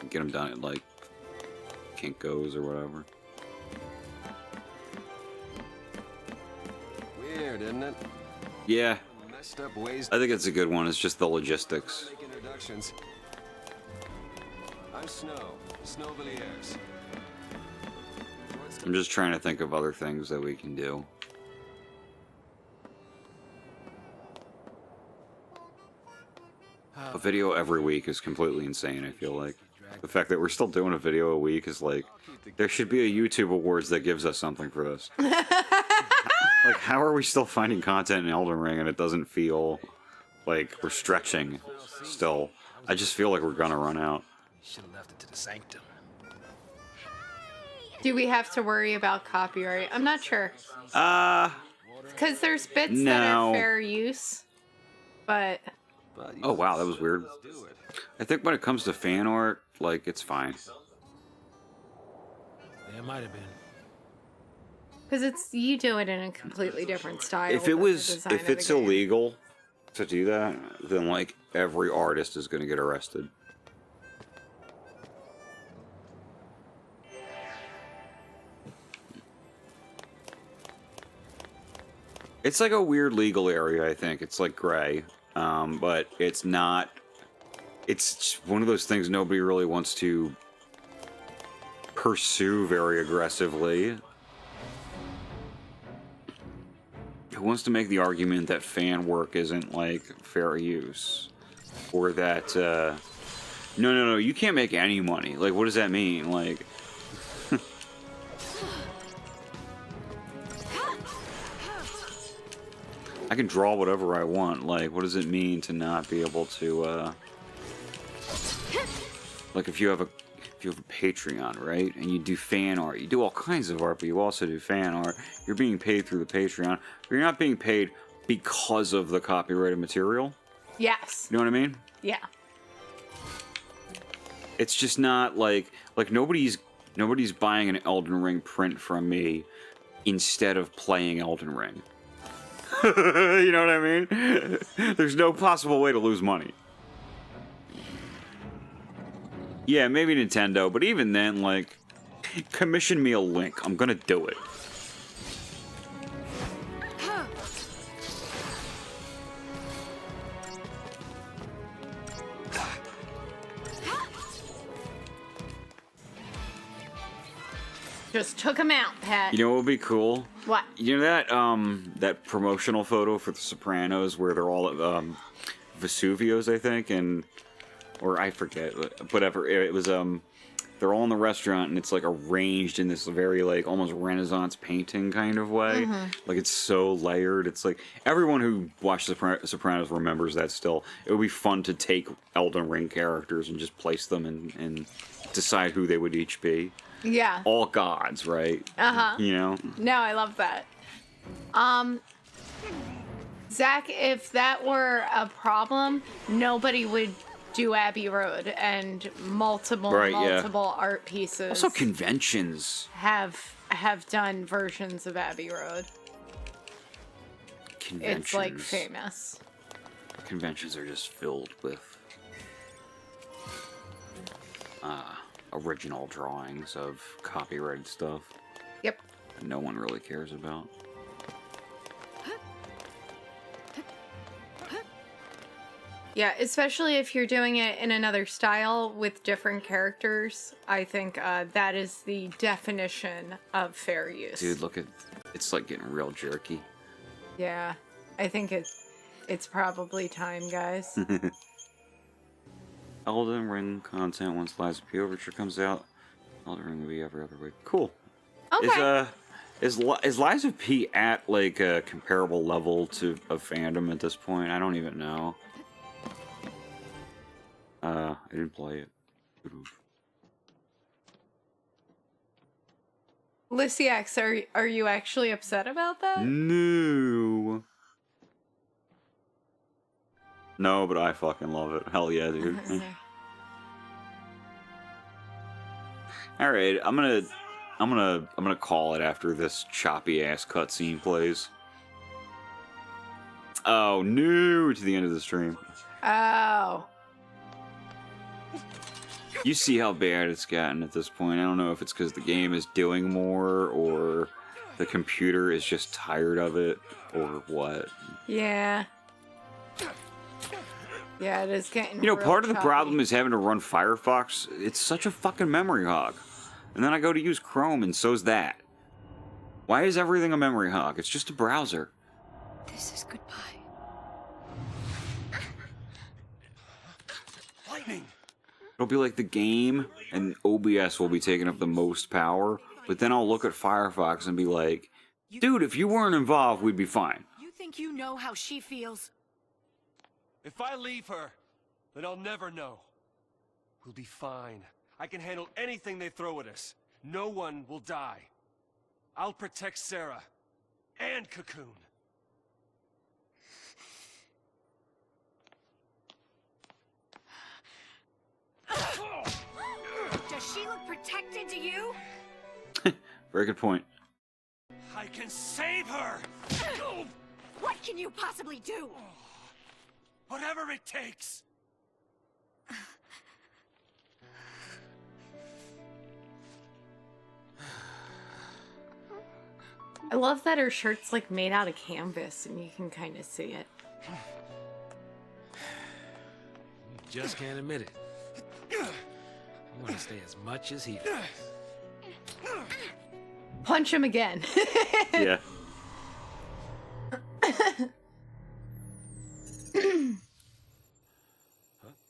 Get them done at like Kinko's or whatever. Weird, isn't it? Yeah, Messed up ways I think it's a good one. It's just the logistics. to make introductions. I'm Snow Villiers. I'm just trying to think of other things that we can do. A video every week is completely insane, I feel like. The fact that we're still doing a video a week is like, there should be a YouTube Awards that gives us something for this. Like, how are we still finding content in Elden Ring and it doesn't feel like we're stretching still? I just feel like we're gonna run out. Should have left it to the sanctum. Do we have to worry about copyright? I'm not sure. Because there's bits that No. are fair use, but... Oh wow, that was weird. I think when it comes to fan art, like, it's fine. There might have been. Because it's you do it in a completely different style. If it than the was, design if of the it's game. illegal to do that, then like every artist is gonna get arrested. It's like a weird legal area, I think. It's like gray, but it's not. It's just one of those things nobody really wants to pursue very aggressively. Who wants to make the argument that fan work isn't like fair use, or that no, you can't make any money? Like, what does that mean? Like. I can draw whatever I want. Like, what does it mean to not be able to, like, if you have a Patreon, right, and you do fan art, you do all kinds of art, but you also do fan art, you're being paid through the Patreon, but you're not being paid because of the copyrighted material. Yes. You know what I mean? Yeah. It's just not like nobody's buying an Elden Ring print from me instead of playing Elden Ring. You know what I mean? There's no possible way to lose money. Yeah, maybe Nintendo, but even then, like, commission me a Link. I'm gonna do it. Just took him out, Pat. You know what would be cool? What? You know that that promotional photo for The Sopranos where they're all at Vesuvios, I think, and or I forget, whatever. It was they're all in the restaurant and it's like arranged in this very like almost Renaissance painting kind of way. Like it's so layered. It's like everyone who watched Sopranos remembers that still. It would be fun to take Elden Ring characters and just place them and decide who they would each be. Yeah. All gods, right? You know? No, I love that. Zach, if that were a problem, nobody would do Abbey Road and multiple art pieces. Also conventions. have done versions of Abbey Road. Conventions. It's like famous. Conventions are just filled with original drawings of copyrighted stuff Yep. that no one really cares about. Yeah, especially if you're doing it in another style with different characters. I think that is the definition of fair use. Dude, look at... It's like getting real jerky. Yeah, I think it's probably time, guys. Elden Ring content once Lies of P Overture comes out. Elden Ring will be every other week. Cool. Okay. Is Lies of P at like a comparable level to of fandom at this point? I don't even know. I didn't play it. Lysiax, are you actually upset about that? No. No, but I fucking love it. Hell yeah, dude. All right, I'm gonna call it after this choppy ass cutscene plays. Oh, no, to the end of the stream. Oh. You see how bad it's gotten at this point. I don't know if it's because the game is doing more or the computer is just tired of it or what. Yeah. Yeah, it is getting You know, real part of the choppy. problem is having to run Firefox. It's such a fucking memory hog. And then I go to use Chrome and so's that. Why is everything a memory hog? It's just a browser. This is goodbye. Lightning! It'll be like the game and OBS will be taking up the most power, but then I'll look at Firefox and be like, dude, if you weren't involved, we'd be fine. You think you know how she feels? If I leave her, then I'll never know. We'll be fine. I can handle anything they throw at us. No one will die. I'll protect Sarah. And Cocoon. Does she look protected to you? Very good point. I can save her! What can you possibly do? Whatever it takes! I love that her shirt's like made out of canvas and you can kind of see it. Just can't admit it. You want to stay as much as he does. Punch him again. Yeah.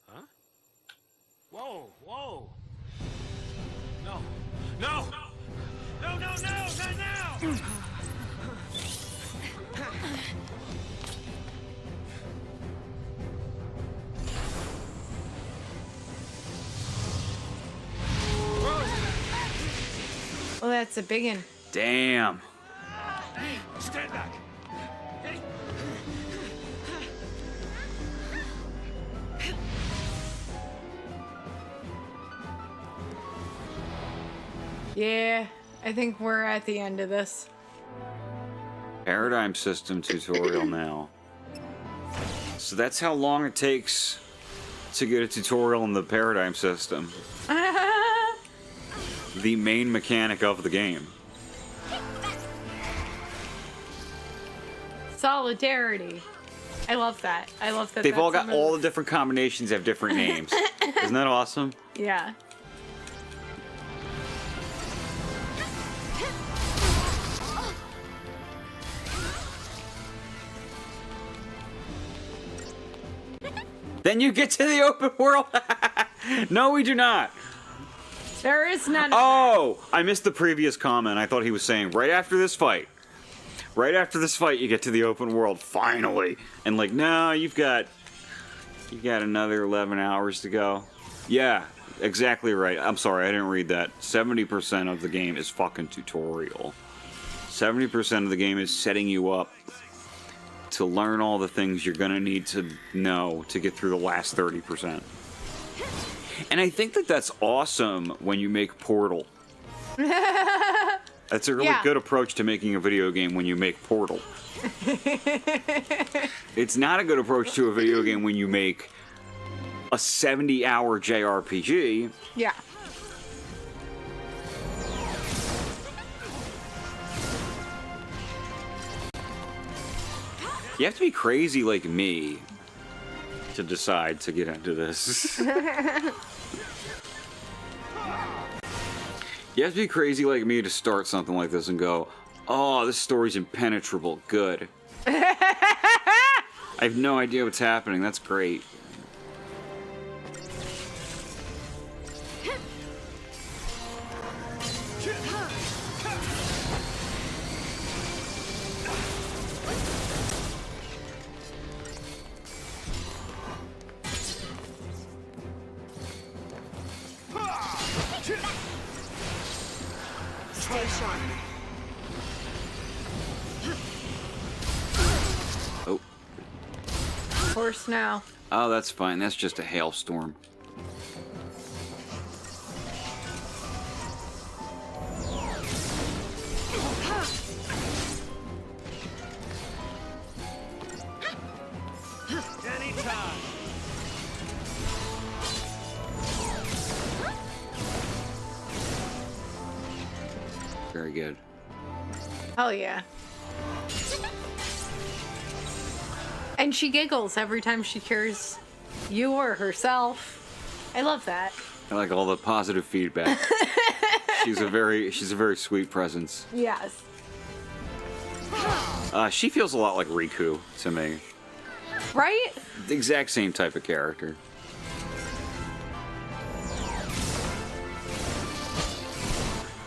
Huh? Whoa, whoa. No, no! No, no, no, not now! Well, that's a big one. Damn. Hey, stand back! Hey. Yeah, I think we're at the end of this. Paradigm system tutorial now. So that's how long it takes to get a tutorial in the paradigm system. The main mechanic of the game. Solidarity. I love that. I love that. They've all that's got a move. all the different combinations have different names. Isn't that awesome? Yeah. Then you get to the open world. No, we do not. There is none. Oh, I missed the previous comment. I thought he was saying right after this fight. Right after this fight, you get to the open world finally. And like, no, you got another 11 hours to go. Yeah, exactly right. I'm sorry, I didn't read that. 70% of the game is fucking tutorial. 70% of the game is setting you up to learn all the things you're gonna need to know to get through the last 30%. And I think that that's awesome when you make Portal. That's a really good approach to making a video game when you make Portal. It's not a good approach to a video game when you make a 70-hour JRPG. Yeah. You have to be crazy like me to decide to get into this. You have to be crazy like me to start something like this and go, oh, this story's impenetrable. Good. I have no idea what's happening. That's great. Stay sharp. Oh. Of course now. Oh, that's fine. That's just a hailstorm. Anytime. Very good. Hell yeah. And she giggles every time she cures you or herself. I love that. I like all the positive feedback. she's a very sweet presence. Yes. She feels a lot like Riku to me. Right? The exact same type of character.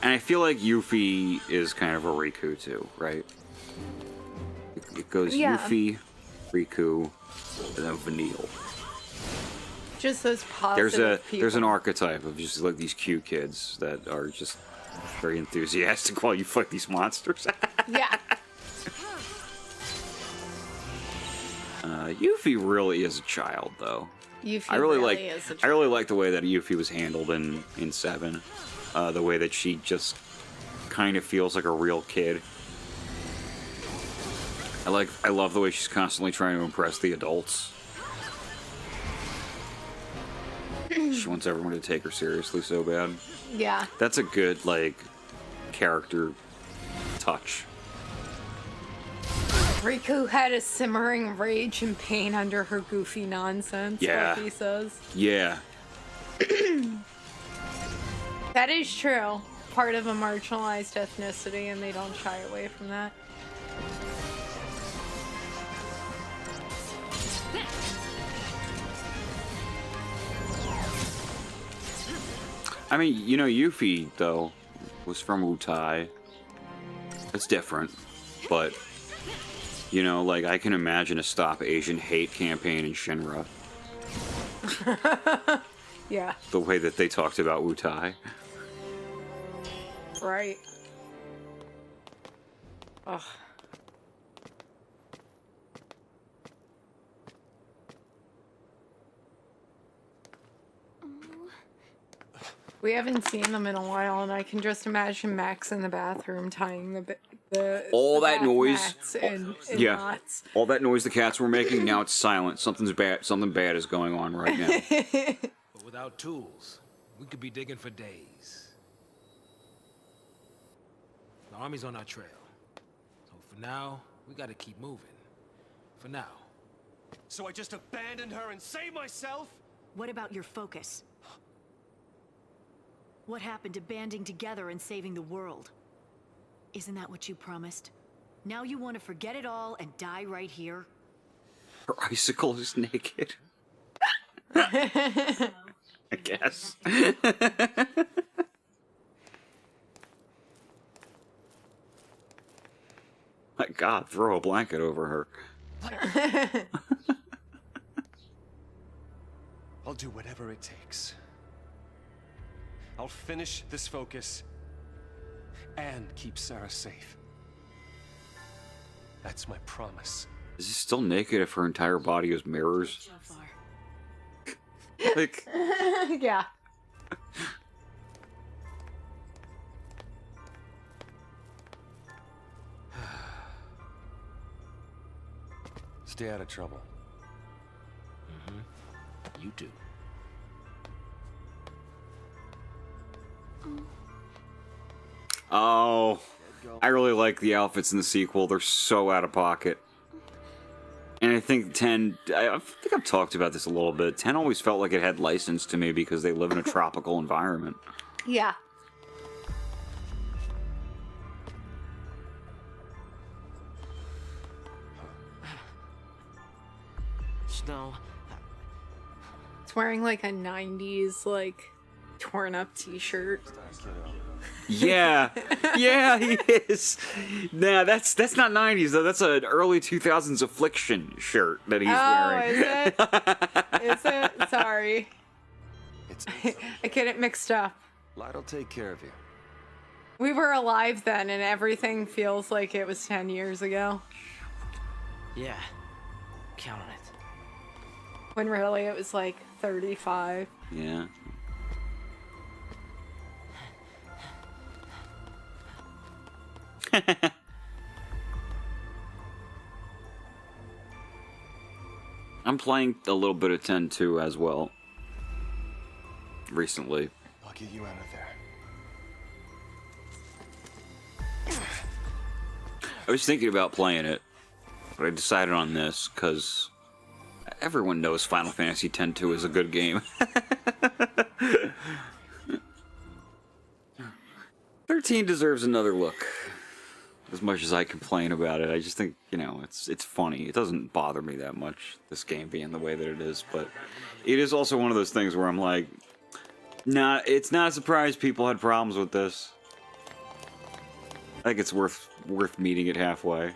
And I feel like Yuffie is kind of a Riku too, right? It goes Yeah. Yuffie, Riku, and then Vanille. Just those positive people. There's an archetype of just like these cute kids that are just very enthusiastic while you fight these monsters. Yeah. Yuffie really is a child, though. Yuffie I really is a I really like the way that Yuffie was handled in 7. The way that she just kind of feels like a real kid. I love the way she's constantly trying to impress the adults. She wants everyone to take her seriously so bad. Yeah. That's a good, like, character touch. Riku had a simmering rage and pain under her goofy nonsense, Yeah. like he says. Yeah. That is true. Part of a marginalized ethnicity, and they don't shy away from that. I mean, you know, Yuffie, though, was from Wutai. It's different, but, you know, like, I can imagine a Stop Asian Hate campaign in Shinra. Yeah. The way that they talked about Wutai. Right. Ugh. We haven't seen them in a while, and I can just imagine Max in the bathroom tying the All that bath noise. mats in Yeah. knots. All that noise the cats were making, now it's silent. Something bad is going on right now. But without tools, we could be digging for days. The army's on our trail. So for now, we gotta keep moving. For now. So I just abandoned her and saved myself? What about your focus? What happened to banding together and saving the world? Isn't that what you promised? Now you want to forget it all and die right here? Her icicle is naked. I guess. My God, throw a blanket over her. I'll do whatever it takes. I'll finish this focus and keep Sarah safe. That's my promise. Is she still naked if her entire body is mirrors? So far. Like, Yeah. Stay out of trouble. You do. oh, I really like the outfits in the sequel. They're so out of pocket. And I think 10, I think I've talked about this a little bit. 10 always felt like it had license to me because they live in a tropical environment. Yeah. Snow. It's wearing like a 90s, like, torn up t-shirt. Yeah, yeah, he is. Nah, that's not 90s though. That's an early 2000s Affliction shirt that he's wearing. Is it? Is it? Sorry. It's I get it mixed up. Light'll take care of you. We were alive then, and everything feels like it was 10 years ago. Yeah. Count on it. When really it was like 35. Yeah. I'm playing a little bit of 10-2 as well. Recently. I'll get you out of there. I was thinking about playing it, but I decided on this because everyone knows Final Fantasy X-2 is a good game. 13 deserves another look. As much as I complain about it, I just think, you know, it's funny. It doesn't bother me that much, this game being the way that it is, but it is also one of those things where I'm like, nah, it's not a surprise people had problems with this. I think it's worth meeting it halfway.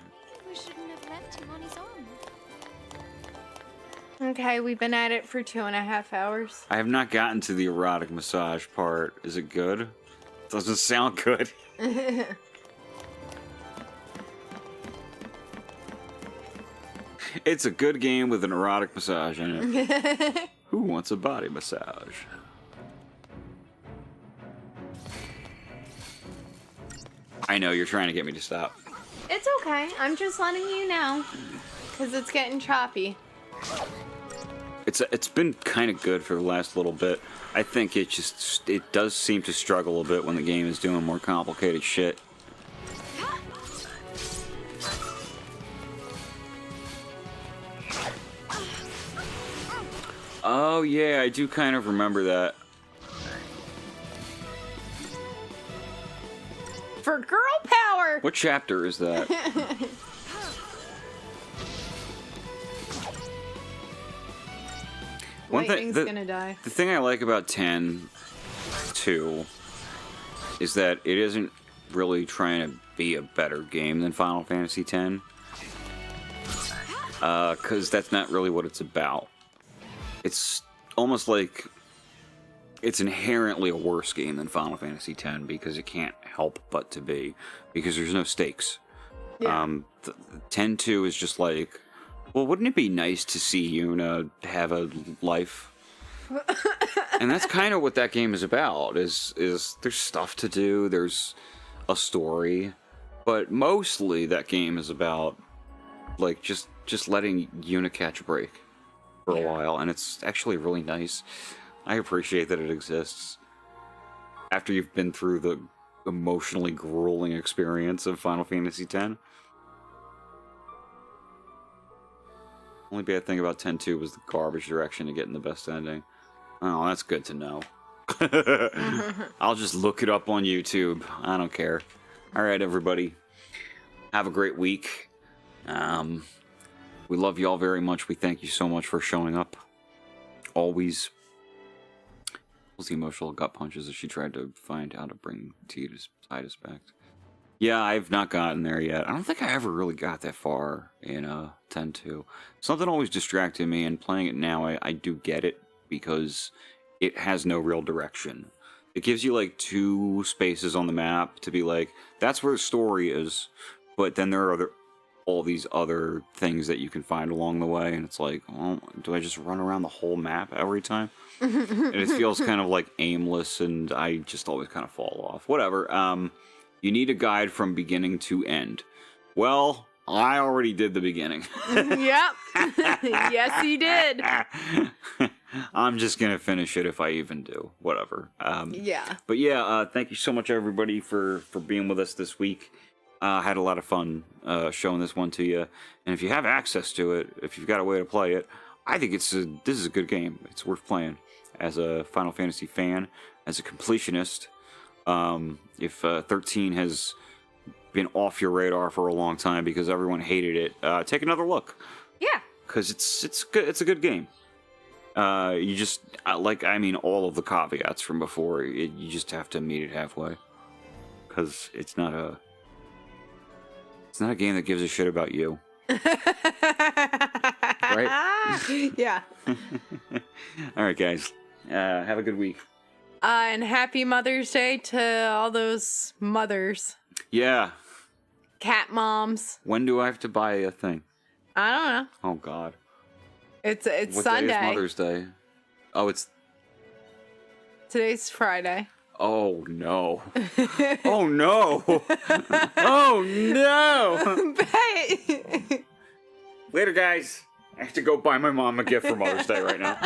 We shouldn't have left him on his own. Okay, we've been at it for 2.5 hours. I have not gotten to the erotic massage part. Is it good? Doesn't sound good. It's a good game with an erotic massage in it. Who wants a body massage? I know, you're trying to get me to stop. It's okay. I'm just letting you know. Because it's getting choppy. It's been kind of good for the last little bit. I think it does seem to struggle a bit when the game is doing more complicated shit. Oh yeah, I do kind of remember that. For girl power! What chapter is that? Lightning's gonna die. The thing I like about 10-2 is that it isn't really trying to be a better game than Final Fantasy X. Because that's not really what it's about. It's almost like it's inherently a worse game than Final Fantasy X because it can't help but to be, because there's no stakes. Yeah. 10-2 is just like, well, wouldn't it be nice to see Yuna have a life? And that's kind of what that game is about, is there's stuff to do, there's a story, but mostly that game is about, like, just letting Yuna catch a break for a while, and it's actually really nice. I appreciate that it exists. After you've been through the emotionally grueling experience of Final Fantasy X. Only bad thing about 10-2 was the garbage direction to getting the best ending. Oh, that's good to know. I'll just look it up on YouTube. I don't care. Alright, everybody. Have a great week. We love y'all very much. We thank you so much for showing up. Always. What was the emotional gut punches that she tried to find how to bring Titus back? Yeah, I've not gotten there yet. I don't think I ever really got that far in 10-2. Something always distracted me, and playing it now, I do get it, because it has no real direction. It gives you like 2 spaces on the map to be like, that's where the story is, but then there are all these other things that you can find along the way, and it's like, oh, do I just run around the whole map every time? And it feels kind of like aimless, and I just always kind of fall off. Whatever. You need a guide from beginning to end. Well, I already did the beginning. Yep. Yes, he did. I'm just gonna finish it if I even do. Whatever. Yeah. But yeah, thank you so much, everybody, for being with us this week. Had a lot of fun showing this one to you. And if you have access to it, if you've got a way to play it, I think this is a good game. It's worth playing as a Final Fantasy fan, as a completionist. If 13 has been off your radar for a long time because everyone hated it, take another look. Yeah. Because it's good. It's a good game. You just all of the caveats from before. You just have to meet it halfway. Because it's not a game that gives a shit about you. Right? Yeah. All right, guys. Have a good week. And happy Mother's Day to all those mothers. Yeah. Cat moms. When do I have to buy a thing? I don't know. Oh, God. It's what Sunday. Day is Mother's Day? Oh, Today's Friday. Oh, no. Oh, no. Oh, no. Later, guys. I have to go buy my mom a gift for Mother's Day right now.